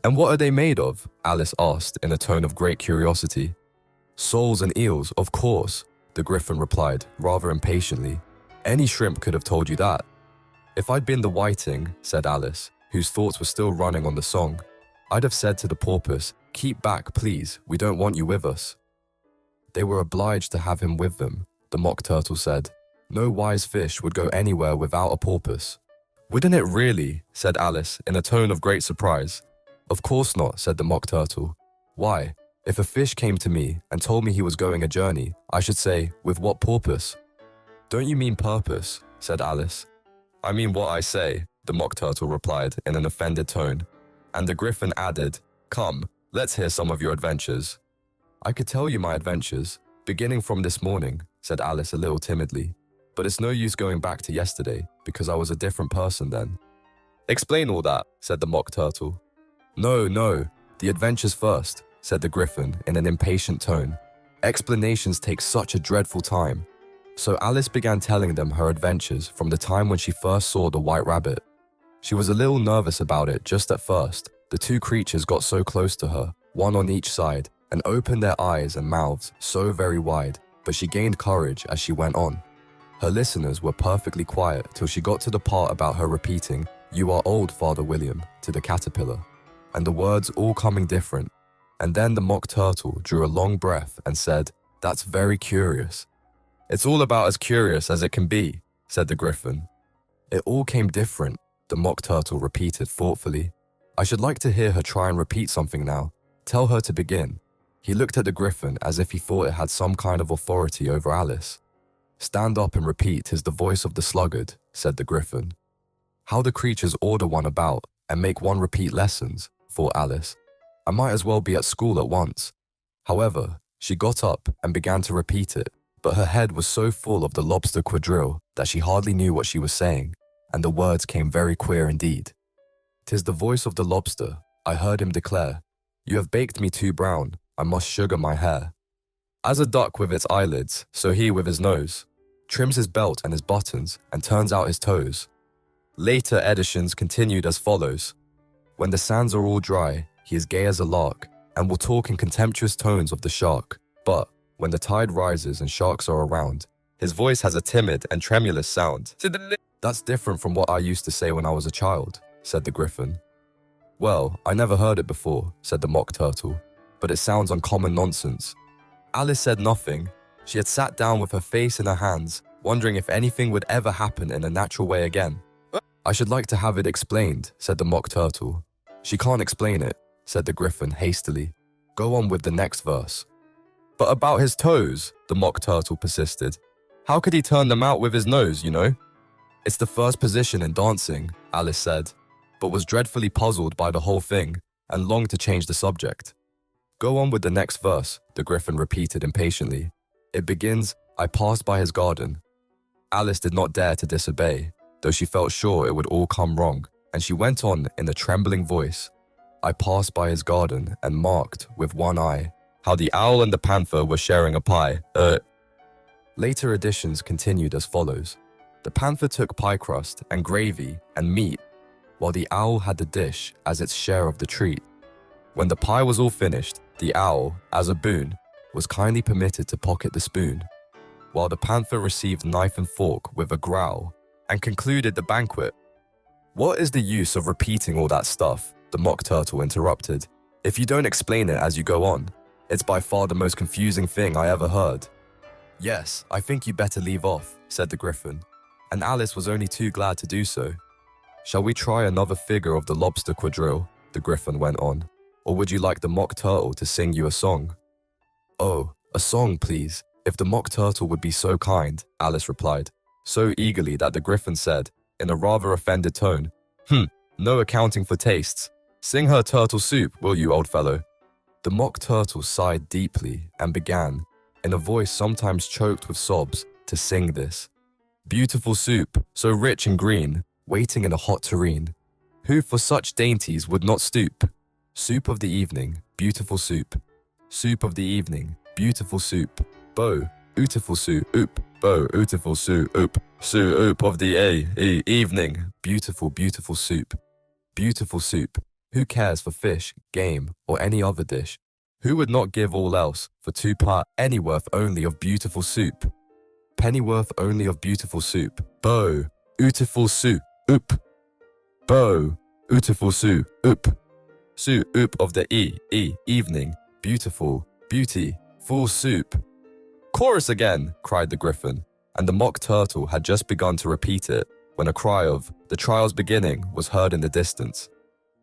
"And what are they made of?" Alice asked in a tone of great curiosity. "Soles and eels, of course," the Griffin replied, rather impatiently. "Any shrimp could have told you that." "If I'd been the whiting," said Alice, whose thoughts were still running on the song, "I'd have said to the porpoise, 'Keep back, please, we don't want you with us.'" "They were obliged to have him with them," the Mock Turtle said. "No wise fish would go anywhere without a porpoise." "Wouldn't it really?" said Alice in a tone of great surprise. "Of course not," said the Mock Turtle. "Why, if a fish came to me and told me he was going a journey, I should say, 'With what porpoise?'" "Don't you mean purpose?" said Alice. "I mean what I say," the Mock Turtle replied in an offended tone. And the Griffin added, "Come, let's hear some of your adventures." "I could tell you my adventures, beginning from this morning," said Alice a little timidly. "But it's no use going back to yesterday, because I was a different person then." "Explain all that," said the Mock Turtle. No, the adventures first," said the Griffin in an impatient tone. "Explanations take such a dreadful time." So Alice began telling them her adventures from the time when she first saw the White Rabbit. She was a little nervous about it just at first. The two creatures got so close to her, one on each side, and opened their eyes and mouths so very wide, but she gained courage as she went on. Her listeners were perfectly quiet till she got to the part about her repeating, "You are old, Father William," to the caterpillar, and the words all coming different. And then the Mock Turtle drew a long breath and said, "That's very curious." "It's all about as curious as it can be," said the Griffin. "It all came different," the Mock Turtle repeated thoughtfully. "I should like to hear her try and repeat something now. Tell her to begin." He looked at the Griffin as if he thought it had some kind of authority over Alice. "Stand up and repeat 'Tis the voice of the sluggard," said the Griffin. How the creatures order one about and make one repeat lessons, thought Alice. I might as well be at school at once. However, she got up and began to repeat it, but her head was so full of the lobster quadrille that she hardly knew what she was saying, and the words came very queer indeed. "'Tis the voice of the lobster," I heard him declare. "You have baked me too brown, I must sugar my hair." As a duck with its eyelids, so he with his nose, trims his belt and his buttons and turns out his toes. Later editions continued as follows. When the sands are all dry, he is gay as a lark, and will talk in contemptuous tones of the shark. But when the tide rises and sharks are around, his voice has a timid and tremulous sound. "That's different from what I used to say when I was a child," said the Griffin. "Well, I never heard it before," said the Mock Turtle, "but it sounds uncommon nonsense." Alice said nothing. She had sat down with her face in her hands, wondering if anything would ever happen in a natural way again. "I should like to have it explained," said the Mock Turtle. "She can't explain it," said the Griffin hastily. "Go on with the next verse." "But about his toes," the Mock Turtle persisted. "How could he turn them out with his nose, you know?" "It's the first position in dancing," Alice said, but was dreadfully puzzled by the whole thing and longed to change the subject. "Go on with the next verse," the Griffin repeated impatiently. "It begins, 'I passed by his garden.'" Alice did not dare to disobey, though she felt sure it would all come wrong, and she went on in a trembling voice. "I passed by his garden and marked, with one eye, how the owl and the panther were sharing a pie. Later editions continued as follows. The panther took pie crust and gravy and meat, while the owl had the dish as its share of the treat. When the pie was all finished, the owl, as a boon, was kindly permitted to pocket the spoon. while the panther received knife and fork with a growl and concluded the banquet. "What is the use of repeating all that stuff?" the mock turtle interrupted. "If you don't explain it as you go on, it's by far the most confusing thing I ever heard." "Yes, I think you better leave off," said the griffin, and Alice was only too glad to do so. "Shall we try another figure of the lobster quadrille?" the griffin went on. "Or would you like the mock turtle to sing you a song?" "Oh, a song, please, if the mock turtle would be so kind," Alice replied, so eagerly that the griffin said, in a rather offended tone, "No accounting for tastes. Sing her turtle soup, will you, old fellow?" The mock turtle sighed deeply and began, in a voice sometimes choked with sobs, to sing this. "Beautiful soup, so rich and green, waiting in a hot tureen. Who for such dainties would not stoop? Soup of the evening, beautiful soup. Soup of the evening, beautiful soup. Bo, ootiful soup, oop. Bo, ootiful soup, oop. Soup of the evening, beautiful, beautiful soup. Beautiful soup. Who cares for fish, game, or any other dish? Who would not give all else for 2 pennyworth only of beautiful soup? Pennyworth only of beautiful soup. Bo, ootiful soup, oop. Bo, ootiful soup, oop. Soup of the evening, beautiful, beauty, full soup." "Chorus again!" cried the griffin, and the mock turtle had just begun to repeat it when a cry of "the trial's beginning" was heard in the distance.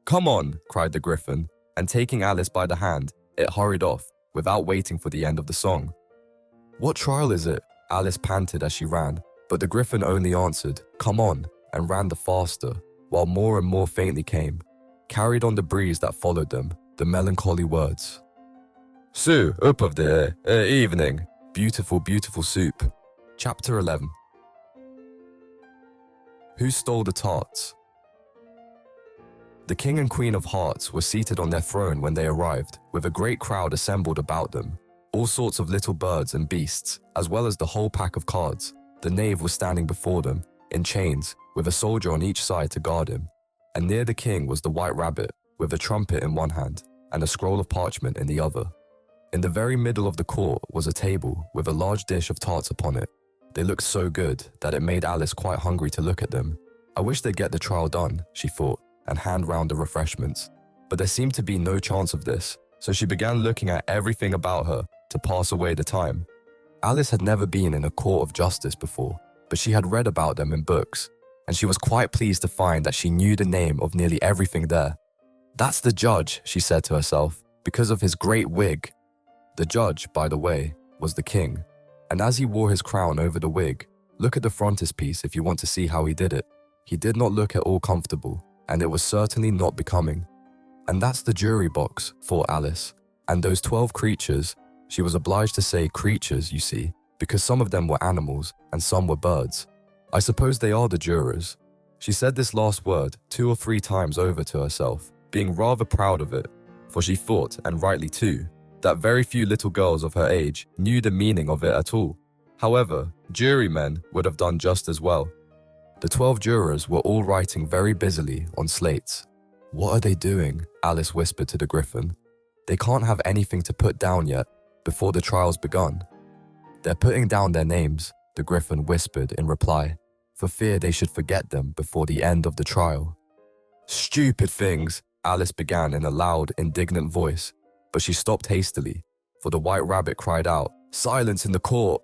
"Come on!" cried the griffin, and taking Alice by the hand, it hurried off, without waiting for the end of the song. "What trial is it?" Alice panted as she ran, but the griffin only answered, "Come on," and ran the faster, while more and more faintly came, carried on the breeze that followed them, the melancholy words. "Soup of the evening, beautiful, beautiful soup." Chapter 11. Who stole the tarts? The King and Queen of Hearts were seated on their throne when they arrived, with a great crowd assembled about them, all sorts of little birds and beasts, as well as the whole pack of cards. The knave was standing before them, in chains, with a soldier on each side to guard him, and near the king was the white rabbit, with a trumpet in one hand, and a scroll of parchment in the other. In the very middle of the court was a table, with a large dish of tarts upon it. They looked so good that it made Alice quite hungry to look at them. "I wish they'd get the trial done," she thought, and hand round the refreshments. But there seemed to be no chance of this, so she began looking at everything about her to pass away the time. Alice had never been in a court of justice before, but she had read about them in books, and she was quite pleased to find that she knew the name of nearly everything there. "That's the judge," she said to herself, "because of his great wig." The judge, by the way, was the king, and as he wore his crown over the wig, look at the frontispiece if you want to see how he did it. He did not look at all comfortable, and it was certainly not becoming. "And that's the jury box," thought Alice, "and those 12 creatures," she was obliged to say creatures, you see, because some of them were animals and some were birds. "I suppose they are the jurors." She said this last word 2 or 3 times over to herself, being rather proud of it, for she thought, and rightly too, that very few little girls of her age knew the meaning of it at all. However, jurymen would have done just as well. The 12 jurors were all writing very busily on slates. "What are they doing?" Alice whispered to the griffin. "They can't have anything to put down yet, before the trial's begun." "They're putting down their names," the griffin whispered in reply, for fear they should forget them before the end of the trial. "Stupid things," Alice began in a loud, indignant voice, but she stopped hastily, for the white rabbit cried out, "Silence in the court!"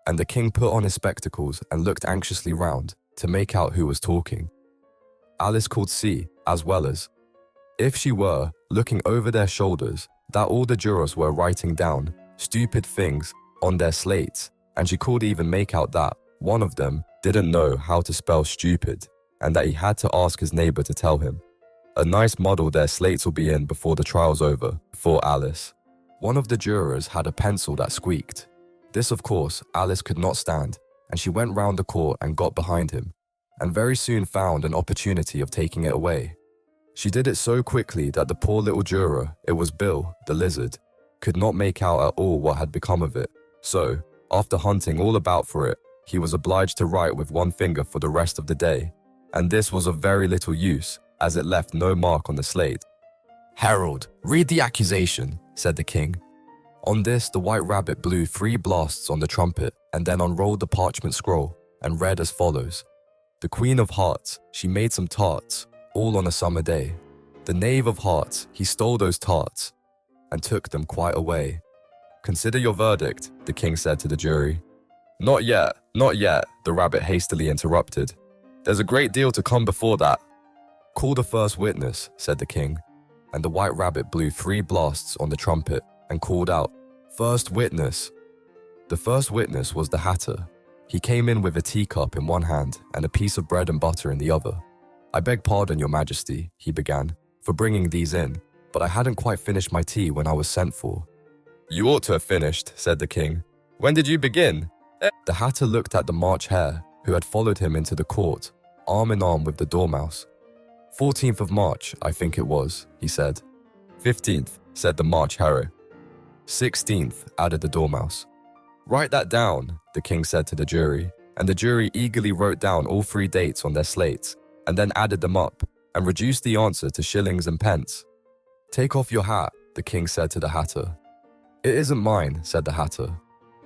And the king put on his spectacles and looked anxiously round to make out who was talking. Alice could see, as well as, if she were, looking over their shoulders, that all the jurors were writing down stupid things on their slates, and she could even make out that one of them didn't know how to spell stupid, and that he had to ask his neighbor to tell him. A nice muddle their slates will be in before the trial's over, thought Alice. One of the jurors had a pencil that squeaked. This, of course, Alice could not stand, and she went round the court and got behind him, and very soon found an opportunity of taking it away. She did it so quickly that the poor little juror, it was Bill, the lizard, could not make out at all what had become of it. So, after hunting all about for it, he was obliged to write with one finger for the rest of the day, and this was of very little use, as it left no mark on the slate. "Herald, read the accusation," said the king. On this, the white rabbit blew 3 blasts on the trumpet, and then unrolled the parchment scroll and read as follows. The Queen of Hearts, she made some tarts, all on a summer day. The Knave of Hearts, he stole those tarts and took them quite away. Consider your verdict, the king said to the jury. Not yet, the rabbit hastily interrupted. There's a great deal to come before that. Call the first witness, said the king, and the white rabbit blew 3 blasts on the trumpet and called out, First witness. The first witness was the Hatter. He came in with a teacup in one hand and a piece of bread and butter in the other. I beg pardon, your majesty, he began, for bringing these in, but I hadn't quite finished my tea when I was sent for. You ought to have finished, said the king. When did you begin? The Hatter looked at the March Hare, who had followed him into the court, arm in arm with the Dormouse. 14th of March, I think it was, he said. 15th, said the March Hare. 16th, added the Dormouse. Write that down, the king said to the jury, and the jury eagerly wrote down all 3 dates on their slates, and then added them up, and reduced the answer to shillings and pence. Take off your hat, the king said to the Hatter. It isn't mine, said the Hatter.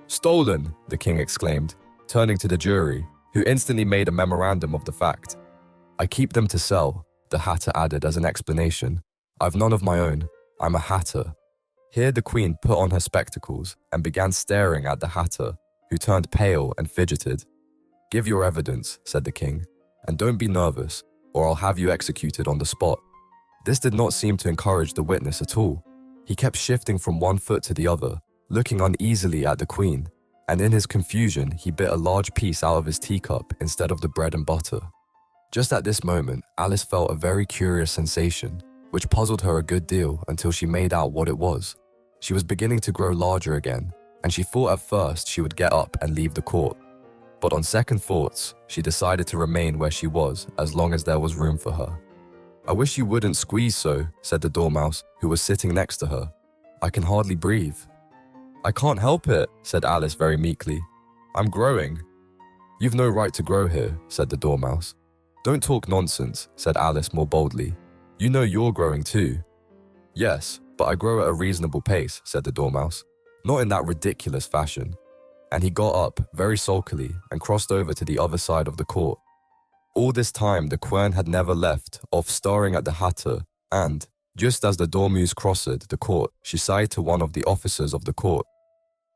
Stolen, the king exclaimed, turning to the jury, who instantly made a memorandum of the fact. I keep them to sell, the Hatter added as an explanation. I've none of my own. I'm a Hatter. Here the queen put on her spectacles and began staring at the Hatter, who turned pale and fidgeted. Give your evidence, said the king, and don't be nervous, or I'll have you executed on the spot. This did not seem to encourage the witness at all. He kept shifting from one foot to the other, looking uneasily at the queen, and in his confusion he bit a large piece out of his teacup instead of the bread and butter. Just at this moment, Alice felt a very curious sensation, which puzzled her a good deal until she made out what it was. She was beginning to grow larger again, and she thought at first she would get up and leave the court. But on second thoughts, she decided to remain where she was as long as there was room for her. I wish you wouldn't squeeze so, said the Dormouse, who was sitting next to her. I can hardly breathe. I can't help it, said Alice very meekly. I'm growing. You've no right to grow here, said the Dormouse. Don't talk nonsense, said Alice more boldly. You know you're growing too. Yes, but I grow at a reasonable pace, said the Dormouse. Not in that ridiculous fashion. And he got up, very sulkily, and crossed over to the other side of the court. All this time the quern had never left off staring at the Hatter, and, just as the Dormouse crossed the court, she sighed to one of the officers of the court.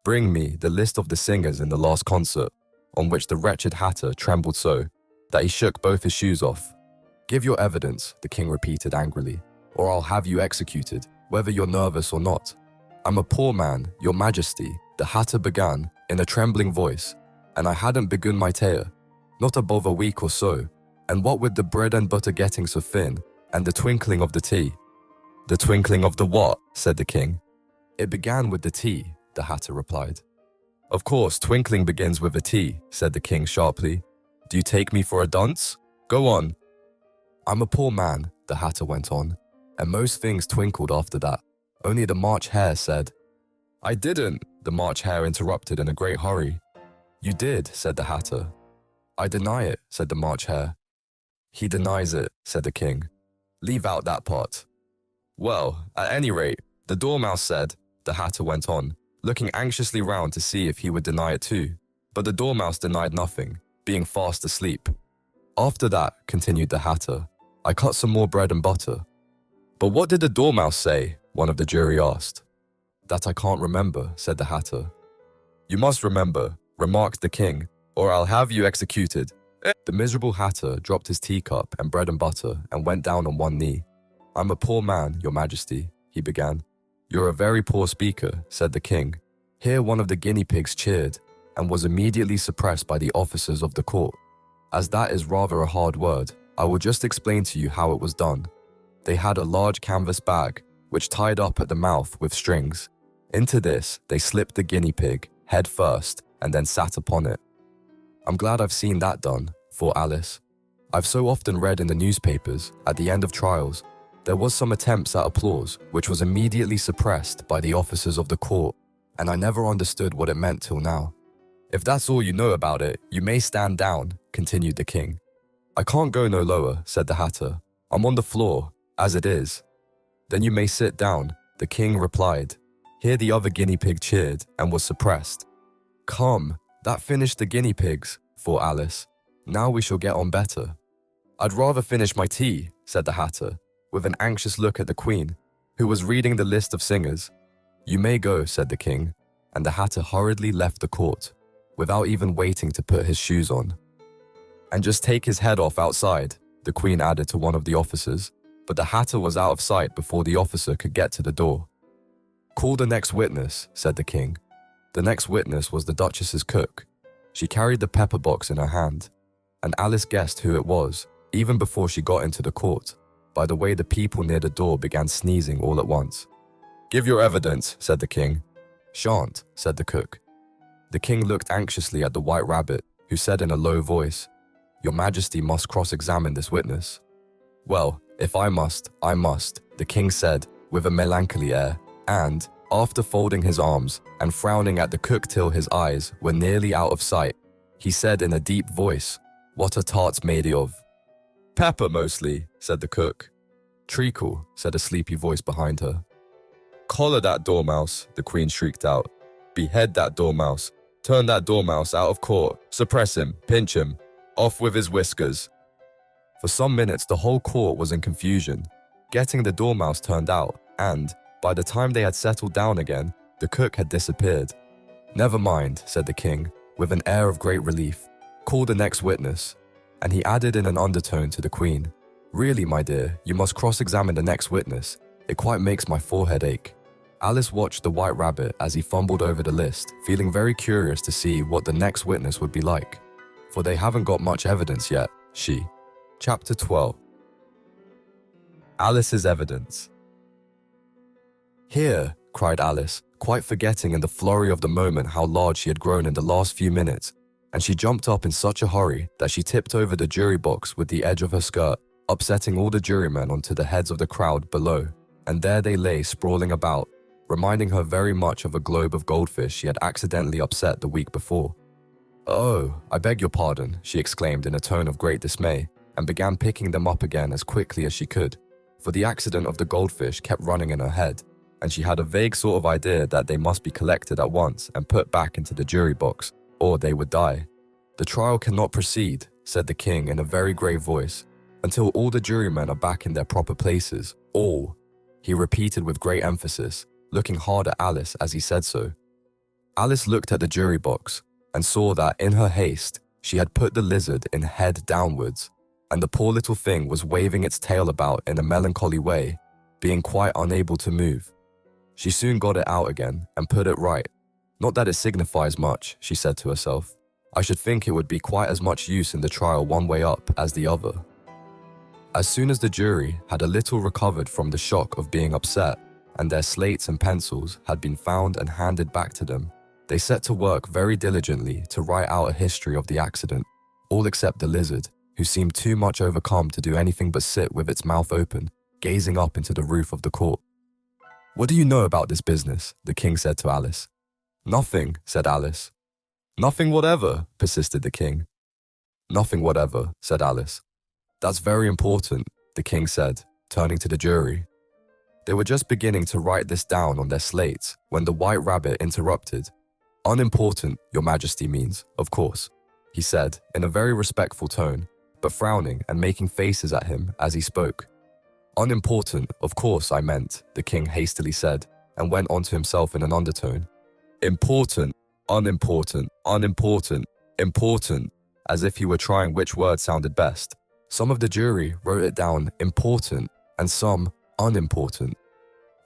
Bring me the list of the singers in the last concert, on which the wretched Hatter trembled so, that he shook both his shoes off. Give your evidence, the king repeated angrily, or I'll have you executed, whether you're nervous or not. I'm a poor man, your majesty, the Hatter began, in a trembling voice, and I hadn't begun my tale. Not above a week or so, and what with the bread and butter getting so thin, and the twinkling of the tea. The twinkling of the what? Said the king. It began with the tea, the Hatter replied. Of course, twinkling begins with a T, said the king sharply. Do you take me for a dunce? Go on. I'm a poor man, the Hatter went on, and most things twinkled after that. Only the March Hare said. I didn't, the March Hare interrupted in a great hurry. You did, said the Hatter. I deny it, said the March Hare. He denies it, said the king. Leave out that part. Well, at any rate, the Dormouse said, the Hatter went on, looking anxiously round to see if he would deny it too. But the Dormouse denied nothing, being fast asleep. After that, continued the Hatter, I cut some more bread and butter. But what did the Dormouse say? One of the jury asked. That I can't remember, said the Hatter. You must remember, remarked the king, or I'll have you executed. The miserable Hatter dropped his teacup and bread and butter and went down on one knee. I'm a poor man, your majesty, he began. You're a very poor speaker, said the king. Here one of the guinea pigs cheered and was immediately suppressed by the officers of the court. As that is rather a hard word, I will just explain to you how it was done. They had a large canvas bag, which tied up at the mouth with strings. Into this, they slipped the guinea pig, head first, and then sat upon it. I'm glad I've seen that done, thought Alice. I've so often read in the newspapers, at the end of trials, there was some attempts at applause, which was immediately suppressed by the officers of the court, and I never understood what it meant till now. If that's all you know about it, you may stand down, continued the king. I can't go no lower, said the Hatter. I'm on the floor, as it is. Then you may sit down, the king replied. Here the other guinea pig cheered and was suppressed. Come, That finished the guinea pigs, thought Alice. Now we shall get on better. I'd rather finish my tea, said the Hatter, with an anxious look at the Queen, who was reading the list of singers. You may go, said the King, and the Hatter hurriedly left the court, without even waiting to put his shoes on. And just take his head off outside, the Queen added to one of the officers, but the Hatter was out of sight before the officer could get to the door. Call the next witness, said the King. The next witness was the Duchess's cook. She carried the pepper box in her hand, and Alice guessed who it was, even before she got into the court, by the way the people near the door began sneezing all at once. Give your evidence, said the King. Shan't, said the cook. The King looked anxiously at the White Rabbit, who said in a low voice, Your Majesty must cross-examine this witness. Well, if I must, I must, the King said, with a melancholy air, and, after folding his arms and frowning at the cook till his eyes were nearly out of sight, he said in a deep voice, What are tarts made of? Pepper mostly, said the cook. Treacle, said a sleepy voice behind her. Collar that dormouse, the Queen shrieked out. Behead that dormouse. Turn that dormouse out of court. Suppress him. Pinch him. Off with his whiskers. For some minutes, the whole court was in confusion, getting the dormouse turned out, and, by the time they had settled down again, the cook had disappeared. Never mind, said the King, with an air of great relief. Call the next witness. And he added in an undertone to the Queen, Really, my dear, you must cross-examine the next witness. It quite makes my forehead ache. Alice watched the White Rabbit as he fumbled over the list, feeling very curious to see what the next witness would be like. For they haven't got much evidence yet, she. Chapter 12. Alice's evidence. Here, cried Alice, quite forgetting in the flurry of the moment how large she had grown in the last few minutes, and she jumped up in such a hurry that she tipped over the jury box with the edge of her skirt, upsetting all the jurymen onto the heads of the crowd below, and there they lay sprawling about, reminding her very much of a globe of goldfish she had accidentally upset the week before. Oh, I beg your pardon, she exclaimed in a tone of great dismay, and began picking them up again as quickly as she could, for the accident of the goldfish kept running in her head, and she had a vague sort of idea that they must be collected at once and put back into the jury box, or they would die. The trial cannot proceed, said the King in a very grave voice, until all the jurymen are back in their proper places. All, he repeated with great emphasis, looking hard at Alice as he said so. Alice looked at the jury box and saw that in her haste she had put the lizard in head downwards, and the poor little thing was waving its tail about in a melancholy way, being quite unable to move. She soon got it out again and put it right. Not that it signifies much, she said to herself. I should think it would be quite as much use in the trial one way up as the other. As soon as the jury had a little recovered from the shock of being upset, and their slates and pencils had been found and handed back to them, they set to work very diligently to write out a history of the accident, all except the lizard, who seemed too much overcome to do anything but sit with its mouth open, gazing up into the roof of the court. What do you know about this business? The King said to Alice. Nothing, said Alice. Nothing whatever, persisted the King. Nothing whatever, said Alice. That's very important, the King said, turning to the jury. They were just beginning to write this down on their slates when the White Rabbit interrupted. Unimportant, Your Majesty means, of course, he said in a very respectful tone, but frowning and making faces at him as he spoke. Unimportant, of course I meant, the King hastily said, and went on to himself in an undertone. Important, unimportant, unimportant, important, as if he were trying which word sounded best. Some of the jury wrote it down important and some unimportant.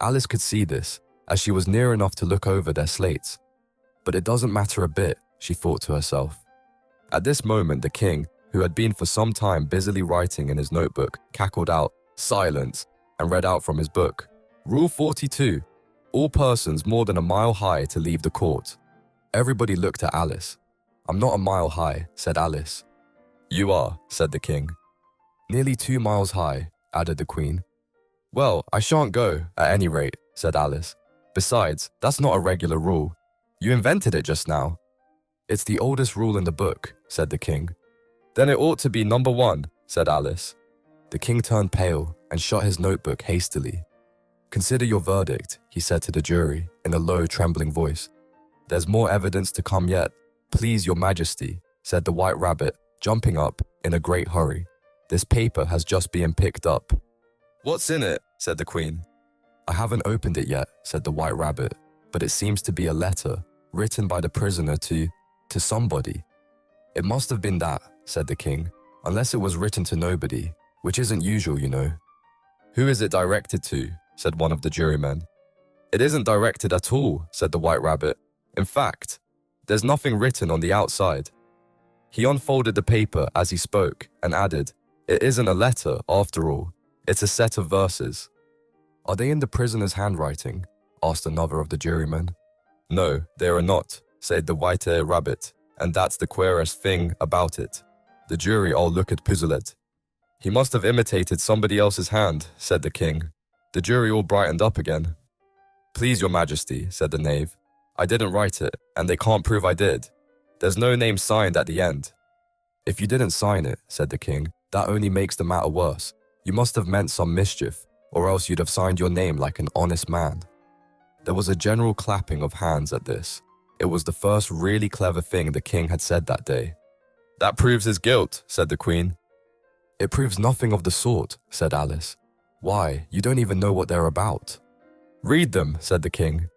Alice could see this, as she was near enough to look over their slates. But it doesn't matter a bit, she thought to herself. At this moment the King, who had been for some time busily writing in his notebook, cackled out, Silence, and read out from his book. Rule 42. All persons more than a mile high to leave the court. Everybody looked at Alice. I'm not a mile high, said Alice. You are, said the King. Nearly 2 miles high, added the Queen. Well, I shan't go, at any rate, said Alice. Besides, that's not a regular rule. You invented it just now. It's the oldest rule in the book, said the King. Then it ought to be number 1, said Alice. The King turned pale and shut his notebook hastily. Consider your verdict, he said to the jury in a low, trembling voice. There's more evidence to come yet, "Please, your majesty," said the White Rabbit, jumping up in a great hurry. "This paper has just been picked up." "What's in it?" said the Queen. "I haven't opened it yet," said the White Rabbit, "but it seems to be a letter written by the prisoner to somebody." "It must have been that," said the King, "unless it was written to nobody, which isn't usual, you know." "Who is it directed to?" said one of the jurymen. "It isn't directed at all," said the White Rabbit. "In fact, there's nothing written on the outside." He unfolded the paper as he spoke and added, "It isn't a letter, after all. It's a set of verses." "Are they in the prisoner's handwriting?" asked another of the jurymen. "No, they are not," said the White Rabbit, "and that's the queerest thing about it." The jury all looked puzzled. "He must have imitated somebody else's hand," said the King. The jury all brightened up again. "Please, your majesty," said the knave, "I didn't write it, and they can't prove I did. There's no name signed at the end." "If you didn't sign it," said the King, "that only makes the matter worse. You must have meant some mischief, or else you'd have signed your name like an honest man." There was a general clapping of hands at this. It was the first really clever thing the King had said that day. "That proves his guilt," said the Queen. "It proves nothing of the sort," said Alice. "Why, you don't even know what they're about." "Read them," said the King.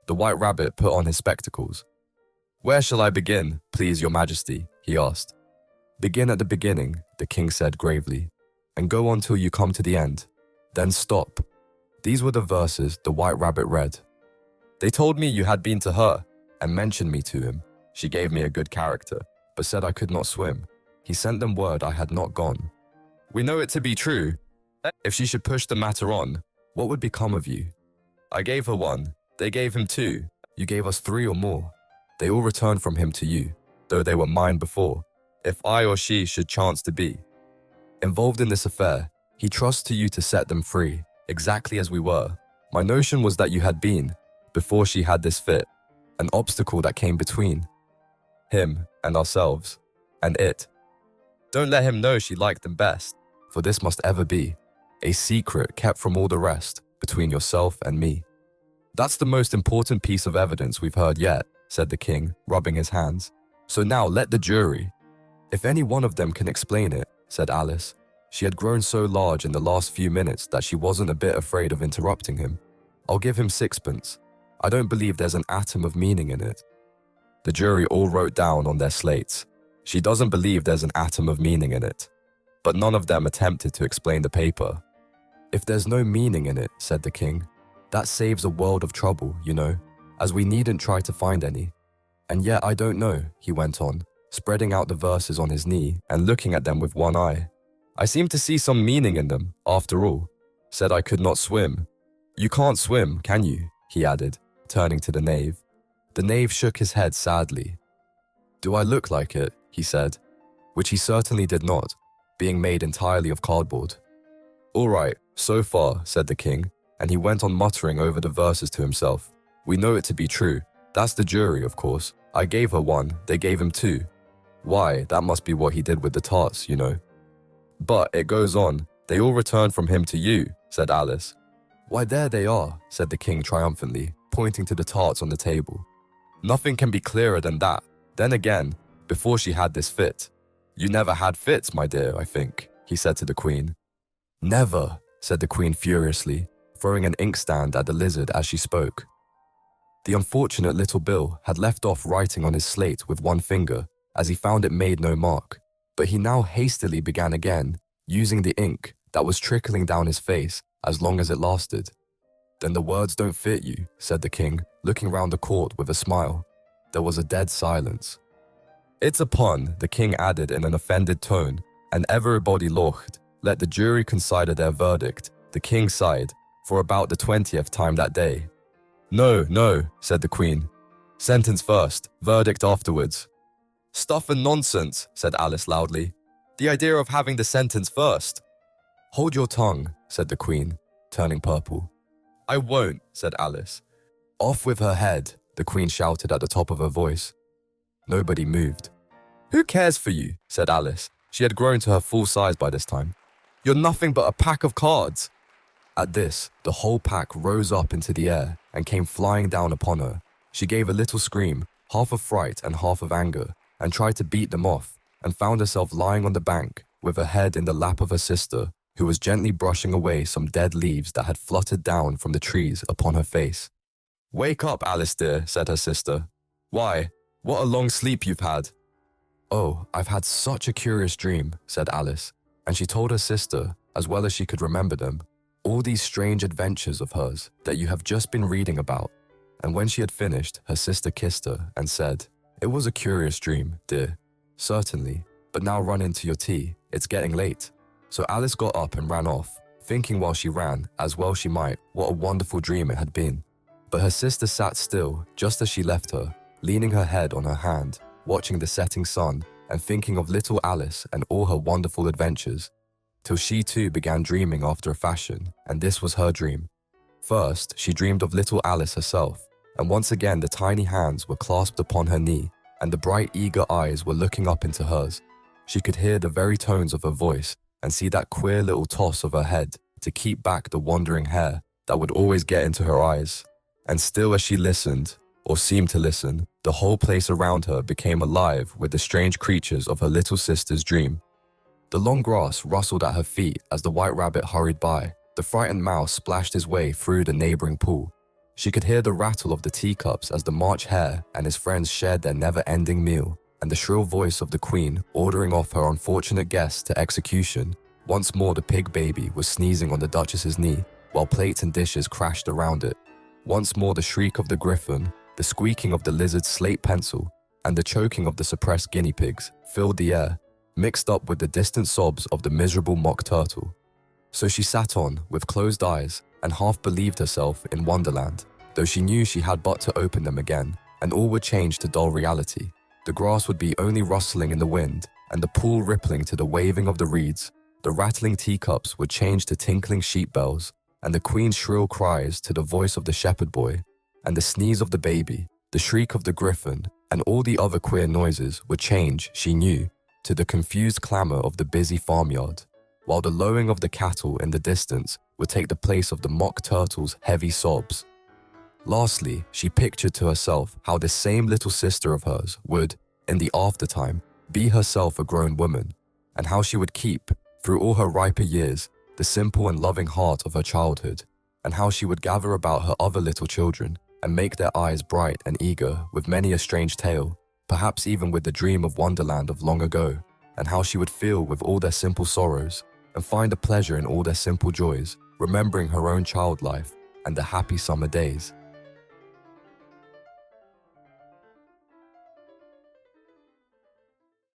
The White Rabbit put on his spectacles. "Where shall I begin, please, your majesty?" he asked. "Begin at the beginning," the King said gravely, "and go on till you come to the end. Then stop." These were the verses the White Rabbit read. "They told me you had been to her, and mentioned me to him. She gave me a good character, but said I could not swim. He sent them word I had not gone. We know it to be true. If she should push the matter on, what would become of you? I gave her one, they gave him two, you gave us three or more. They all returned from him to you, though they were mine before, if I or she should chance to be. Involved in this affair, he trusts to you to set them free, exactly as we were. My notion was that you had been, before she had this fit, an obstacle that came between him and ourselves, and it. Don't let him know she liked them best, for this must ever be a secret kept from all the rest, between yourself and me." "That's the most important piece of evidence we've heard yet," said the King, rubbing his hands. "So now let the jury." "If any one of them can explain it," said Alice. She had grown so large in the last few minutes that she wasn't a bit afraid of interrupting him. "I'll give him 6pence. I don't believe there's an atom of meaning in it." The jury all wrote down on their slates, "She doesn't believe there's an atom of meaning in it." But none of them attempted to explain the paper. "If there's no meaning in it," said the King, "that saves a world of trouble, you know, as we needn't try to find any. And yet I don't know," he went on, spreading out the verses on his knee and looking at them with one eye. "I seem to see some meaning in them, after all. Said I could not swim. You can't swim, can you?" he added, turning to the knave. The knave shook his head sadly. "Do I look like it?" he said, which he certainly did not, being made entirely of cardboard. "All right, so far," said the King, and he went on muttering over the verses to himself. "We know it to be true. That's the jury, of course. I gave her one, they gave him two. Why, that must be what he did with the tarts, you know. But it goes on, they all returned from him to you," said Alice. "Why, there they are," said the King triumphantly, pointing to the tarts on the table. "Nothing can be clearer than that. Then again, before she had this fit." "You never had fits, my dear, I think," he said to the Queen. "Never," said the Queen furiously, throwing an inkstand at the lizard as she spoke. The unfortunate little Bill had left off writing on his slate with one finger, as he found it made no mark, but he now hastily began again, using the ink that was trickling down his face as long as it lasted. "Then the words don't fit you," said the King, looking round the court with a smile. There was a dead silence. "It's a pun," the King added in an offended tone, and everybody laughed. Let the jury consider their verdict, the King sighed, for about the 20th time that day. "No, no," said the Queen. "Sentence first, verdict afterwards." "Stuff and nonsense," said Alice loudly. "The idea of having the sentence first." "Hold your tongue," said the Queen, turning purple. "I won't," said Alice. "Off with her head," the Queen shouted at the top of her voice. Nobody moved. "Who cares for you?" said Alice. She had grown to her full size by this time. "You're nothing but a pack of cards." At this, the whole pack rose up into the air and came flying down upon her. She gave a little scream, half of fright and half of anger, and tried to beat them off, and found herself lying on the bank with her head in the lap of her sister, who was gently brushing away some dead leaves that had fluttered down from the trees upon her face. "Wake up, Alice dear," said her sister. "Why, what a long sleep you've had." "Oh, I've had such a curious dream," said Alice, and she told her sister, as well as she could remember them, all these strange adventures of hers that you have just been reading about. And when she had finished, her sister kissed her and said, "It was a curious dream, dear." "Certainly, but now run into your tea, it's getting late." So Alice got up and ran off, thinking while she ran, as well she might, what a wonderful dream it had been. But her sister sat still, just as she left her, leaning her head on her hand, watching the setting sun and thinking of little Alice and all her wonderful adventures, till she too began dreaming after a fashion, and this was her dream. First, she dreamed of little Alice herself, and once again the tiny hands were clasped upon her knee, and the bright eager eyes were looking up into hers. She could hear the very tones of her voice and see that queer little toss of her head to keep back the wandering hair that would always get into her eyes. And still as she listened, or seemed to listen, the whole place around her became alive with the strange creatures of her little sister's dream. The long grass rustled at her feet as the white rabbit hurried by. The frightened mouse splashed his way through the neighboring pool. She could hear the rattle of the teacups as the March Hare and his friends shared their never-ending meal, and the shrill voice of the queen ordering off her unfortunate guests to execution. Once more the pig baby was sneezing on the Duchess's knee, while plates and dishes crashed around it. Once more the shriek of the griffin, the squeaking of the lizard's slate pencil, and the choking of the suppressed guinea pigs filled the air, mixed up with the distant sobs of the miserable mock turtle. So she sat on, with closed eyes, and half believed herself in Wonderland, though she knew she had but to open them again, and all would change to dull reality. The grass would be only rustling in the wind, and the pool rippling to the waving of the reeds. The rattling teacups would change to tinkling sheep bells, and the queen's shrill cries to the voice of the shepherd boy, and the sneeze of the baby, the shriek of the griffin, and all the other queer noises would change, she knew, to the confused clamour of the busy farmyard, while the lowing of the cattle in the distance would take the place of the mock turtle's heavy sobs. Lastly, she pictured to herself how this same little sister of hers would, in the aftertime, be herself a grown woman, and how she would keep, through all her riper years, the simple and loving heart of her childhood, and how she would gather about her other little children and make their eyes bright and eager with many a strange tale, perhaps even with the dream of Wonderland of long ago, and how she would feel with all their simple sorrows and find a pleasure in all their simple joys, remembering her own child life and the happy summer days.